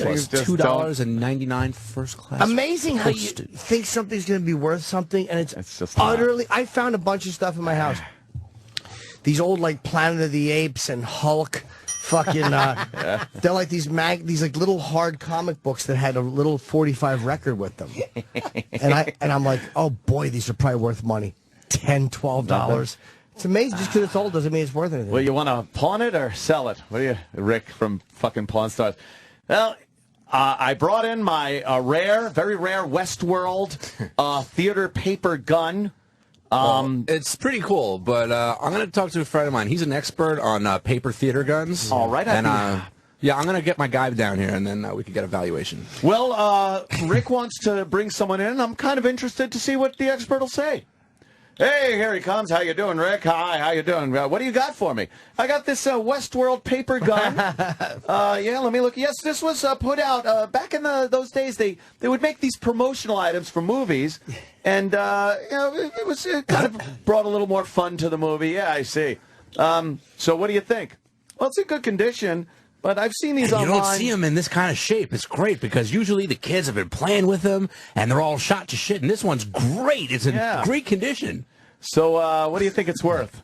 plus $2.99 first class.
Amazing how you think something's going to be worth something, and it's just utterly... I found a bunch of stuff in my house. These old, like, Planet of the Apes and Hulk fucking... They're like these like little hard comic books that had a little 45 record with them. And I'm like, oh, boy, these are probably worth money. $10, $12. It's amazing. Just because it's old doesn't mean it's worth anything.
Well, you want to pawn it or sell it? What do you, Rick from fucking Pawn Stars? Well, I brought in my very rare Westworld theater paper gun.
It's pretty cool, but I'm going to talk to a friend of mine. He's an expert on paper theater guns.
All right.
And yeah, I'm going to get my guy down here, and then we can get a valuation.
Well, Rick wants to bring someone in. I'm kind of interested to see what the expert will say. Hey, here he comes. How you doing, Rick? Hi, how you doing? What do you got for me? I got this Westworld paper gun. Yeah, let me look. Yes, this was put out back in those days. They would make these promotional items for movies, and it kind of brought a little more fun to the movie. Yeah, I see. So what do you think? Well, it's in good condition. But I've seen these online.
You don't see them in this kind of shape. It's great because usually the kids have been playing with them and they're all shot to shit. And this one's great. It's in great condition.
So what do you think it's worth?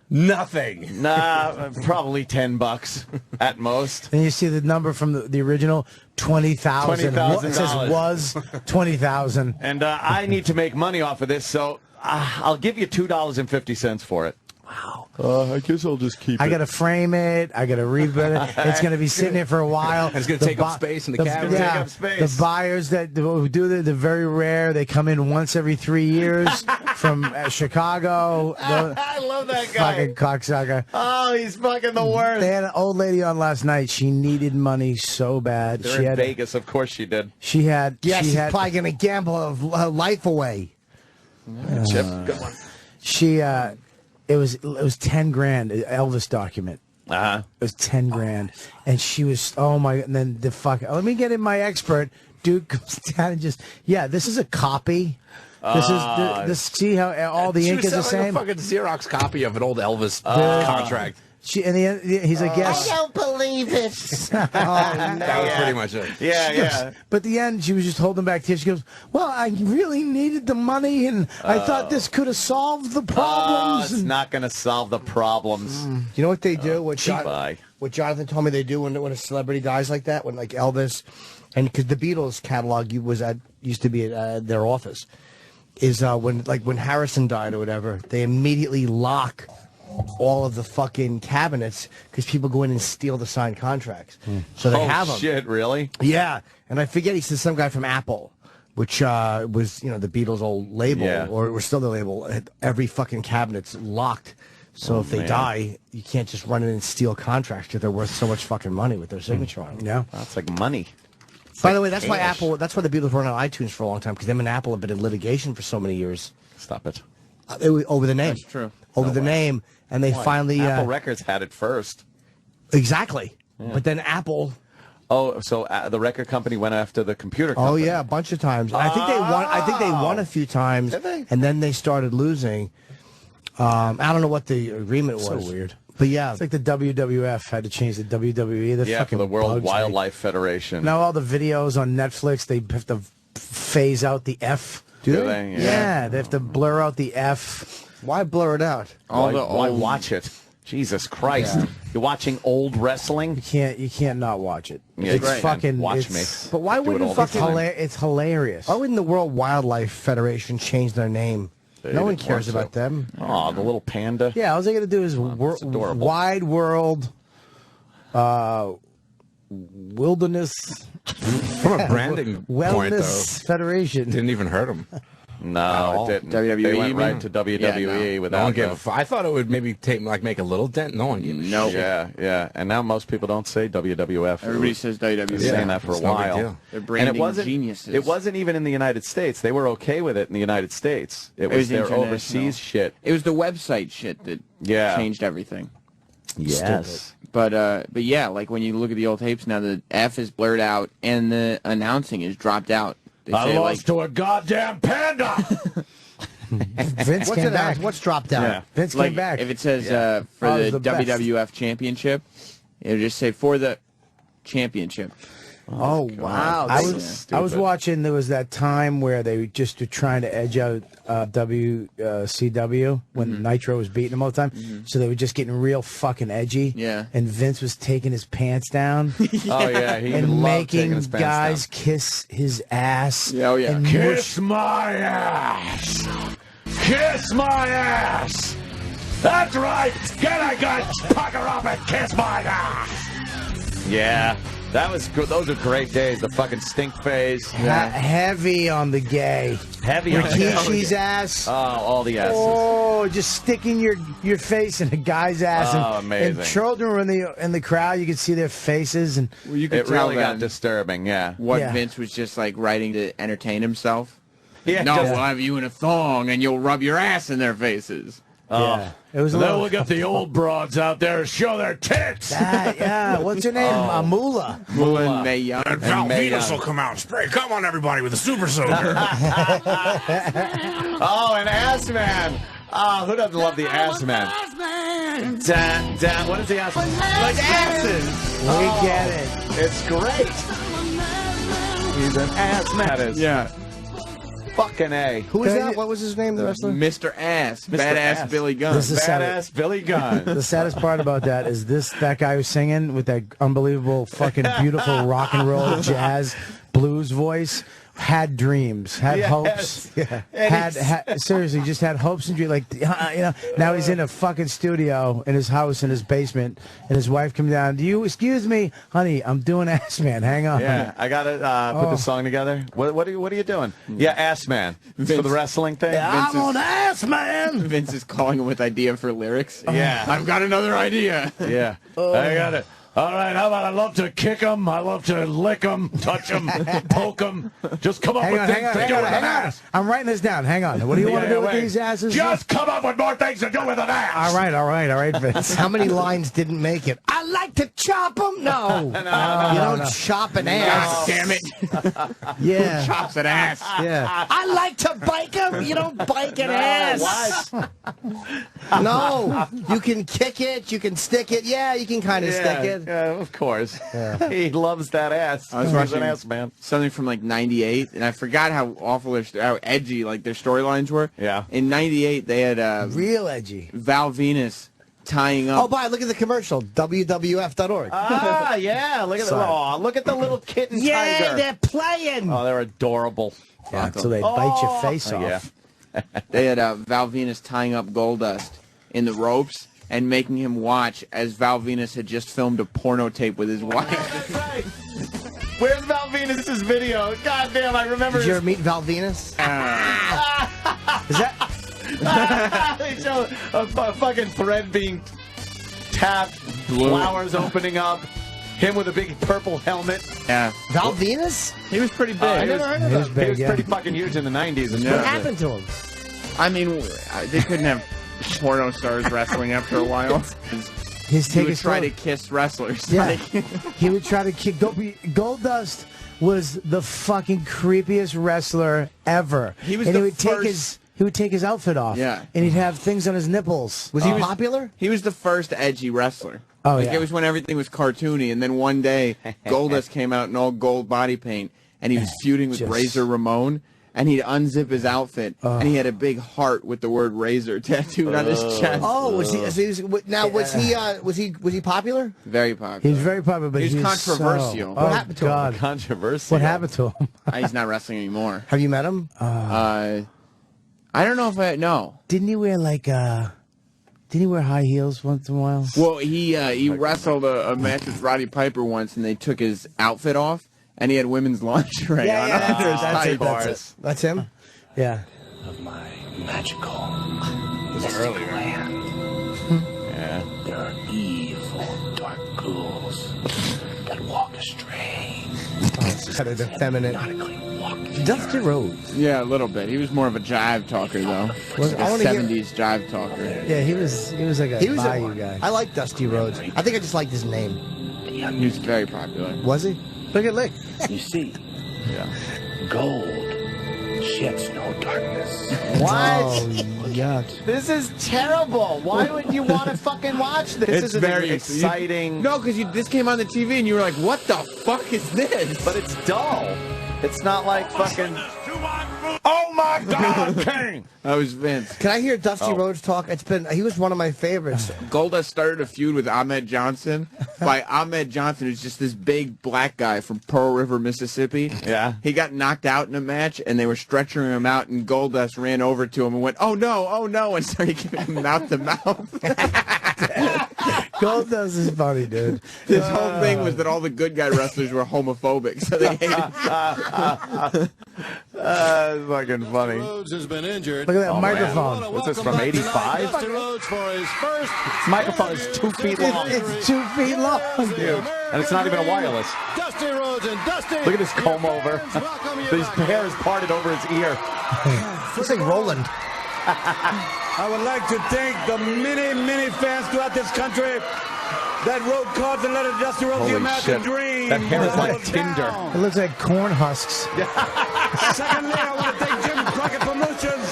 Nothing.
Nah, probably $10 at most.
And you see the number from the original, 20,000. It says was 20,000.
And I need to make money off of this, so I'll give you $2.50 for it.
Wow.
I guess I'll just keep it.
I got to frame it. I got to rebuild it. It's going to be sitting there for a while.
It's going to take up space in the cabinet.
Take up space.
The buyers that do they're very rare. They come in once every 3 years from Chicago.
I love that guy.
Fucking cocksucker.
Oh, he's fucking the worst.
They had an old lady on last night. She needed money so bad.
They're in Vegas. Of course she did.
She had.
She's probably going to gamble her life away.
Chip, good one.
She. It was 10 grand, Elvis document.
Uh-huh.
It was 10 grand. And she was, oh my, and then let me get in my expert. Dude comes down and just, this is a copy. This see how all the ink is the same?
A fucking Xerox copy of an old Elvis contract.
He's like, yes.
I don't believe it.
That was pretty much it.
Yeah.
But at the end, she was just holding back tears. She goes, well, I really needed the money, and I thought this could have solved the problems.
It's not going to solve the problems.
You know what they do? What
Jonathan
told me they do when a celebrity dies like that, when like Elvis, and because the Beatles catalog used to be at their office, is when Harrison died or whatever, they immediately lock all of the fucking cabinets because people go in and steal the signed contracts. So they have them.
Oh, shit, really?
Yeah. And I forget, he said some guy from Apple, which was, the Beatles' old label, or it was still the label. Every fucking cabinet's locked. So if they die, you can't just run in and steal contracts because they're worth so much fucking money with their signature on them.
Yeah.
That's like money.
By the way, that's why the Beatles weren't on iTunes for a long time, because them and Apple have been in litigation for so many years.
Stop it.
Over the name.
That's true.
Over the name. And they finally...
Apple Records had it first.
Exactly. Yeah. But then Apple...
Oh, so the record company went after the computer company.
Oh, yeah, a bunch of times. And I think they won a few times.
Did they?
And then they started losing. I don't know what the agreement was.
So weird.
But yeah.
It's like the WWF had to change the WWE.
For the World Wildlife Federation.
Now all the videos on Netflix, they have to phase out the F.
Do they?
Yeah, they have to blur out the F.
Why blur it out?
Why watch it? Jesus Christ! Yeah. You're watching old wrestling.
You can't not watch it.
Yeah,
it's fucking
watch me.
But why wouldn't
it's hilarious?
Why wouldn't the World Wildlife Federation change their name? No one cares about them.
Oh, the little panda.
Yeah, all they got to do is wide world, wilderness.
From a branding point, though,
Federation
didn't even hurt them.
No, it didn't. WWE, they went right to WWE without.
No one gave I thought it would maybe make a little dent. No one gave a
shit. Yeah. And now most people don't say WWF.
Everybody says WWE.
They're saying that for a while.
They're branding geniuses.
It wasn't even in the United States. They were okay with it in the United States. It was their overseas shit.
It was the website shit that changed everything.
Yes.
But yeah, like when you look at the old tapes now, the F is blurred out and the announcing is dropped out.
I lost to a goddamn panda.
Vince came back.
What's dropped out?
Yeah. Vince came back.
If it says for the WWF Championship, it'll just say for the championship.
Oh wow!
I was watching. There was that time where they just were trying to edge out WCW when Nitro was beating them all the time. So they were just getting real fucking edgy.
Yeah.
And Vince was taking his pants down.
Oh yeah, he
and making
his pants
guys
down.
kiss his ass.
Yeah, oh yeah.
And
Kiss my ass. Kiss my ass. That's right. Get a gun, pucker up, and kiss my ass. Yeah. That was good. Those are great days. The fucking stink phase.
Heavy on the gay.
Heavy on the gay.
Rikishi's ass.
Oh, all the asses.
Oh, just sticking your face in a guy's ass.
Oh, amazing.
And children were in the crowd. You could see their faces. And
you could
it
tell
really got disturbing, yeah.
What Vince was just like writing to entertain himself.
Yeah,
no,
just-
we'll have you in a thong, and you'll rub your ass in their faces.
Yeah. It was a
then
little...
we'll get the old broads out there to show their tits.
Yeah, what's her name? Mula.
Mula and Mae Young.
And Val Venus will come out and spray. Come on, everybody, with a super soaker.
Oh, an ass man. Oh, who doesn't love the ass man? Dan, what is the ass man? Like asses.
We get it.
It's great. He's an ass man. That is.
Yeah.
Fucking A.
Who is that? What was his name, the wrestler?
Mr. Ass.
Mr.
Badass
Ass.
Billy Gunn.
This is
Badass Billy Gunn.
The saddest part about that is that guy who's singing with that unbelievable, fucking beautiful rock and roll, jazz, blues voice had dreams, had hopes, had seriously just had hopes and dreams. Like now he's in a fucking studio in his house in his basement, and his wife comes down. Do you excuse me, honey? I'm doing ass man. Hang on.
Yeah, I gotta put the song together. What are you doing? Yeah, ass man. For the wrestling thing.
I'm on ass man.
Vince is calling him with idea for lyrics.
Yeah,
I've got another idea.
Yeah, I got it. All right, how about I love to kick them, I love to lick them, touch them, poke them. Just come up with things to do with an ass.
I'm writing this down. Hang on. What do you want to do with these asses?
Just come up with more things to do with an ass.
All right, Vince.
How many lines didn't make it? I like to chop them. No, you don't chop an ass.
God damn it.
Yeah,
Who chops an ass?
Yeah,
I like to bike them. You don't bike an ass.
no, you can kick it. You can stick it. Yeah, you can kind of stick it.
Yeah, of course. He loves that ass.
I was
He's
watching
an ass man.
something from like '98, and I forgot how awful, how edgy like their storylines were.
Yeah.
In '98, they had
real edgy
Val Venus tying up.
Oh, look at the commercial. WWF.org.
Ah, yeah. Look at the little kitten
Yeah,
tiger.
they're playing.
Oh, they're adorable.
Yeah, so they bite your face off.
Yeah.
They had Val Venus tying up Goldust in the ropes and making him watch as Val Venus had just filmed a porno tape with his wife.
Where's Val Venus's video? God damn, I remember.
Did you ever meet Val Venus?
Is that?
They show a fucking thread being tapped, flowers opening up, him with a big purple helmet.
Yeah.
Val Venus?
He was pretty big.
I never heard of him.
He was pretty fucking huge in the 90s.
What happened to him?
I mean, they couldn't have porno stars wrestling after a while. He would try to kiss wrestlers.
Yeah, he would try to kick. Goldust was the fucking creepiest wrestler ever.
He was
and
the
he would
first.
He would take his outfit off.
Yeah.
And he'd have things on his nipples.
Was he popular?
He was the first edgy wrestler.
Oh,
like,
yeah.
It was when everything was cartoony, and then one day, Goldust came out in all gold body paint, and he was feuding with Razor Ramon, and he'd unzip his outfit, and he had a big heart with the word Razor tattooed on his chest.
Oh, was he? Was he popular?
Very popular.
He's very popular, but
He was
he's
controversial.
So,
What happened to him?
Controversial.
What happened to him?
He's not wrestling anymore.
Have you met him?
I don't know if I know.
Didn't he wear didn't he wear high heels once in a while?
Well, he wrestled a match with Roddy Piper once, and they took his outfit off, and he had women's lingerie on under his tights.
That's him.
Yeah.
Of my magical mystic land.
Yeah.
There are evil, dark ghouls that walk astray.
Kind of effeminate. Dusty Rhodes.
Yeah, a little bit. He was more of a jive talker, though.
Was-
Like
I
a
wanna hear-
70s jive talker.
Yeah, he was like a bayou guy.
I like Dusty Rhodes. I think I just liked his name.
He was very popular.
Was he? Look at Lick.
You see,
Yeah.
gold sheds no darkness.
What?
Oh, yuck.
This is terrible. Why would you want to fucking watch this?
It's
This is
very
exciting.
No, because this came on the TV, and you were like, what the fuck is this?
But it's dull. It's not like fucking. Oh my God, King!
That was Vince.
Can I hear Dusty Rhodes talk? He was one of my favorites.
Goldust started a feud with Ahmed Johnson by Ahmed Johnson, who's just this big black guy from Pearl River, Mississippi.
Yeah.
He got knocked out in a match, and they were stretching him out, and Goldust ran over to him and went, oh no, and started giving him mouth to mouth.
Goldust is funny, dude.
His whole thing was that all the good guy wrestlers were homophobic, so they hated
It's fucking funny.
Rhodes has been injured.
Look at that
Oh,
microphone.
man. What's this from '85?
Dusty Rhodes for his first.
This microphone is 2 feet long.
It's 2 feet long.
And it's not even a wireless.
Dusty Rhodes and Dusty.
Look at his comb over. His hair is parted over his ear.
Looks like Roland.
I would like to thank the many fans throughout this country that wrote cards and letters to Dusty Rhodes, the American Dream.
That hair is like Tinder.
It looks like corn husks.
Secondly, I want to thank Jim Crockett Promotions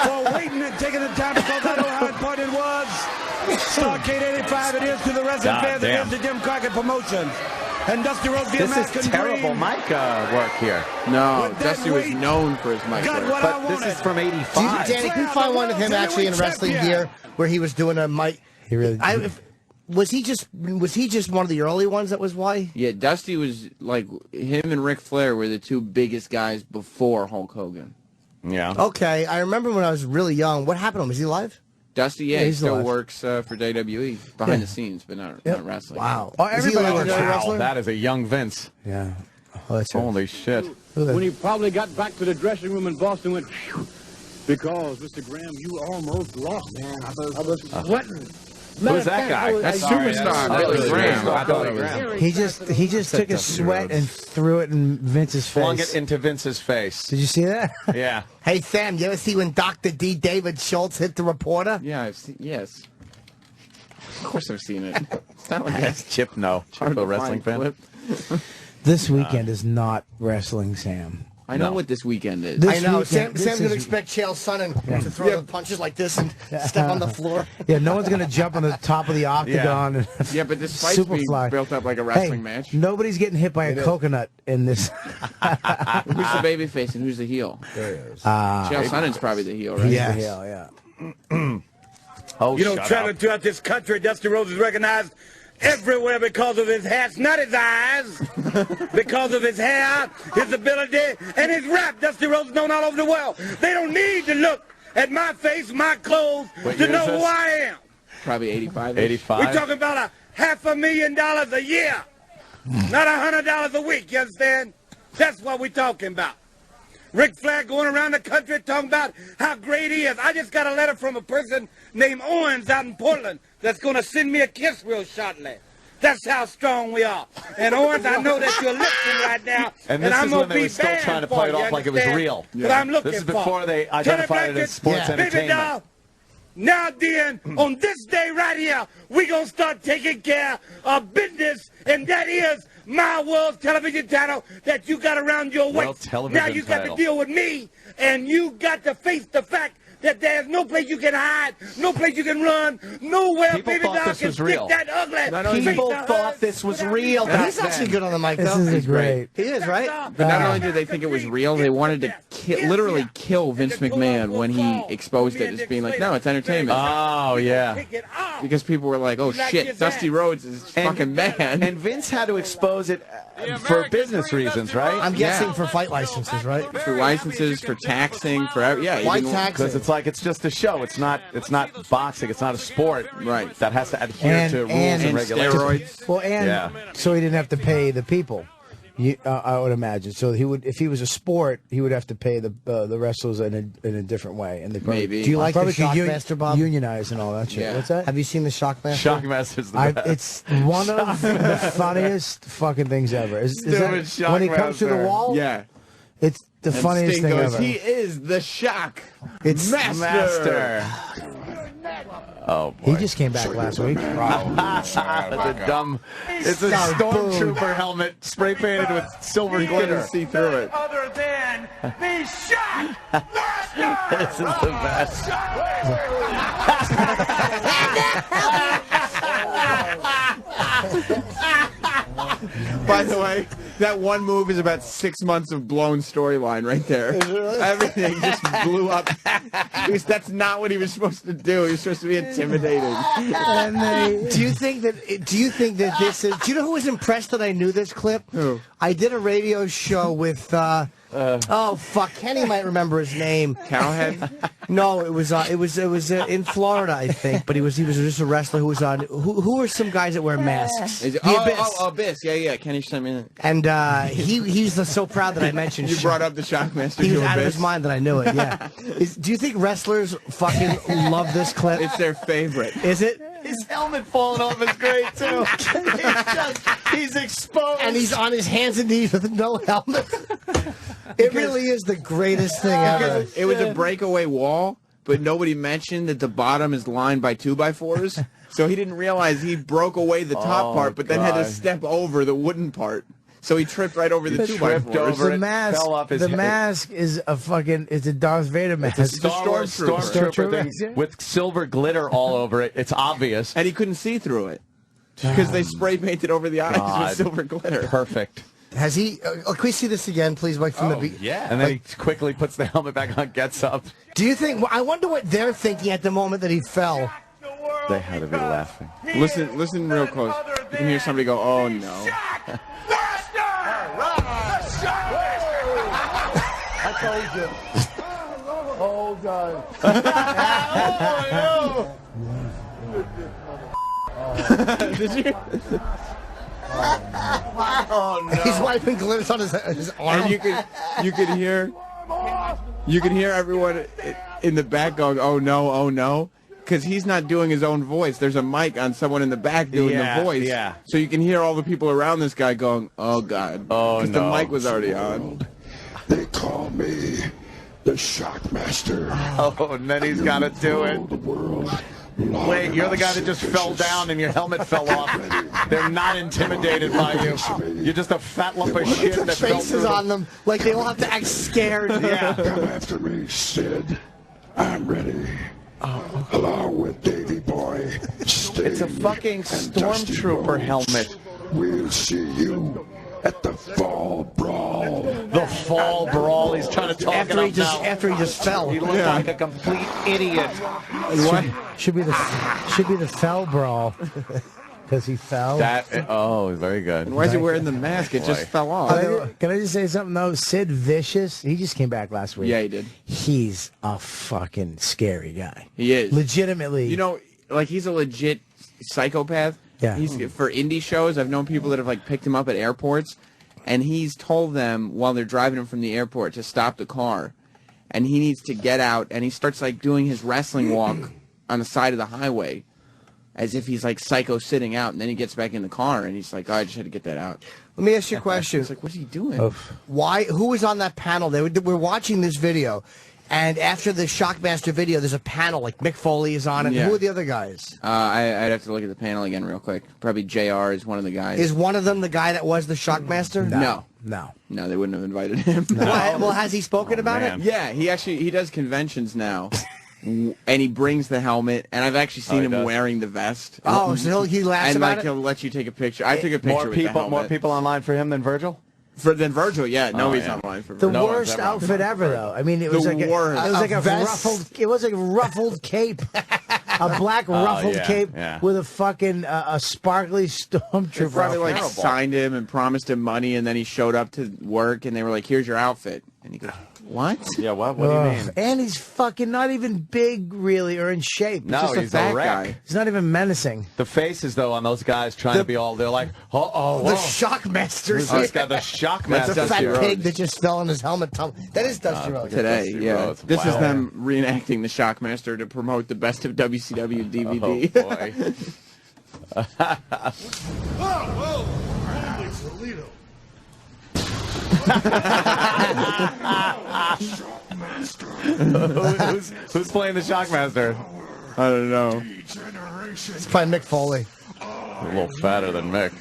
for waiting and taking the time because I know how important it was. Starcade 85 it is to the wrestling fans, it is to Jim Crockett Promotions. And Dusty Rhodes, the American Dream.
This is terrible mic work here.
No, Dusty was known for his mic work.
But this is from '85.
Danny, can you find one of him actually in wrestling gear where he was doing a mic?
He really.
Was he just one of the early ones that was why?
Yeah, Dusty was like him and Ric Flair were the two biggest guys before Hulk Hogan.
Yeah.
Okay, I remember when I was really young. What happened to him? Is he alive?
Dusty,
Yeah,
he
he's
still
alive.
works for WWE behind the scenes, but not wrestling.
Wow.
Oh, everybody
Is he a
works.
legendary
Wow,
wrestler?
that is a young Vince.
Yeah. Oh, that's
Holy shit.
When he probably got back to the dressing room in Boston and went, phew, because, Mr. Graham, you almost lost, man. I was sweating.
Who's that guy?
That's superstar Billy Graham.
I thought it was.
He just took his sweat and threw it in Vince's face.
Flung it into Vince's face.
Did you see that?
Yeah.
Hey Sam, you ever see when Dr. D. David Schultz hit the reporter?
Yeah, I've seen. Yes, of course I've seen it. It's not like
That's Chip. No, Chip, a wrestling fan.
This weekend is not wrestling, Sam.
I know what this weekend is.
I know.
weekend-
Sam's going to expect Chael Sonnen to throw the punches like this and step on the floor.
Yeah, no one's going to jump on the top of the octagon. And
Yeah, but this fight's being
Superfly.
built up like a wrestling
Hey,
match.
nobody's getting hit by a coconut in this.
Who's the baby face and who's the heel? Chael Sonnen's probably the heel, right?
Yes. Yeah.
Oh,
You know, traveling throughout this country, Dusty Rhodes is recognized everywhere because of his hats, not his eyes, because of his hair, his ability, and his rap. Dusty Rhodes is known all over the world. They don't need to look at my face, my clothes, to know who I am.
Probably 85.
85.
We're talking about $500,000 a year, not $100 a week, you understand? That's what we're talking about. Ric Flair going around the country talking about how great he is. I just got a letter from a person named Owens out in Portland that's going to send me a kiss real shortly. That's how strong we are. And Owens, I know that you're listening right now,
And this
I'm
is
going
when
to
they
be
were still
banned
trying to
for
play it
you,
off like it was
understand?
real.
But I'm looking
This is
for.
before they
Turn it
identified it
back
as sports
Baby
entertainment.
doll, now then, on this day right here, we're going to start taking care of business, and that is my World Television title that you got around your
World
waist.
Television
Now you got
title.
to deal with me, and you got to face the fact that there's no place you can hide, no place you can run, nowhere
People
baby
thought
doll
this
can
was
stick
real.
that ugly.
People
face to
thought
her.
this was real.
He's actually good on the mic,
This
though.
is great.
He is, right?
But not only did they think it was real, they wanted to literally kill Vince McMahon when he exposed it as being like, no, it's entertainment.
Oh, yeah.
Because people were like, oh shit, Dusty Rhodes is fucking bad.
And Vince had to expose it for business reasons, right?
I'm guessing for fight licenses, right?
For licenses, for taxing, for yeah.
Why
even-
taxing?
Because it's like it's just a show. It's not boxing. It's not a sport.
Right.
That has to adhere to rules and regulations.
Steroids.
Well, and so he didn't have to pay the people. I would imagine. So he would, if he was a sport, he would have to pay the wrestlers in a different way. And they probably,
Maybe.
Do you like the
probably could
Shockmaster, Bob?
unionize and all that shit.
Yeah.
What's that?
Have you seen the Shockmaster?
Shockmaster's the best.
It's one of the funniest fucking things ever. Is that
Stupid
when he comes through the
Shockmaster.
wall?
Yeah.
It's the
And
funniest
Sting
thing
goes,
ever.
he is the shock
It's
master.
Oh, boy.
He just came back last week.
the dumb. It's a
So
stormtrooper helmet spray painted with silver glitter.
See through it.
Other than the shock master.
This is the best.
By the way, that one move is about 6 months of blown storyline right there. Everything just blew up. Because that's not what he was supposed to do. He was supposed to be intimidating.
Do you think that this is? Do you know who was impressed that I knew this clip?
Who?
I did a radio show with Oh fuck, Kenny might remember his name.
Cowhead?
No, it was in Florida, I think. But he was just a wrestler who was on. Who are some guys that wear masks?
Abyss. Yeah. Kenny sent me.
And he's so proud that I mentioned.
You brought up the Shockmaster.
He was out of his mind that I knew it. Yeah. Do you think wrestlers fucking love this clip?
It's their favorite.
Is it?
His helmet falling off is great too. He's exposed.
And he's on his hands and knees with no helmet. It really is the greatest thing ever.
It was a breakaway wall, but nobody mentioned that the bottom is lined by 2x4s. So he didn't realize he broke away the top part, but then had to step over the wooden part. So he tripped right over the 2x4s.
The mask,
fell off his head.
mask is it's a Darth Vader mask.
It's a Stormtrooper thing with silver glitter all over it. It's obvious.
And he couldn't see through it because they spray painted over the eyes with silver glitter.
Perfect.
Has he? Can we see this again, please, Mike? From the beginning.
Yeah. And then he quickly puts the helmet back on, gets up.
Do you think? I wonder what they're thinking at the moment that he fell.
They had to be laughing.
Listen real close. You can hear somebody go, "Oh no."
I told you. Oh, God.
Did you?
Oh no! He's wiping glitters on his arm.
And you could hear everyone in the back going, "Oh no, oh no," because he's not doing his own voice. There's a mic on someone in the back doing the voice.
Yeah.
So you can hear all the people around this guy going, "Oh God," because the mic was already on.
They call me the Shockmaster.
Oh, and then he's got to do it. Wait, you're the guy that just fell down and your helmet fell off. They're not intimidated by you. You're just a fat lump of shit that fell
faces
through
on them like they all have to act scared.
Yeah.
Come after me, Sid. I'm ready. Along with Davy Boy, Sting,
It's a fucking stormtrooper helmet.
We'll see you at the Fall Brawl.
The Fall Brawl. He's trying to talk
After he just fell.
He looked like a complete idiot.
Should be the Fell Brawl. Because he fell.
Very good.
And why is he wearing the mask? It just fell off.
Can I just say something though? Sid Vicious, he just came back last week.
Yeah, he did.
He's a fucking scary guy.
He is.
Legitimately.
You know, like he's a legit psychopath.
Yeah.
He's for indie shows. I've known people that have like picked him up at airports, and he's told them while they're driving him from the airport to stop the car, and he needs to get out, and he starts like doing his wrestling walk on the side of the highway, as if he's like psycho sitting out, and then he gets back in the car, and he's like, "Oh, I just had to get that out."
Let me ask you a question.
It's like, what's he doing?
Why? Who was on that panel? We're watching this video, and after the Shockmaster video, there's a panel like Mick Foley is on it.
Yeah.
Who are the other guys?
I'd have to look at the panel again real quick. Probably JR is one of the guys.
Is one of them the guy that was the Shockmaster?
No, they wouldn't have invited him.
Well, has he spoken about it?
Yeah, he does conventions now. And he brings the helmet, and I've actually seen him wearing the vest.
Oh, so he laughs about it?
He'll let you take a picture. I took a picture with the helmet.
More people online for him than Virgil?
Than Virgil, yeah. Nobody's online for Virgil.
The worst outfit ever, though. I mean, it was it was like a ruffled cape. A black ruffled cape with a fucking a sparkly stormtrooper.
They probably like signed him and promised him money, and then he showed up to work, and they were like, "Here's your outfit," and he goes, "What?"
Yeah, what do you mean?
And he's fucking not even big, really, or in shape.
No,
just
he's
a fat
a wreck.
guy. He's not even menacing.
The faces, though, on those guys trying to be all, they're like,
The Shockmasters.
Who's this guy? The Shockmaster.
That's the fat pig that just fell on his helmet. That is Dusty Rhodes.
Today, yeah. This is them reenacting the Shockmaster to promote the Best of WCW DVD.
Oh, boy.
Holy Toledo.
Who's playing the Shockmaster?
I don't know.
It's probably Mick Foley.
A little fatter than Mick,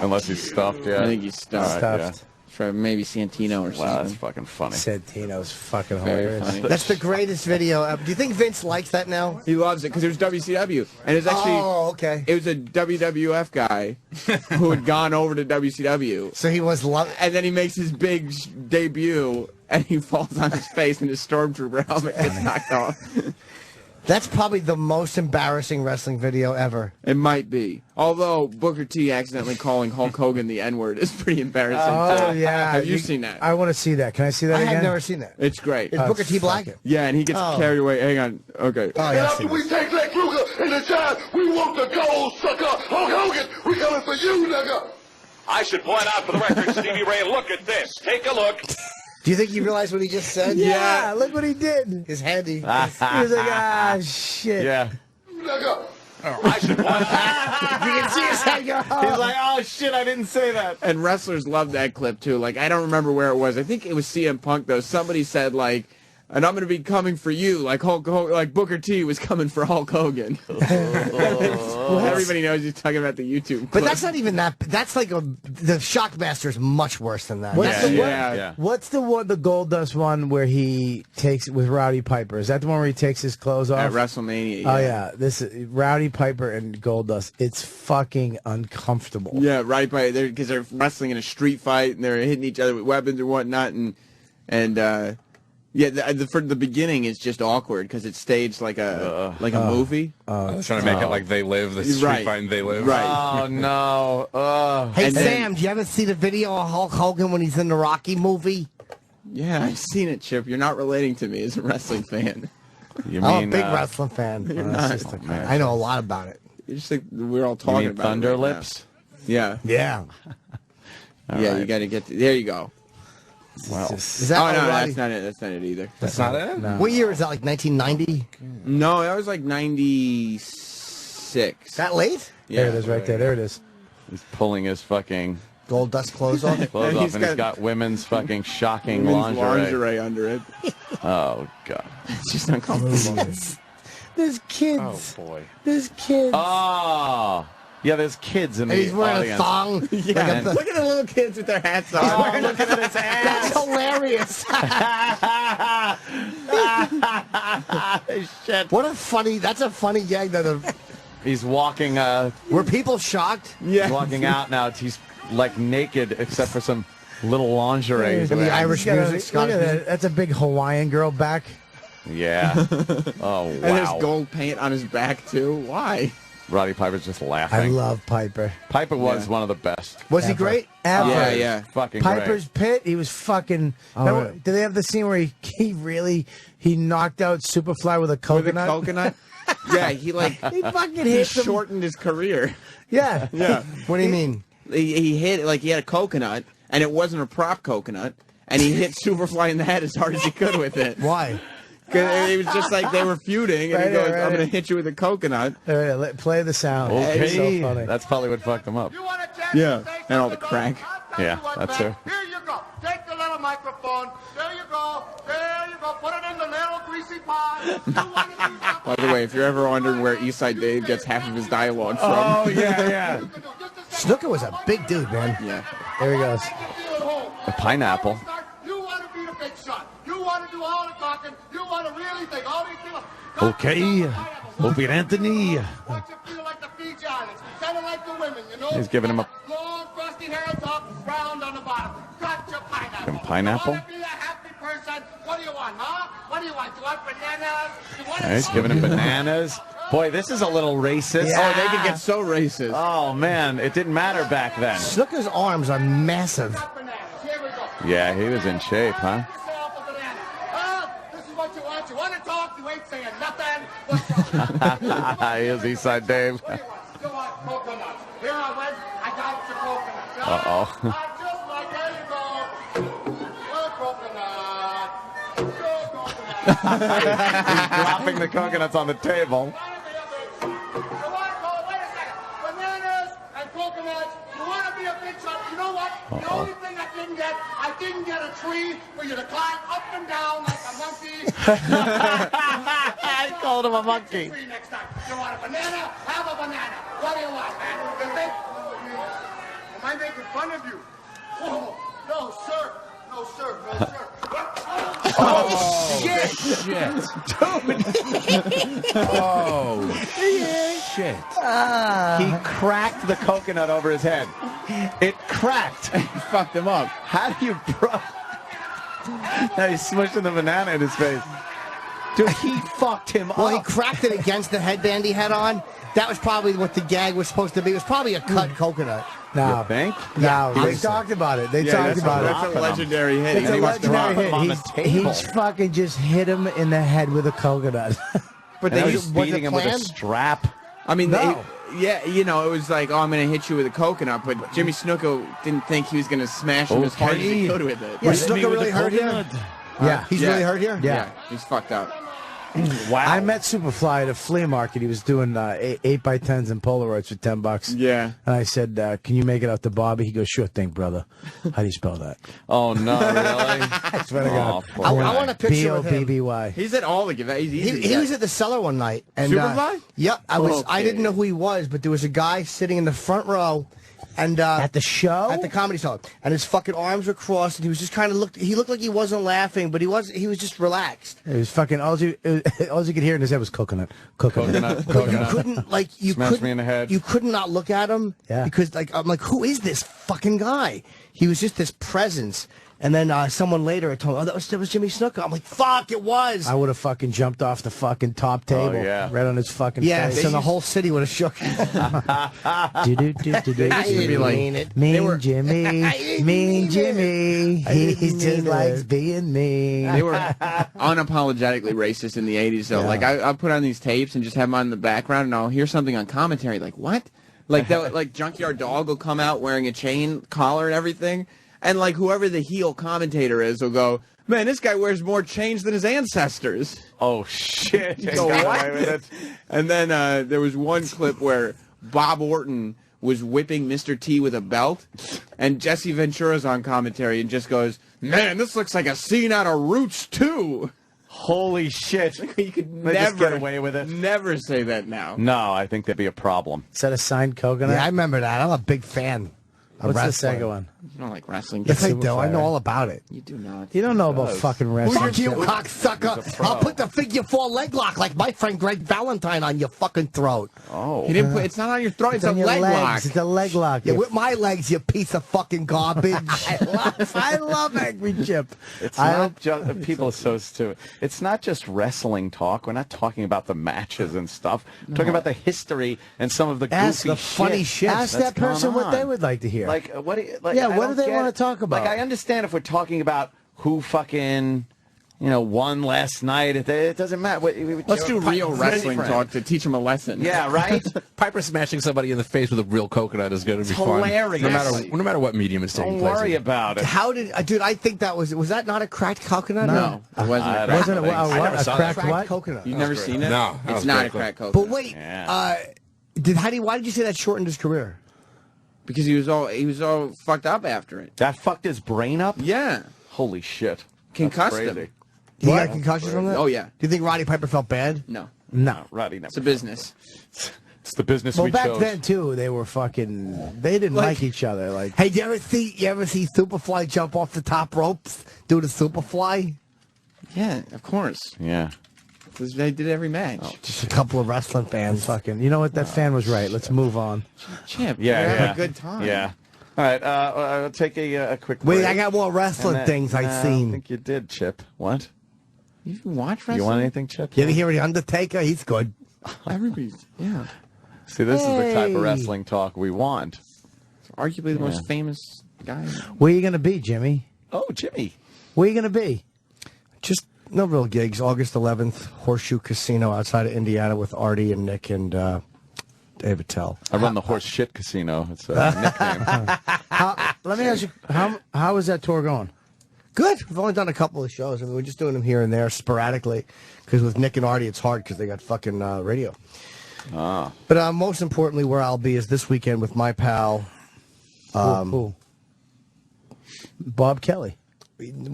unless he's stuffed. Yeah,
I think he's stuffed.
Stuffed.
For maybe Santino or something.
Wow, that's fucking funny.
Santino's fucking
Very
hilarious.
funny.
That's the greatest video. Do you think Vince likes that now?
He loves it because it was WCW, and it's actually
okay.
It was a WWF guy who had gone over to WCW.
So he was
and then he makes his big debut, and he falls on his face, and his stormtrooper helmet gets knocked off.
That's probably the most embarrassing wrestling video ever.
It might be. Although Booker T accidentally calling Hulk Hogan the N-word is pretty embarrassing,
Oh,
too.
yeah.
Have you seen that?
I want to see that. Can I see that again?
I have never seen that.
It's great.
Is Booker T black?
Yeah, and he gets carried away. Hang on. Okay.
Oh,
And
yeah,
after we take Lex Luger in the time, we want the gold, sucker. Hulk Hogan, we coming for you, nigga.
I should point out for the record, Stevie Ray, look at this. Take a look.
Do you think he realized what he just said?
Yeah, look what he did.
His handy.
He was like, shit.
Yeah.
Nigga.
I should point out.
You can see his head go.
He's like, oh, shit, I didn't say that.
And wrestlers love that clip, too. Like, I don't remember where it was. I think it was CM Punk, though. Somebody said, like, and I'm going to be coming for you, like like Booker T was coming for Hulk Hogan. Everybody knows he's talking about the YouTube clip.
But that's not even that. That's like the Shockmaster is much worse than that.
What's the one?
yeah.
What's the one? The Goldust one where he takes with Rowdy Piper? Is that the one where he takes his clothes off
At WrestleMania.
Oh yeah, this is Rowdy Piper and Goldust. It's fucking uncomfortable.
Yeah, right by there because they're wrestling in a street fight and they're hitting each other with weapons and whatnot, and yeah, for the beginning is just awkward because it's staged like a movie.
Trying to make it like They Live, the street fight and They Live.
Right.
Oh, no.
Hey, Sam, do you ever see the video of Hulk Hogan when he's in the Rocky movie?
Yeah, I've seen it, Chip. You're not relating to me as a wrestling fan.
You
I'm a
mean
big wrestling fan.
You're not.
I know a lot about it.
You just think we're all talking
you mean
about
Thunder
it right
Lips?
now. Yeah.
Yeah.
Yeah,
right.
you got to get there. You go.
Well,
Is that
no,
Roddy?
that's not it. That's not it either.
That's not it?
No.
What year is that? Like 1990?
No, that was like 96.
That late?
Yeah.
There it is, right there. There it is.
he's pulling his fucking
Gold dust clothes on?
clothes off,
He's
and he's
got-
got women's fucking shocking
Women's
lingerie.
under it.
Oh, God.
It's just uncomfortable.
There's kids.
Oh, boy.
There's kids.
Oh. Yeah, there's kids in
And
the
he's wearing
audience.
a thong.
Yeah.
Like
Look at the little kids with their hats on.
Oh, look at his ass.
That's hilarious.
Shit.
What a funny, that's a funny gag.
He's walking,
Were people shocked?
Yeah.
walking out now. He's like naked except for some little lingerie. he's
And the
wearing.
Irish
Look at
music,
that.
Scottish
Look at
music.
that. That's a big Hawaiian girl back.
Yeah. Oh,
And there's
wow.
gold paint on his back, too. Why?
Roddy Piper's just
I
laughing.
love Piper.
Piper was one of the best.
Was he
Ever.
great?
Ever.
Yeah, yeah.
Fucking
Piper's Pit, he was fucking. Remember,
right.
did they have the scene where he knocked out Superfly with a
With a
coconut?
coconut? Yeah, he
He fucking
he
hit him.
shortened his career.
Yeah.
Yeah.
What do you mean?
He hit, like, he had a coconut, and it wasn't a prop coconut, and he hit Superfly in the head as hard as he could with it.
Why?
Because it was just like they were feuding, and he
Right,
goes,
right.
I'm going to hit you with a coconut.
All right, play the sound.
Okay.
It's so funny.
That's probably what fucked him up.
Yeah. And all the crack.
Yeah, that's her.
Here you go. Take the little microphone. There you go. There you go. Put it in the little greasy pot. You want to do something?
By the way, if you're ever wondering where Eastside Dave gets half of his dialogue from.
Oh, yeah.
Snooker was a big dude, man.
Yeah.
There he goes.
A pineapple.
You want to be the big shot. You want to do all the talking. You want to really think all these people.
Okay. Opie Anthony.
What's it feel like the Fiji Islands? Kind of like the women, you know?
He's giving him a
long, frosty hair on top, round on the bottom. Got your pineapple.
pineapple.
You want to be a happy person? What do you want, huh? What do you want? You want bananas? You want
He's giving him bananas. Boy, this is a little racist.
Oh, they could get so racist.
Oh, man. It didn't matter back then.
Snooker's arms are massive.
Here we go.
Yeah, he was in shape, huh?
Yourself a banana. Oh, this is what you want. You want to talk? You ain't saying nothing. What's wrong?
He is Eastside Dave.
What do you want? You want coconuts. Here I went. I got your coconuts.
Uh-oh.
Just like, there you go. Your coconut. Your coconut.
He's dropping the coconuts on the table.
Bananas and coconuts. You want to be a big shot. You know what? The only thing I didn't get a tree for you to climb up and down like a monkey.
I called him a monkey.
Tree next time. You want a banana? Have a banana. What do you want, man? You think? Am I making fun of you? Whoa. No, sir. No, sir. No, sir.
Oh, shit. Oh, shit.
He cracked the coconut over his head. It cracked.
Fucked him up.
How do you... Now he's smushing the banana in his face. Dude, he fucked him
Well,
up.
he cracked it against the headband he had on. That was probably what the gag was supposed to be. It was probably a cut coconut.
No.
You think?
No,
Yeah,
they talked about it. They talked about it.
That's a legendary hit.
It's a
He must
legendary
drop
hit.
him on the
He's fucking just hit him in the head with a coconut.
But
And
they
he was beating him with a strap.
I mean,
No.
yeah, you know, it was like, oh, I'm going to hit you with a coconut, but Jimmy Snuka didn't think he was going to smash him as hard as he could with it.
Yeah, was Snuka really hurt here?
Yeah.
He's really hurt here?
Yeah, he's fucked up.
Wow. I met Superfly at a flea market. He was doing 8x10s and Polaroids for $10.
Yeah.
And I said, can you make it out to Bobby? He goes, sure thing, brother. How do you spell that?
Oh, no, really?
I swear to God.
I want a picture of him.
B-O-B-B-Y.
He's at all the events.
He was at the cellar one night. And,
Superfly?
Yeah, I
Okay.
didn't know who he was, but there was a guy sitting in the front row. And
at the show?
At the Comedy Cellar. And his fucking arms were crossed, and he was just kind of he looked like he wasn't laughing, but he was just relaxed.
It was fucking, all you could hear in his head was coconut. Coconut.
But you couldn't,
Smash me in the head.
You could not look at him.
Yeah.
Because, I'm like, who is this fucking guy? He was just this presence. And then someone later had told me, that was Jimmy Snuka. I'm like, fuck, it was.
I would have fucking jumped off the fucking top table.
yeah.
Right on his fucking
Yeah,
face.
and the whole city would have shook.
I
didn't mean it.
Mean Jimmy. Mean Jimmy. He just likes being mean.
They were unapologetically racist in the 80s, though.
Yeah.
Like, I put on these tapes and just have them on in the background, and I'll hear something on commentary, like, what? Like, Junkyard Dog will come out wearing a chain collar and everything, and, like, whoever the heel commentator is will go, man, this guy wears more chains than his ancestors.
Oh, shit.
You go, what? And then there was one clip where Bob Orton was whipping Mr. T with a belt, and Jesse Ventura's on commentary and just goes, man, this looks like a scene out of Roots 2.
Holy shit.
You could
They just
never
get away with it.
Never say that now.
No, I think that'd be a problem.
Is that a signed coconut?
Yeah, I remember that. I'm a big fan.
What's the second one?
You don't like wrestling?
Yes, I do.
Superfly,
I know
right?
all about it.
You do not.
You don't know about fucking wrestling.
Fuck you,
shit.
cocksucker. I'll put the figure 4 leg lock like my friend Greg Valentine on your fucking throat.
Oh.
He didn't put, it's not on your throat, it's a
on your
leg
legs.
lock.
It's a leg lock.
Yeah, with my legs, you piece of fucking garbage.
I love Angry Chip.
It's not just people are so stupid. It's not just wrestling talk. We're not talking about the matches and stuff. We're talking about the history and some of the
Ask
goofy
the funny shit. Ask
that's
that person
gone
what they
on.
would like to hear.
Like what? Do you, like,
Yeah,
I
what
don't
do they
get
wanna
it.
talk about?
Like I understand if we're talking about who fucking. Won last night. It doesn't matter.
Let's do real wrestling talk to teach him a lesson.
Yeah, right?
Piper smashing somebody in the face with a real coconut is going to be fun.
hilarious.
No matter what medium it's taking
Don't
place
worry
in.
about it.
How did, dude, I think that was that not a cracked coconut?
No, it wasn't a crack.
Wasn't it
coconut.
what?
never saw
A
that.
cracked what?
coconut.
You've never seen it?
No, that
It's
was
not
very
a crack
But
coconut.
wait,
Yeah.
why did you say that shortened his career?
Because he was all fucked up after it.
That fucked his brain up?
Yeah.
Holy shit.
Concussed
That's
him.
crazy.
He got concussions from that?
Oh, yeah.
Do you think Roddy Piper felt bad?
No.
No.
Roddy never.
It's a business.
It's the business
Well,
we
back
chose.
then too, they were fucking. They didn't like each other. Like,
Hey, you ever see Superfly jump off the top ropes? Do the Superfly?
Yeah, of course.
Yeah.
They did every match.
Just a couple of wrestling fans.
fucking. You know what? That fan was right. Let's move on.
Chip,
Yeah,
we're
yeah.
having a good time.
Yeah. All right, I'll take a quick
Wait,
break.
I got more wrestling
And then-
things I've
I
seen.
think you did, Chip. What?
You watch wrestling?
You want anything, Chip?
You ever hear of The Undertaker? He's good.
Everybody's, yeah.
See, this is the type
Hey.
of wrestling talk we want.
It's arguably the most famous guy.
Where you gonna be, Jimmy?
Oh, Jimmy.
Where you gonna be?
Just no real gigs. August 11th, Horseshoe Casino outside of Indiana with Artie and Nick and Dave Attell.
I run the Horse Shit Casino. It's a nickname.
Let me ask you, how is that tour going?
Good. We've only done a couple of shows. I mean, we're just doing them here and there sporadically. Because with Nick and Artie, it's hard because they got fucking radio.
Ah.
But most importantly, where I'll be is this weekend with my pal.
Who? Bob Kelly.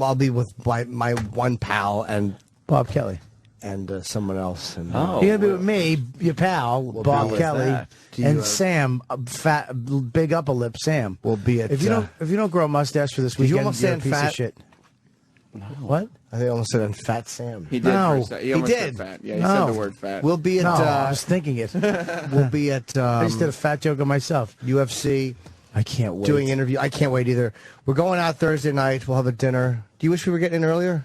I'll be with my one pal and
Bob Kelly.
and someone else. And,
Oh.
You're gonna be with me, your pal, Bob
with
Kelly,
that.
and Sam, fat, big upper lip Sam.
We'll be at.
If you don't grow a mustache for this
Did you
weekend,
almost
you're
say
a piece
fat?
of shit. What?
I think I almost said on Fat Sam.
He did.
No.
first. He
He
almost
did.
said fat. Yeah, he
No.
said the word fat.
We'll be at.
No, I was thinking it.
We'll be at
I just did a fat joke on myself.
UFC.
I can't wait.
Doing interview. I can't wait either. We're going out Thursday night. We'll have a dinner. Do you wish we were getting in earlier?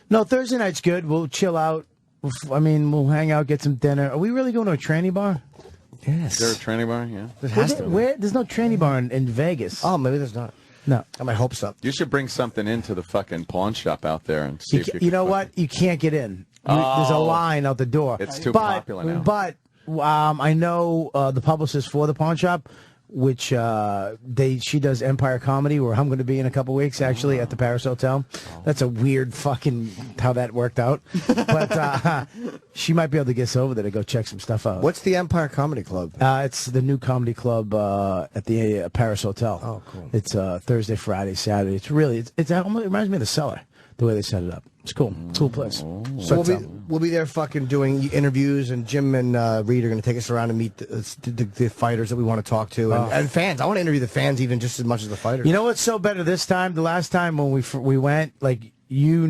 No, Thursday night's good. We'll chill out. I mean, we'll hang out, get some dinner. Are we really going to a tranny bar?
Is
Yes.
there a tranny bar? Yeah.
There has to be.
There's no tranny bar in Vegas.
Oh, maybe there's not.
No.
I my hopes up.
You should bring something into the fucking pawn shop out there and see if you can.
You know what? You can't get in. There's a line out the door.
It's too popular now.
But I know the publicist for the pawn shop, which she does Empire Comedy, where I'm going to be in a couple weeks, actually, at the Paris Hotel. That's a weird fucking how that worked out. But she might be able to get us over there to go check some stuff out.
What's the Empire Comedy Club?
It's the new comedy club at the Paris Hotel.
Oh, cool.
It's Thursday, Friday, Saturday. It's really, it reminds me of the Cellar, the way they set it up. It's cool. It's a cool place.
So we'll be there fucking doing interviews, and Jim and Reed are going to take us around and meet the fighters that we want to talk to, and fans. I want to interview the fans even just as much as the fighters.
You know what's so better this time? The last time when we went, like, you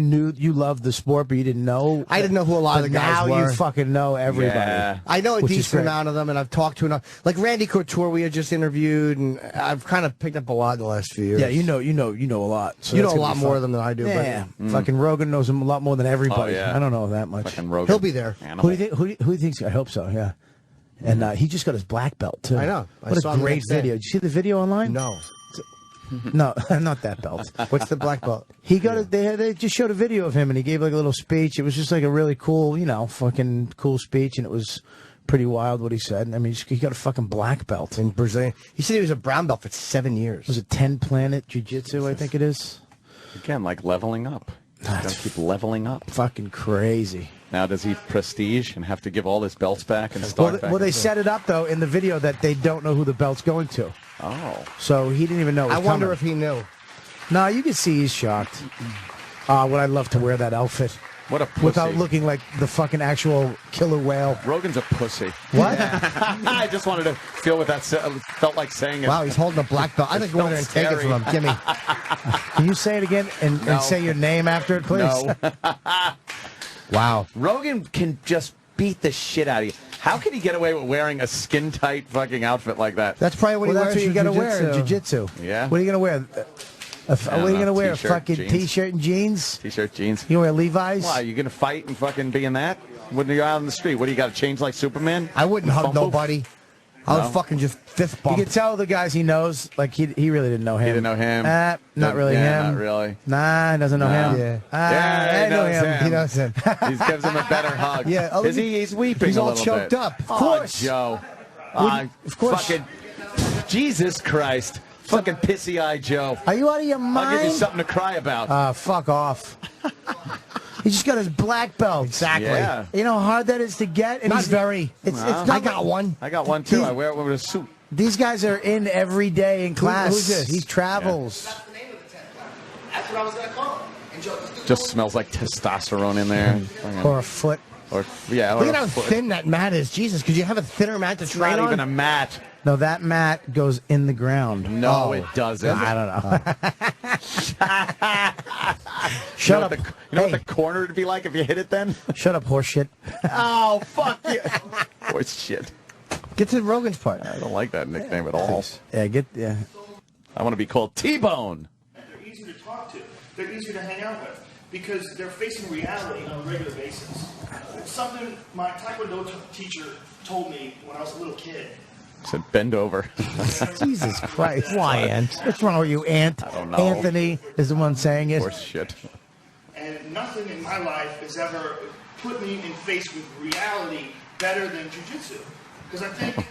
loved the sport, but you didn't know.
I didn't know who a lot of the guys were.
Now you fucking know everybody.
Yeah.
I know a decent amount of them, and I've talked to enough. Like Randy Couture, we had just interviewed, and I've kind of picked up a lot in the last few years.
Yeah, you know a lot. So
you know a lot more of them than I do.
Yeah, fucking Rogan knows him a lot more than everybody.
Oh, yeah.
I don't know that much.
Fucking Rogan.
He'll be there.
Who do you think? I hope so. Yeah. And he just got his black belt too.
I know.
What a great video. Did you see the video online?
No.
No, not that belt.
What's the black belt?
He got they just showed a video of him, and he gave like a little speech. It was just like a really cool, fucking cool speech, and it was pretty wild what he said. I mean, he got a fucking black belt
in Brazil. He said he was a brown belt for 7 years.
Was it 10 Planet Jiu-Jitsu? I think it is.
Again, like leveling up. Gotta keep leveling up.
Fucking crazy.
Now, does he prestige and have to give all his belts back and start back?
Well, they set it up though in the video that they don't know who the belt's going to.
Oh.
So he didn't even know it was
I wonder
coming.
if he knew.
No, you can see he's shocked. Would I love to wear that outfit?
What a pussy.
Without looking like the fucking actual killer whale.
Rogan's a pussy.
What?
I just wanted to feel what that felt like saying it.
Wow, he's holding a black belt. I think go in there and take it from him. Give me.
Can you say it again and say your name after it, please?
No.
Wow.
Rogan can just beat the shit out of you. How can he get away with wearing a skin-tight fucking outfit like that?
That's probably what
that's what you got to wear in jiu-jitsu.
Yeah.
What are you going to wear? What are you going to wear? A fucking
jeans.
T-shirt and jeans?
T-shirt, jeans.
You wear Levi's?
Why, you going to fight and fucking be in that? When you're out on the street, what do you got to change like Superman?
I wouldn't hug
Bumble?
nobody. I would fucking just fist bump.
You can tell the guys he knows, like he really didn't know him.
He didn't know him.
Not really him.
Not really.
Nah, he doesn't know him.
Yeah.
I know him.
He knows him.
He gives him a better hug.
Yeah. Oh,
He's weeping
he's
a
all
little
choked
bit.
up. Of
course.
Oh, Joe.
Of course.
Fucking Jesus Christ. Fucking pissy-eyed Joe.
Are you out of your mind?
I'll give you something to cry about.
Fuck off. He just got his black belt.
Exactly.
Yeah.
You know how hard that is to get? And
Not very.
It's
I got one.
I got one, too. I wear it with a suit.
These guys are in every day in class.
Who's this?
He travels.
That's what I was going to call him.
Just smells like testosterone in there.
Or a foot.
Or, yeah, or
Look at
a
how
foot.
thin that mat is. Jesus, could you have a thinner mat to
It's
train
not
on?
even a mat.
No, that mat goes in the ground.
No, it doesn't.
I don't know.
Shut up. You know what the corner would be like if you hit it then?
Shut up, horseshit.
Oh, fuck you. Horse shit.
Get to Rogan's part.
I don't like that nickname at all.
Yeah,
I want to be called T-Bone.
They're easy to talk to. They're easy to hang out with because they're facing reality on a regular basis. It's something my Taekwondo teacher told me when I was a little kid.
Said bend over.
Jesus Christ. Why, Ant? What's wrong with you, Ant?
I don't know.
Anthony is the one saying it.
Horse shit.
And nothing in my life has ever put me in face with reality better than jiu-jitsu. Because I think,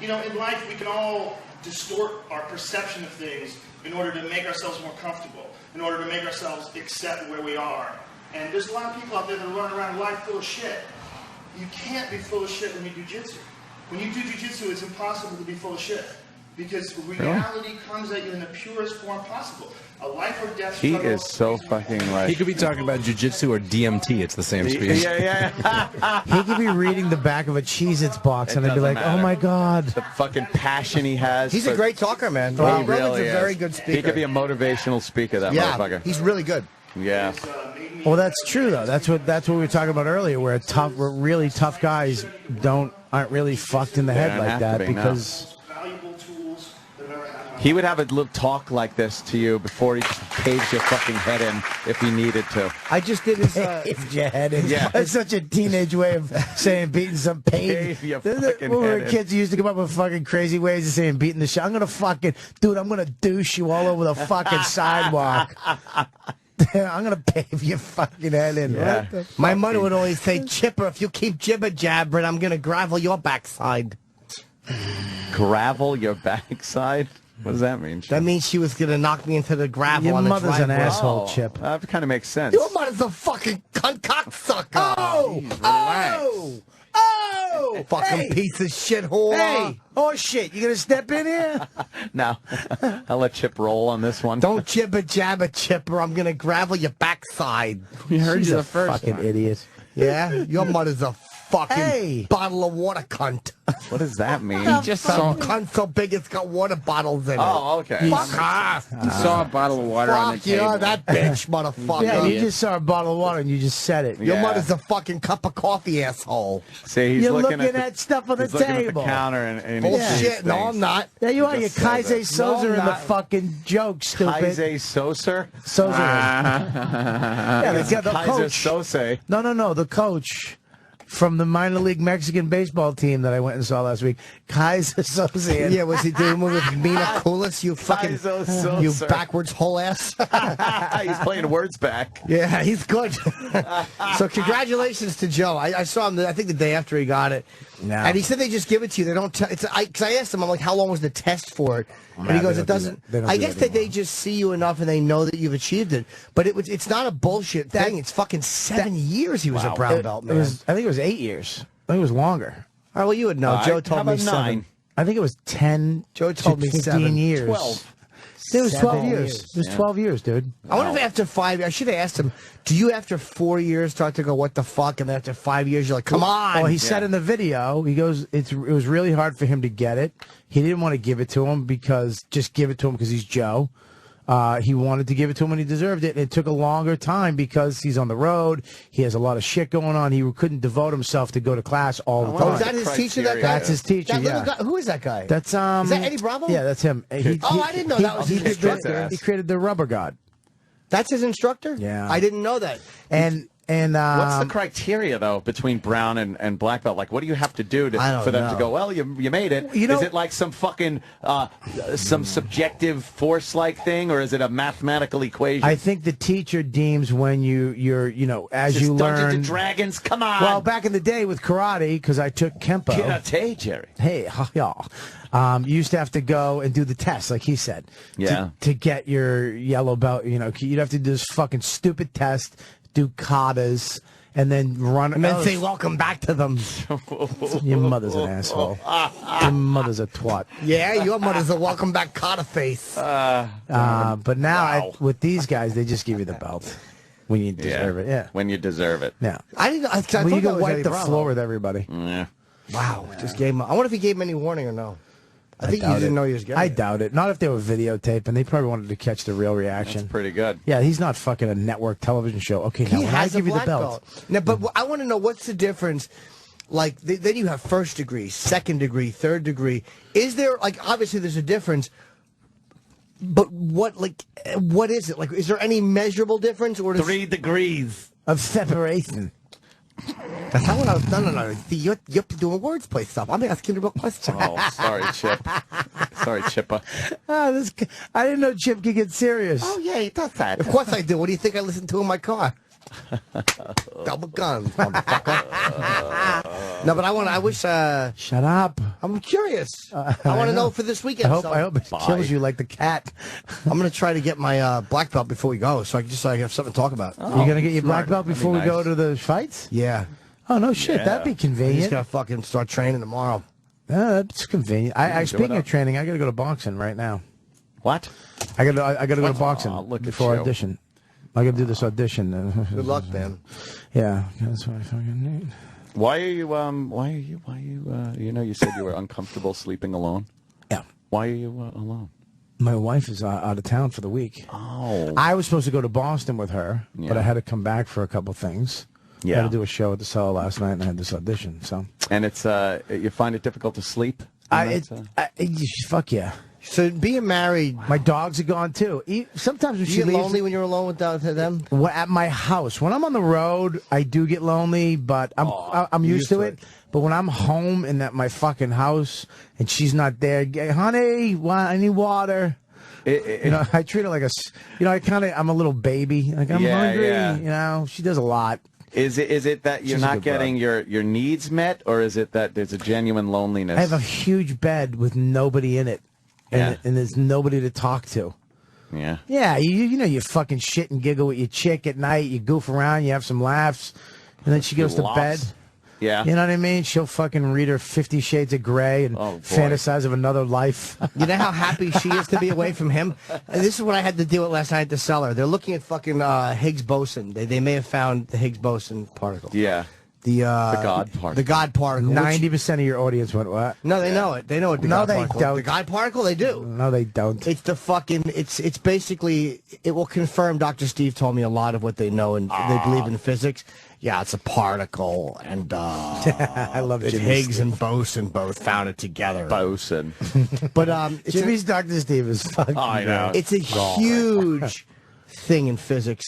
in life we can all distort our perception of things in order to make ourselves more comfortable, in order to make ourselves accept where we are. And there's a lot of people out there that are running around life full of shit. You can't be full of shit when you do jiu-jitsu. When you do jiu-jitsu, it's impossible to be full of shit. Because reality comes at you in the purest form possible. A life or death
He
struggle.
is so fucking like...
He could be talking about jiu-jitsu or DMT. It's the same speech.
Yeah.
He could be reading the back of a Cheez-Its box and I'd be like,
doesn't
oh my
matter.
God.
The fucking passion he has.
He's a great talker, man.
He
Rogan's
really
a
is.
very good speaker.
He could be a motivational speaker, that motherfucker.
He's really good.
Yeah.
Well, that's true though. That's what we were talking about earlier, where really tough guys aren't really fucked in the head
don't
like
have to
that
be, no.
because
Valuable tools that I've ever had in
He would have a little talk like this to you before he just caves your fucking head in if he needed to.
I just did his...
Caved your head in.
Yeah.
It's such a teenage way of saying beating some pain.
Cave your
When
fucking
we were
head in.
kids, you used to come up with fucking crazy ways of saying beating the shit. I'm going to fucking... Dude, I'm going to douche you all over the fucking sidewalk. I'm going to pave your fucking head in.
Yeah.
My mother would always say, Chipper, if you keep jibber-jabbering, I'm going to gravel your backside.
Gravel your backside? What does that mean?
That means she was going to knock me into the gravel
Your
on the
mother's an
driveway.
asshole, Chip.
That kind of makes sense.
Your mother's a fucking cunt cocksucker.
Oh!
Fucking piece of shit whore.
Hey! Oh, shit. You going to step in here?
No. I'll let Chip roll on this one.
Don't jibber-jabber, Chipper. I'm going to gravel your backside.
We heard
She's
you
a
the first
fucking
time.
idiot.
Yeah? Your mother's a fucking
Hey!
bottle of water cunt.
What does that mean?
He just saw,
Some cunt so big it's got water bottles in it.
Oh, okay.
Fuck off.
he saw a bottle of water on the
Fuck you,
table.
that bitch, motherfucker.
Yeah, you just saw a bottle of water and you just said it.
Your
Yeah.
mother's a fucking cup of coffee, asshole.
See, he's
You're
looking at,
at stuff on the
he's looking at
table.
the counter and he sees
Bullshit. No,
things.
I'm not.
Yeah, you are.
You
You're
just said
Kaiser
it.
Sozer
No,
in the
not.
fucking joke, stupid.
Kaiser Soser?
Sozer. Yeah, they got the
Kaiser
coach.
Sose.
No, the coach from the minor league Mexican baseball team that I went and saw last week, Kaiser Soze.
Yeah, was he doing with Mina Kulis? You fucking,
Kaiser Soze.
you backwards whole ass.
He's playing words back.
Yeah, he's good. So congratulations to Joe. I saw him, I think the day after he got it.
Yeah.
And he said they just give it to you. They don't tell. Because I asked him, I'm like, how long was the test for it? And he
Nah,
goes,
they
it
don't do
doesn't.
that. They don't
I
do
guess
that
that they
anymore.
just see you enough and they know that you've achieved it. But it's not a bullshit thing. It's fucking 7 years he was a brown belt, man.
I think it was 8 years. I think it was longer.
All right, well, you would know. Joe told me 7.
I think it was 10
Joe told
to
me
15
7.
years.
12.
It was 12
7
years. It was 12 years, dude.
I wonder if after 5 years, I should have asked him, do you after 4 years start to go, what the fuck? And then after 5 years, you're like, come on.
Well, he said in the video, he goes, it was really hard for him to get it. He didn't want to give it to him because he's Joe. He wanted to give it to him when he deserved it. And it took a longer time because he's on the road. He has a lot of shit going on. He couldn't devote himself to go to class all the time.
Oh, is that his teacher, that guy?
That's his teacher,
That little
yeah.
guy, who is that guy?
That's
Is that Eddie Bravo?
Yeah, that's him.
I didn't know that was his instructor.
He created the Rubber God.
That's his instructor?
Yeah.
I didn't know that.
And
what's the criteria though between brown and black belt? Like, what do you have to do
I don't
for them
know.
to go? Well, you made it.
You know-
Is it like some fucking some subjective force like thing, or is it a mathematical equation?
I think the teacher deems when you're as
Just
you
Dungeons
learn.
and Dragons. Come on.
Well, back in the day with karate, because I took Kempo.
Karate, Jerry.
Hey, y'all. You used to have to go and do the test, like he said.
Yeah.
To get your yellow belt, you'd have to do this fucking stupid test, do katas, and then run.
And then say, welcome back to them.
Your mother's an asshole. Your mother's a twat.
Yeah, your mother's a welcome back Carter face.
But now, with these guys, they just give you the belt when you deserve it. Yeah.
When you deserve it.
Yeah.
I didn't. I
Well, you
thought that
can
was
wipe
Eddie
the
Bravo.
floor with everybody.
Yeah.
Wow, just gave him. I wonder if he gave him any warning or no. I think you
doubt
didn't
it.
know he was getting
I
it.
doubt it. Not if they were videotaping. They probably wanted to catch the real reaction.
That's pretty good.
Yeah, he's not fucking a network television show. Okay, now
He
when I
has a
give you the
black
belt.
belt. Now, but I want to know what's the difference. Like then you have first degree, second degree, third degree. Is there obviously there's a difference, but what is it like? Is there any measurable difference or
3 degrees
of separation?
That's not what I was. No. You're doing wordplay stuff. I'm asking you a real question.
Oh, sorry, Chip. Sorry, Chippa.
I didn't know Chip could get serious.
Oh yeah, he does that. Of course I do. What do you think I listen to in my car? Double guns, motherfucker. No, but I wish.
Shut up.
I'm curious. I want to know for this weekend.
I hope it kills you like the cat.
I'm going to try to get my black belt before we go, so I can have something to talk about.
You're gonna get your black belt before we go to the fights?
Yeah.
Oh no shit,
Yeah.
that'd be
I'm just
convenient.
going to fucking start training tomorrow.
That's convenient.
do
Speaking
it
of
up.
training, I gotta go to boxing right now.
What?
I gotta go to boxing
look at
before
you.
audition. I gotta do this audition.
Good luck, man.
Yeah, that's what I fucking need.
Why are you? You said you were uncomfortable sleeping alone.
Yeah.
Why are you alone?
My wife is out of town for the week.
Oh.
I was supposed to go to Boston with her, but
Yeah.
I had to come back for a couple things. I
Yeah.
had to do a show at the Cellar last night, and I had this audition. So
And it's you find it difficult to sleep?
fuck yeah.
So being married,
my dogs are gone too. Sometimes when
do
she
you get
leaves,
lonely when you're alone without them?
well, at my house, when I'm on the road, I do get lonely, but I'm used to it. But when I'm home in my fucking house and she's not there, honey, I need water. I treat her like I'm a little baby. Like I'm hungry.
Yeah.
She does a lot.
Is it that you're
She's a
not
good
getting your needs met, or is it that there's a genuine loneliness?
I have a huge bed with nobody in it, and there's nobody to talk to.
Yeah.
Yeah, you fucking shit and giggle with your chick at night. You goof around, you have some laughs, and then she goes to bed.
Yeah.
You know what I mean? She'll fucking read her 50 Shades of Grey and fantasize of another life.
You know how happy she is to be away from him? And this is what I had to deal with last night at the cellar. They're looking at fucking Higgs boson. They may have found the Higgs boson particle.
Yeah.
The
God particle.
The God particle.
90% of your audience went, what?
No, they know it. They know it. The
No,
God
they
particle.
don't.
The God particle, they do.
No, they don't.
It's the fucking. It's basically. It will confirm. Dr. Steve told me a lot of what they know and they believe in physics. Yeah, it's a particle, and
I love Jimmy
Higgs
Steve.
and boson both found it together.
Boson.
But
Jimmy's Dr. Steve is fucking.
I know.
It's a huge thing in physics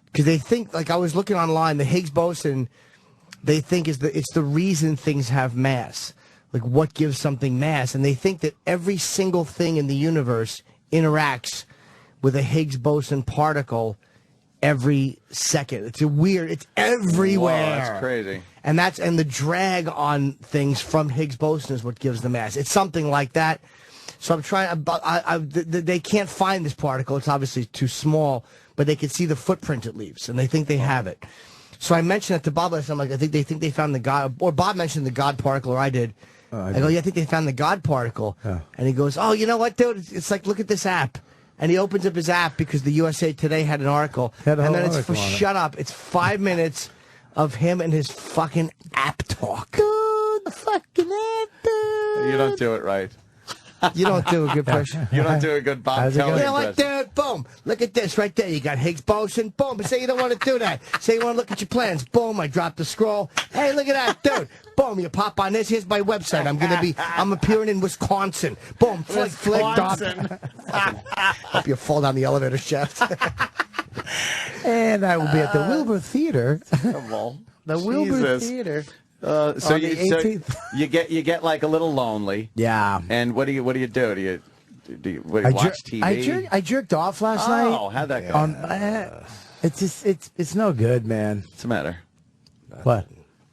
because they think, like I was looking online, the Higgs boson, they think it's the reason things have mass, like what gives something mass, and they think that every single thing in the universe interacts with a Higgs boson particle every second. It's everywhere.
Wow, that's crazy.
And the drag on things from Higgs boson is what gives the mass. It's something like that. So I'm trying. They can't find this particle. It's obviously too small, but they can see the footprint it leaves, and they think they have it. So I mentioned it to Bob. I'm like, I think they found the God. Or Bob mentioned the God particle, or I did. I go, yeah, I think they found the God particle. And he goes, oh, you know what, dude? It's like, look at this app. And he opens up his app because the USA Today had an article. And then it's for shut up. It's 5 minutes of him and his fucking app talk. Dude, fucking app, dude.
You don't do it right.
You don't do a good person.
You don't do a good Bob Kelly
You know what,
impression.
dude? Boom. Look at this right there. You got Higgs boson. Boom. But say you don't want to do that. Say you want to look at your plans. Boom. I dropped the scroll. Hey, look at that, dude. Boom. You pop on this. Here's my website. I'm appearing in Wisconsin. Boom. Flick, dot. Hope you fall down the elevator shaft.
And I will be at the Wilbur Theater. The Wilbur
Jesus.
Theater.
So you get like a little lonely.
Yeah.
And what do you do? Do you watch TV?
I jerked off last night.
Oh, how'd that go?
It's no good, man.
What's the matter?
What?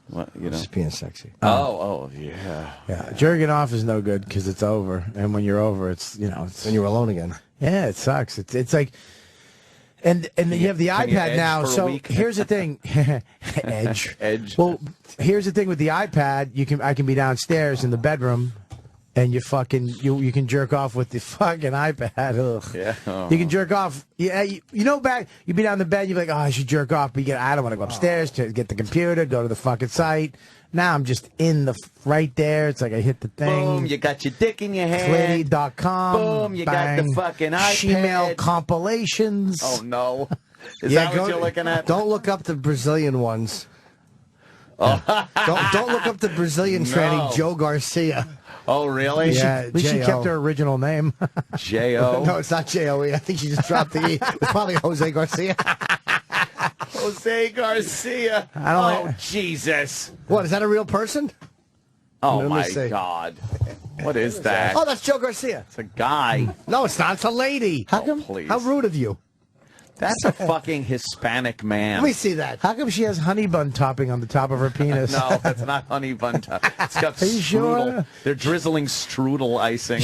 What, you know?
Just being sexy.
Oh, yeah.
Yeah, jerking off is no good because it's over, and when you're over, it's
when you're alone again.
Yeah, it sucks. It's like, and you have the iPad now. So here's the thing, Edge. Well, here's the thing with the iPad. I can be downstairs in the bedroom, and you can jerk off with the fucking iPad. Ugh.
Yeah.
You can jerk off. Yeah, you'd be down in the bed. You'd be like, oh, I should jerk off, but I don't want to go upstairs to get the computer, go to the fucking site. Now I'm just right there. It's like I hit the thing.
Boom, you got your dick in your hand.
Clay.com.
Boom, you got the fucking iPad.
Gmail compilations.
Oh, no. Is that what you're looking at?
Don't look up the Brazilian ones. Don't look up the Brazilian tranny Joe Garcia.
Oh, really?
Yeah, at least she kept her original name.
J.O.?
No, it's not J.O.E. I think she just dropped the E. It's probably Jose Garcia.
Jose Garcia. Jesus.
What, is that a real person?
Oh, my God. What is that?
Oh, that's Joe Garcia.
It's a guy.
No, it's not. It's a lady.
How come?
Please.
How rude of you.
That's a fucking Hispanic man.
Let me see that.
How come she has honey bun topping on the top of her penis?
No, that's not honey bun top. It's got
Are you
strudel.
sure?
They're drizzling strudel icing.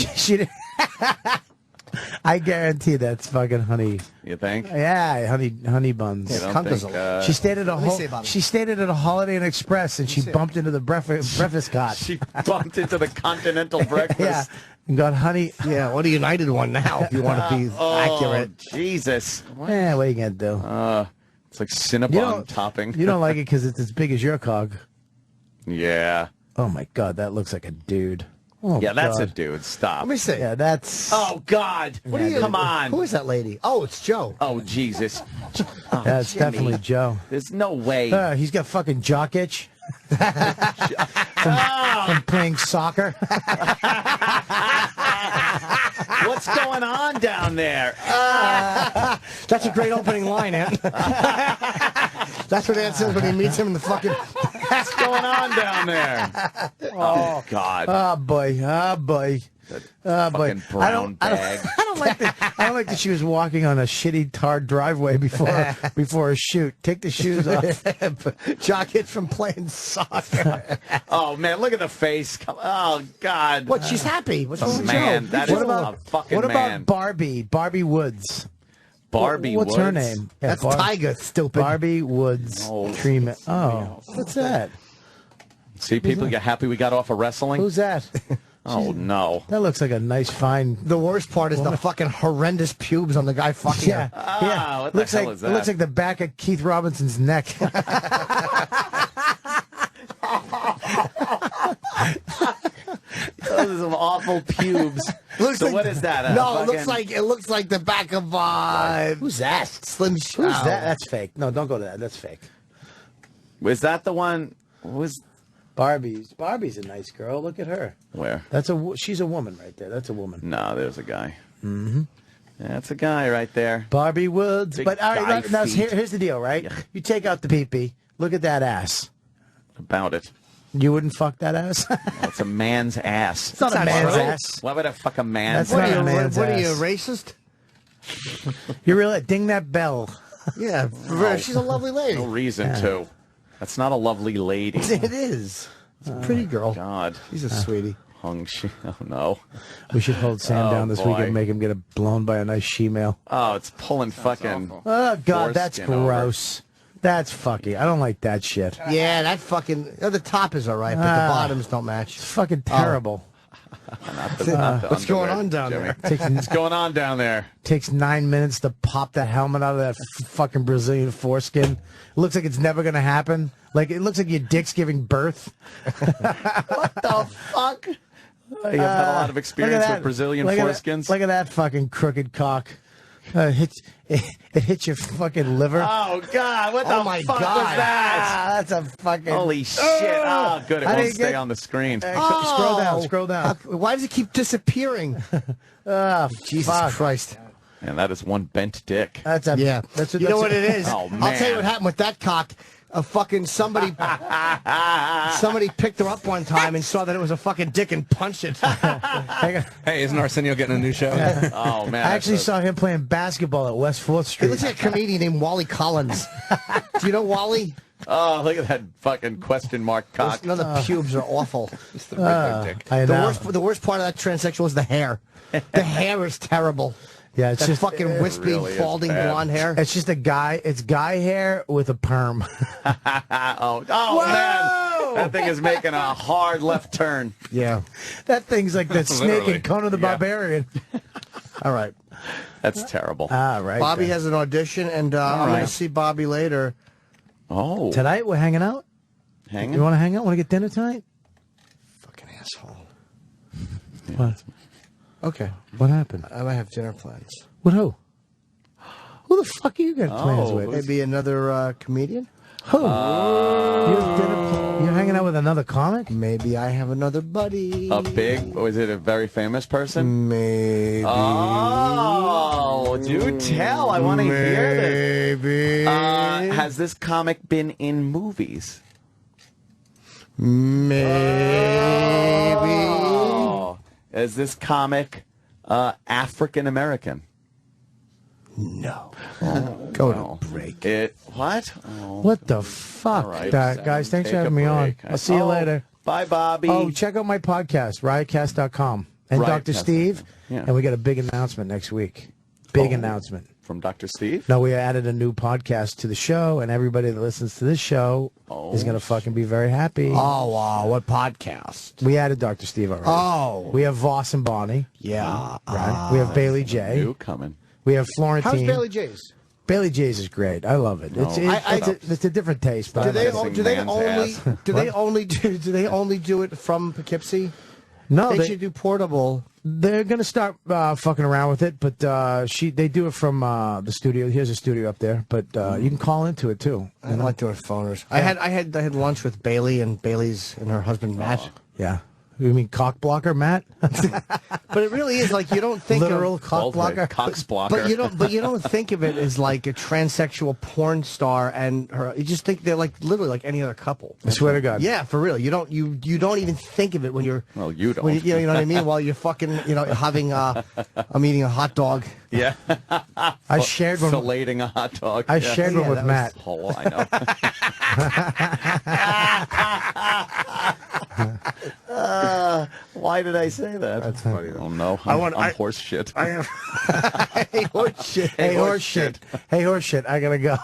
I guarantee that's fucking honey.
You think?
Yeah, honey buns.
You don't think,
she stayed at a Holiday Inn Express and she bumped into the breakfast cot.
She bumped into the continental breakfast.
Yeah, and got honey.
Yeah, what a United one now, if you want to be accurate.
Jesus.
Yeah, what are you gonna do?
It's like Cinnabon topping.
You don't like it because it's as big as your cog.
Yeah.
Oh my God, that looks like a dude. Oh,
yeah, that's
God.
a dude. Stop.
Let me see.
Yeah, that's.
Oh God!
What are you?
Come on!
Who is that lady? Oh, it's Joe.
Oh Jesus!
That's
Jimmy.
definitely Joe.
There's no way.
He's got fucking jock itch from playing soccer.
What's going on down there?
That's a great opening line, Ant. That's what Ant says when he meets him in the fucking...
What's going on down there? Oh, God.
Oh, boy. Oh, boy. Oh, boy.
Fucking brown bag.
I don't like that she was walking on a shitty tarred driveway before a shoot. Take the shoes off.
Jock hits from playing soccer.
Oh, man, look at the face. Oh, God.
What? She's happy. What's wrong with
man,
Joe?
that is a fucking
What
man.
about Barbie? Barbie Woods.
Barbie
What's
Woods?
her name? Yeah,
That's Tiger, stupid.
Barbie Woods. Treatment. Oh, what's that?
See, people get happy we got off of wrestling?
Who's that?
Oh, no.
That looks like a nice, fine...
The worst part is the fucking horrendous pubes on the guy fucking
Yeah,
her.
yeah.
What the
looks
hell
like,
is that?
It looks like the back of Keith Robinson's neck.
Those are some awful pubes.
Looks
So
like,
what is that?
No, it looks like the back of
Who's that?
Slim
Who's
Shady.
that? That's fake. No, don't go to that. That's fake.
Was that the one? Was
Barbie's a nice girl. Look at her.
where?
She's a woman right there. That's a woman.
No, there's a guy.
Mm-hmm.
That's a guy right there.
Barbie Woods.
Big
But all right,
guy
now
feet.
here's the deal, right? You take out the pee-pee. Look at that ass.
About it.
You wouldn't fuck that ass?
It's a man's ass.
It's not a man's ass.
Why would I fuck a man's
That's
ass?
not a man's
What are you,
ass.
racist?
You really ding that bell.
Yeah, she's a lovely lady.
No reason to. That's not a lovely lady.
It is. It's a pretty girl.
God.
She's a sweetie.
Hung she. Oh, no.
We should hold Sam
Oh,
down this
boy.
weekend and make him get blown by a nice she-male.
Oh, it's pulling fucking.
Oh, God, that's
foreskin over.
gross. That's fucky. I don't like that shit.
Yeah, that fucking... the top is all right, but the bottoms don't match.
It's fucking terrible.
Not the
What's going
underwear,
on down
Jimmy.
there?
What's going on down there?
Takes 9 minutes to pop the helmet out of that fucking Brazilian foreskin. It looks like it's never going to happen. Like, it looks like your dick's giving birth.
What the fuck? You've had a lot of experience with Brazilian foreskins.
Look at that fucking crooked cock. It hits your fucking liver.
Oh, God. What the
my
fuck
God.
was that?
That's a fucking...
Holy shit. Oh, good. It
I
won't
didn't
stay
get-
on the screen.
Scroll down, scroll down.
Why does it keep disappearing?
Jesus
Christ.
And that is one bent dick.
That's a...
Yeah.
That's
You know what it is?
Oh,
I'll tell you
man.
what happened with that cock. A fucking somebody picked her up one time and saw that it was a fucking dick and punched it.
Hey, isn't Arsenio getting a new show?
Oh, man.
I actually saw him playing basketball at West 4th
He
Street.
looks like a comedian named Wally Collins. Do you know Wally?
Oh, look at that fucking question mark cock.
None of the pubes are awful.
It's the regular dick.
I know.
The worst part of that transsexual is the hair. The hair is terrible.
Yeah, it's
That
just
fucking wispy,
really is
balding
bad.
blonde hair.
It's just a guy. It's guy hair with a perm.
Oh, man. That thing is making a hard left turn.
Yeah.
That thing's like that snake
Literally.
in Conan the
Yeah.
Barbarian.
All right.
That's terrible.
All right.
Bobby
then.
has an audition, and I'm going
right.
to see Bobby later.
Oh.
Tonight we're hanging out.
Hanging?
You want to hang out? Want to get dinner tonight?
Fucking asshole.
What?
Okay.
What happened?
I might have dinner plans.
With who? Who the fuck are you got plans with?
Maybe another comedian?
Who? You're hanging out with another comic?
Maybe I have another buddy.
A big, was it a very famous person?
Maybe.
Oh, do tell. I want to hear this.
Maybe.
Has this comic been in movies?
Maybe.
Oh. Is this comic African American?
No.
Oh,
Go
no.
to break.
What? Oh.
What the fuck?
All right,
Guys, thanks for
take a
having me on.
break.
I'll see you
Oh,
later.
Bye, Bobby.
Oh, check out my podcast, riotcast.com. And Dr.
Riotcast.com.
Steve.
Yeah.
And we got a big announcement next week. Big announcement.
From Dr. Steve?
No, we added a new podcast to the show, and everybody that listens to this show is going to fucking be very happy.
Oh, wow. What podcast?
We added Dr. Steve already.
Oh.
We have Voss and Bonnie.
Yeah.
Right. We have Bailey J.
New coming.
We have Florentine.
How's Bailey J's?
Bailey J's is great. I love it.
No.
It's a different taste. But
Do
I
they
like it.
do they
man's
only
ass.
do they only do it from Poughkeepsie?
No,
They should do portable.
They're gonna start fucking around with it, but they do it from the studio. Here's a studio up there, but you can call into it too.
I don't like doing phoners. I had lunch with Bailey and her husband Matt.
Yeah, you mean cock blocker, Matt?
But it really is like you don't think
Literal
of
cock blocker.
Cox blocker.
But you don't think of it as like a transsexual porn star and her. You just think they're like literally like any other couple.
I swear to God.
Yeah, for real. You don't even think of it when you're.
Well, you don't.
When you know what I mean? While you're fucking, having I'm eating a hot dog.
Yeah.
I shared one.
Filleting a hot dog.
I shared one with Matt.
Oh, I know. Why did I say that?
That's funny.
Oh no, I'm horse shit.
I am. Hey, horse shit.
Hey, horse shit. Hey, horse shit. I gotta go.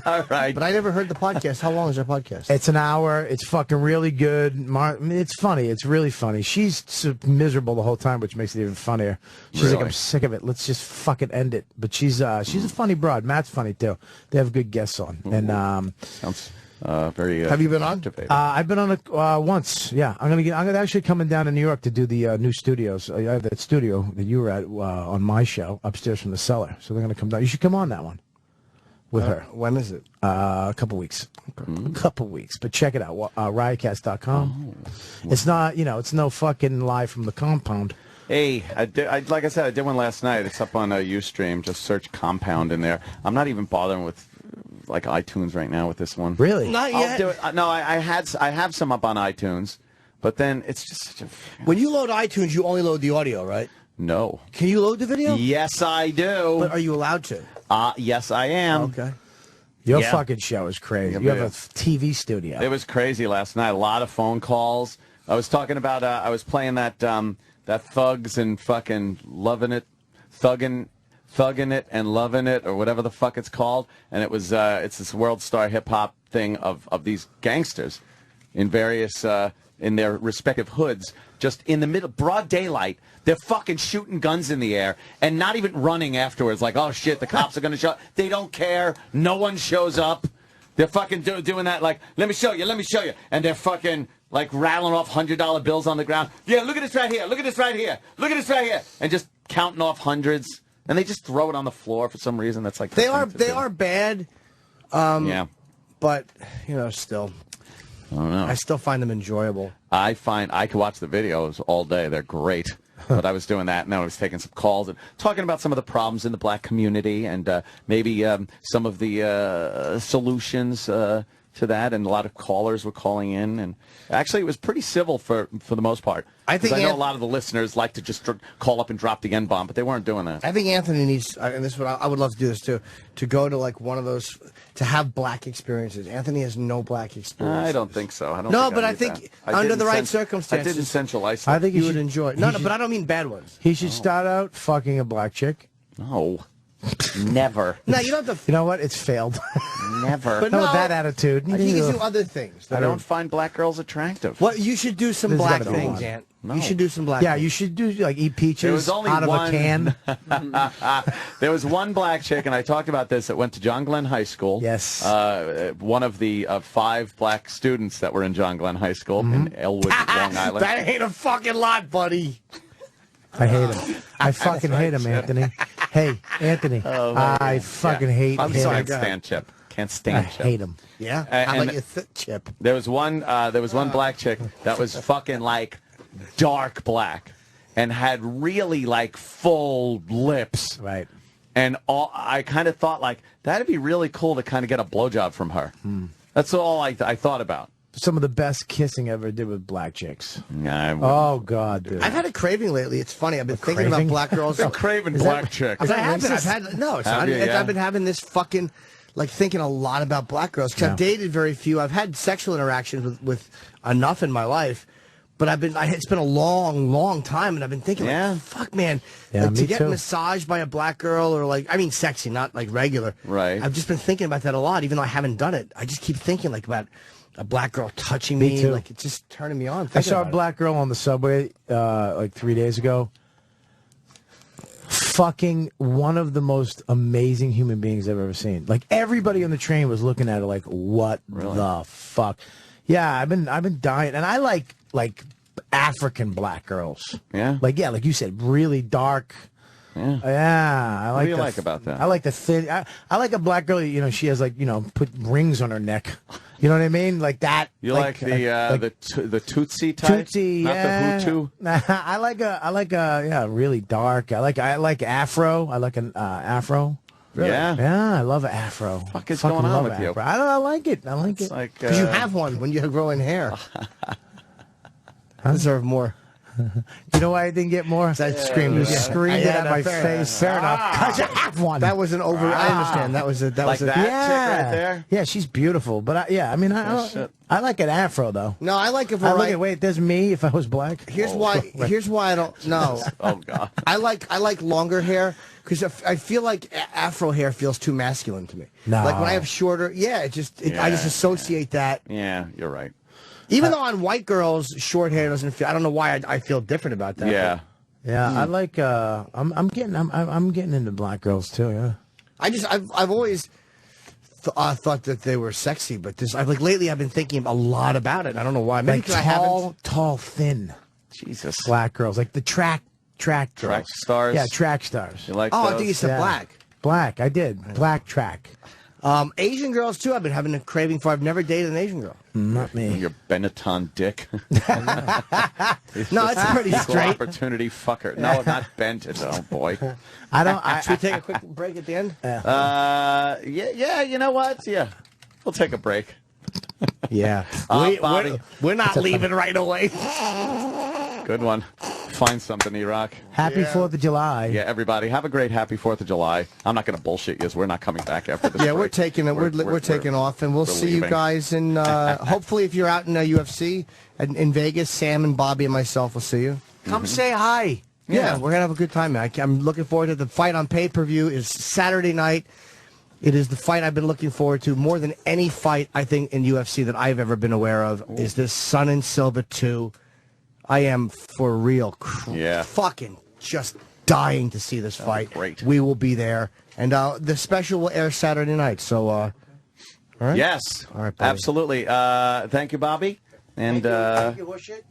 All right.
But I never heard the podcast. How long is our podcast?
It's an hour. It's fucking really good. It's funny. It's really funny. She's so miserable the whole time, which makes it even funnier. She's like, I'm sick of it. Let's just fucking end it. But she's a funny broad. Matt's funny too. They have good guests on. And
sounds very.
Have you been on?
I've been on it once. Yeah, I'm gonna actually coming down to New York to do the new studios. I have that studio that you were at on my show upstairs from the cellar. So they're gonna come down. You should come on that one with her.
When is it?
A couple weeks. A couple weeks. But check it out. Riotcast.com. It's not. It's no fucking live from the compound.
Hey, like I said, I did one last night. It's up on Ustream. Just search Compound in there. I'm not even bothering with like iTunes right now with this one.
Really?
Not
I'll
yet.
do it. No, I have some up on iTunes, but then it's just such a.
When you load iTunes, you only load the audio, right?
No.
Can you load the video?
Yes, I do.
But are you allowed to?
Yes, I am.
Okay.
Your fucking show is crazy. You have a TV studio.
It was crazy last night. A lot of phone calls. I was talking about. I was playing that thugs and fucking loving it, thugging it and loving it, or whatever the fuck it's called. And it was it's this world star hip hop thing of these gangsters in various in their respective hoods, just in the middle, broad daylight. They're fucking shooting guns in the air and not even running afterwards. Like, oh shit, the cops are gonna show. They don't care. No one shows up. They're fucking doing that. Like, let me show you. And they're fucking like rattling off $100 bills on the ground. Yeah, look at this right here. Look at this right here. Look at this right here. And just counting off hundreds. And they just throw it on the floor for some reason. That's like
they are bad.
Yeah.
But still.
I don't know.
I still find them enjoyable.
I could watch the videos all day. They're great. But I was doing that, and I was taking some calls and talking about some of the problems in the black community and maybe some of the solutions to that. And a lot of callers were calling in, and actually it was pretty civil for the most part. I know a lot of the listeners like to just call up and drop the N-bomb, but they weren't doing that.
I think Anthony needs, and this is what I would love to do this too, to go to like one of those, to have black experiences. Anthony has no black experience.
I don't think so.
I think under the right circumstances,
I did in Central Iceland.
I think
you would enjoy it. No, but I don't mean bad ones.
He should start out fucking a black chick.
No. Never.
No, you don't have to.
You know what? It's failed.
Never.
But no, with that attitude.
I think you can do other things.
I don't find black girls attractive.
What you should do some black things, Ant.
No.
You should do some black.
Yeah,
things.
you should do like eat peaches out of a can.
There was one black chick, and I talked about this, that went to John Glenn High School.
Yes.
One of the 5 black students that were in John Glenn High School in Elwood, Long Island.
That ain't a fucking lot, buddy.
I hate him. I fucking hate him, Anthony. Hey, Anthony. I fucking hate him.
I'm sorry. Can't stand Chip. Can't stand Chip.
I hate him.
Yeah. How about you, Chip?
There was one black chick that was fucking like dark black and had really like full lips.
Right.
And I kind of thought like that'd be really cool to kind of get a blowjob from her. That's all I thought about.
Some of the best kissing I ever did with black chicks.
Oh
God, dude!
I've had a craving lately. It's funny. I've been thinking about black girls.
Been craving black chicks.
I've been having this fucking like thinking a lot about black girls because I've dated very few. I've had sexual interactions with enough in my life, but it's been a long time, and I've been thinking, like, fuck, man, like, to get massaged by a black girl or like, I mean, sexy, not like regular.
Right.
I've just been thinking about that a lot, even though I haven't done it. I just keep thinking like about a black girl touching me, like it's just turning me on.
I saw a black girl on the subway like 3 days ago. Fucking one of the most amazing human beings I've ever seen. Like everybody on the train was looking at her like, what the fuck? Yeah, I've been dying, and I like African black girls.
Yeah,
like you said, really dark. Yeah, I like.
What do you like about that?
I like the thin. I like a black girl. You know, she has like put rings on her neck, You know what I mean? Like that.
You like the Tootsie type?
Tootsie,
not the Hutu?
I like a really dark. I like Afro. I like an Afro.
Really?
Yeah, I love an Afro.
What the fuck is going on with you?
I don't know, I like it. I like it.
Because you have one when you have growing hair. I deserve more.
You know why I didn't get more?
I screamed. You
screamed it at my face. Fair enough. Because you have one.
That was an over. I understand. That was a. That was a.
Chick right there?
Yeah, she's beautiful. But I like an Afro though.
No, I like a variety.
Wait, there's me if I was black.
Here's why I don't know.
Oh God.
I like longer hair because I feel like Afro hair feels too masculine to me.
No.
Like when I have shorter, I just associate that.
Yeah, you're right.
Even though on white girls, short hair doesn't feel. I don't know why I feel different about that.
Yeah.
Yeah, I like. I'm getting into black girls too. Yeah.
I've always thought that they were sexy, but lately I've been thinking a lot about it. I don't know why. Maybe
like tall, thin.
Jesus.
Black girls, like the track girls.
Track stars.
Yeah, track stars.
You like?
Oh,
those?
I think you said black.
Black. I did. Black track.
Asian girls too. I've been having a craving for. I've never dated an Asian girl.
Not me.
Your Benetton dick.
No, it's pretty straight.
Opportunity fucker. No, not Benton. Oh boy.
I don't.
Should we take a quick break at the end?
Yeah. You know what? Yeah, we'll take a break.
Yeah.
We're not leaving right away.
Good one. Find something, E-Rock.
Happy 4th of July.
Yeah, everybody, have a great happy 4th of July. I'm not going to bullshit you, we're not coming back after this.
Yeah,
break.
we're taking it. We're taking off, and we'll see you guys in. Hopefully, if you're out in UFC in Vegas, Sam and Bobby and myself will see you.
Come say hi.
Yeah, we're gonna have a good time, man. I'm looking forward to the fight on pay-per-view. Is Saturday night. It is the fight I've been looking forward to more than any fight I think in UFC that I've ever been aware of. Ooh. Is this Son and Silva 2? I am for real. Fucking just dying to see this fight.
Great.
We will be there, and the special will air Saturday night. So, all right.
Yes.
All right, buddy.
Absolutely. Thank you, Bobby. And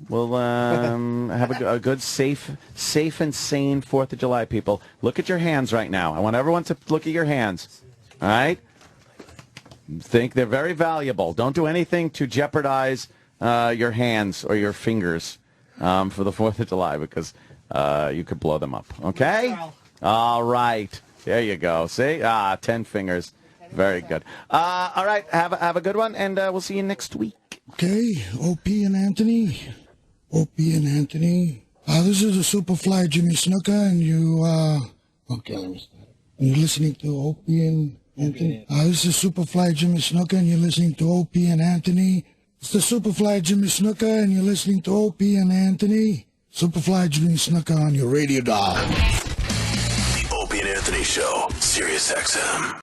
we'll have a good, safe and sane 4th of July, people. Look at your hands right now. I want everyone to look at your hands. All right? Think they're very valuable. Don't do anything to jeopardize your hands or your fingers for the 4th of July because you could blow them up. Okay? All right. There you go. See? 10 fingers. Very good. All right. Have a good one, and we'll see you next week.
Okay, Opie and Anthony. Opie and Anthony. This is the Superfly Jimmy Snuka, and you, okay, let me start. You're listening to Opie and Anthony. This is Superfly Jimmy Snuka, and you're listening to Opie and Anthony. It's the Superfly Jimmy Snuka, and you're listening to Opie and Anthony. Superfly Jimmy Snuka on your radio dial.
The Opie and Anthony Show, Sirius XM.